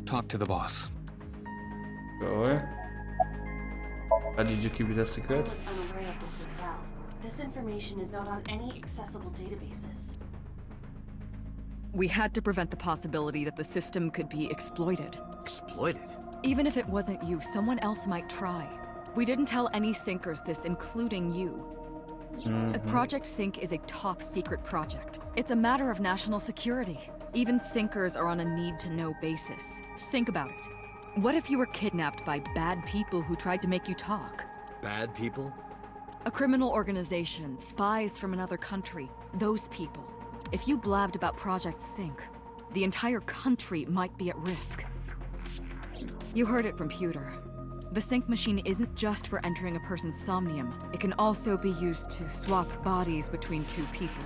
Talk to the boss. Sure. But did you keep it a I secret? was unaware of this as well. This information is not on any accessible databases. We had to prevent the possibility that the system could be exploited. Exploited? Even if it wasn't you, someone else might try. We didn't tell any Syncers this, including you. Project Sync is a top secret project. It's a matter of national security. Even Syncers are on a need-to-know basis. Think about it. What if you were kidnapped by bad people who tried to make you talk? Bad people? A criminal organization, spies from another country, those people. If you blabbed about Project Sync, the entire country might be at risk. You heard it from Pewter. The sync machine isn't just for entering a person's somnium. It can also be used to swap bodies between two people.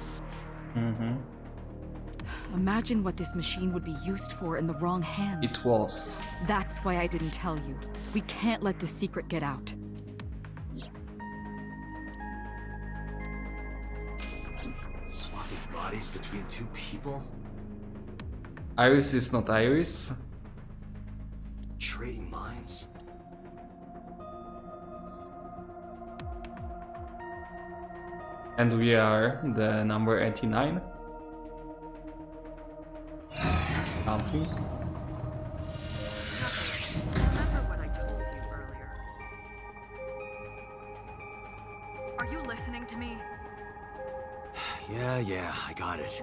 Imagine what this machine would be used for in the wrong hands. It was. That's why I didn't tell you. We can't let this secret get out. Swapping bodies between two people? Iris is not Iris. Trading minds? And we are the number 89. Something. Remember what I told you earlier. Are you listening to me? Yeah, I got it.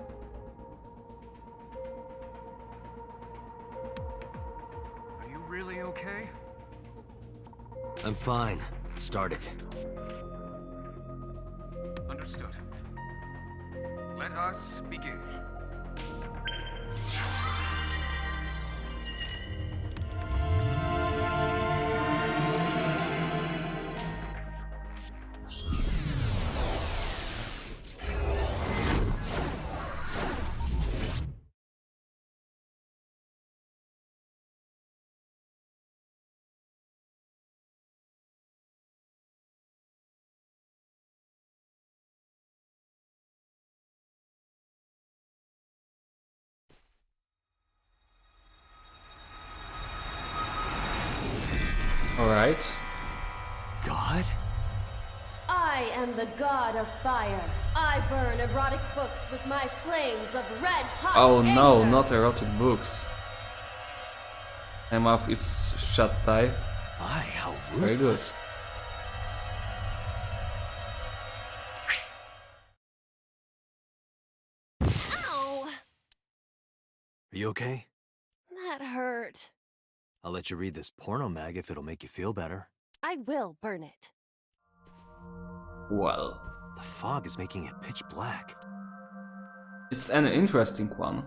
Are you really okay? I'm fine. Start it. Understood. Let us begin. Alright. God? I am the god of fire. I burn erotic books with my flames of red hot Oh no, anger. not erotic books. My mouth is shut tight. My, how Very good. ruthless. Ow! Are you okay? That hurt. I'll let you read this porno mag if it'll make you feel better. I will burn it. Well, The fog is making it pitch black. it's an interesting one.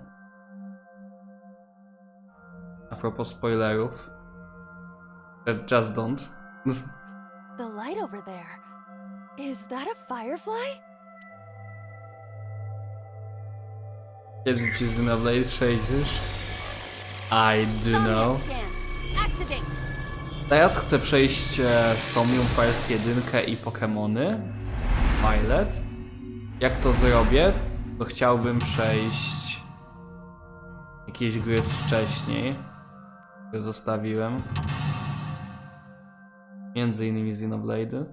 A propos spoilerów. Just don't. The light over there. Is that a firefly? Kiedy ci Xenoblade przejdziesz? I do know. Activate. Teraz chcę przejść Somnium Files 1 i Pokemony Violet. Jak to zrobię, to chciałbym przejść jakieś gry z wcześniej, które zostawiłem. Między innymi Xenoblade.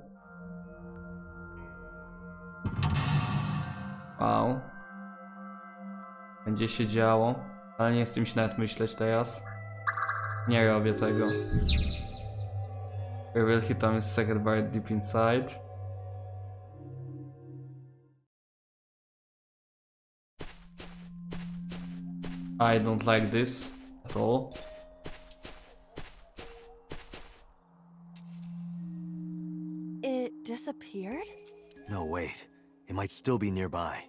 Wow. Będzie się działo, ale nie chcę mi się nawet myśleć teraz. Nie robię tego. We will hit on his second bite deep inside. I don't like this at all. It disappeared? No, wait. It might still be nearby.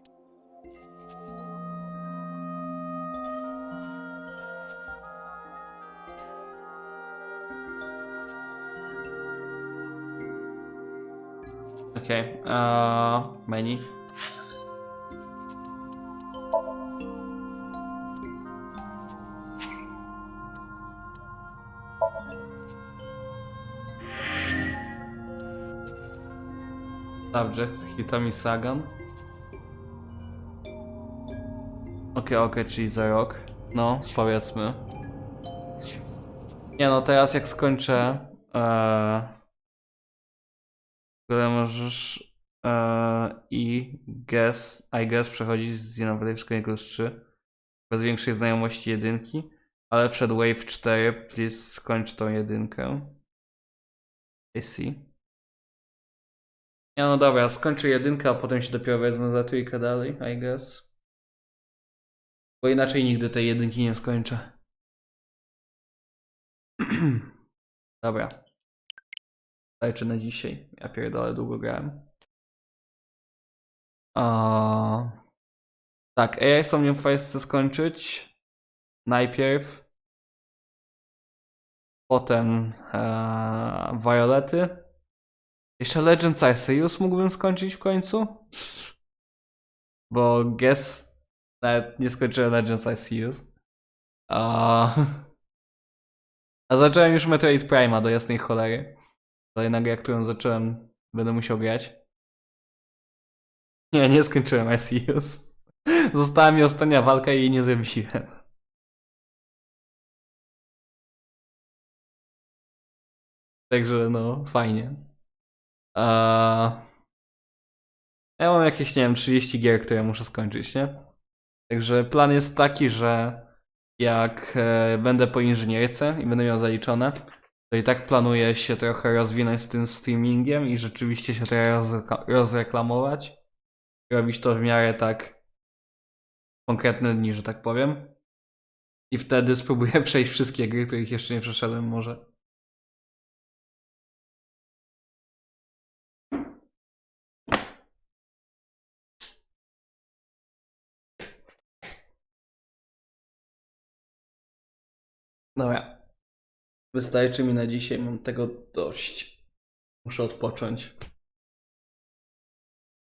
Okay, menu. Subject, Hitomi Sagan. Okej, czyli za rok. No, powiedzmy. Nie no, teraz jak skończę... które możesz I guess przechodzić z Xenoblade Chronicles 3 bez większej znajomości jedynki, ale przed Wave 4 please skończ tą jedynkę. I see. Nie no dobra, skończę jedynkę, a potem się dopiero wezmę za trójkę dalej, I guess. Bo inaczej nigdy tej jedynki nie skończę. Dobra. Starczy na dzisiaj. Ja pierdolę, długo grałem. Tak, AI Somnium Files chcę skończyć. Najpierw. Potem Violety. Jeszcze Legends Arceus mógłbym skończyć w końcu. Bo guess nawet nie skończyłem Legends Arceus. A zacząłem już Metroid Prime'a do jasnej cholery. Kolejna gra, którą zacząłem, będę musiał grać. Nie skończyłem Arceus. Została mi ostatnia walka i jej nie zrobiłem. Także no, fajnie. Ja mam jakieś, nie wiem, 30 gier, które muszę skończyć, nie? Także plan jest taki, że jak będę po inżynierce i będę miał zaliczone, to i tak planuję się trochę rozwinąć z tym streamingiem i rzeczywiście się trochę rozreklamować. Robić to w miarę tak konkretne dni, że tak powiem. I wtedy spróbuję przejść wszystkie gry, których jeszcze nie przeszedłem może. Dobra. Wystarczy mi na dzisiaj, mam tego dość. Muszę odpocząć.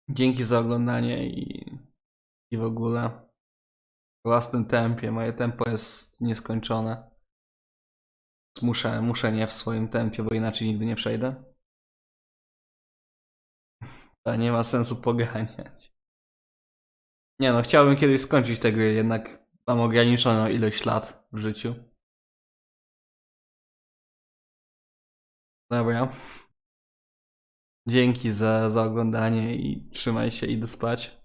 Dzięki za oglądanie i w ogóle. W własnym tempie. Moje tempo jest nieskończone. Muszę nie w swoim tempie, bo inaczej nigdy nie przejdę. To nie ma sensu poganiać. Nie no, chciałbym kiedyś skończyć te gry, jednak mam ograniczoną ilość lat w życiu. Dobra. Dzięki za oglądanie i trzymaj się, idę spać.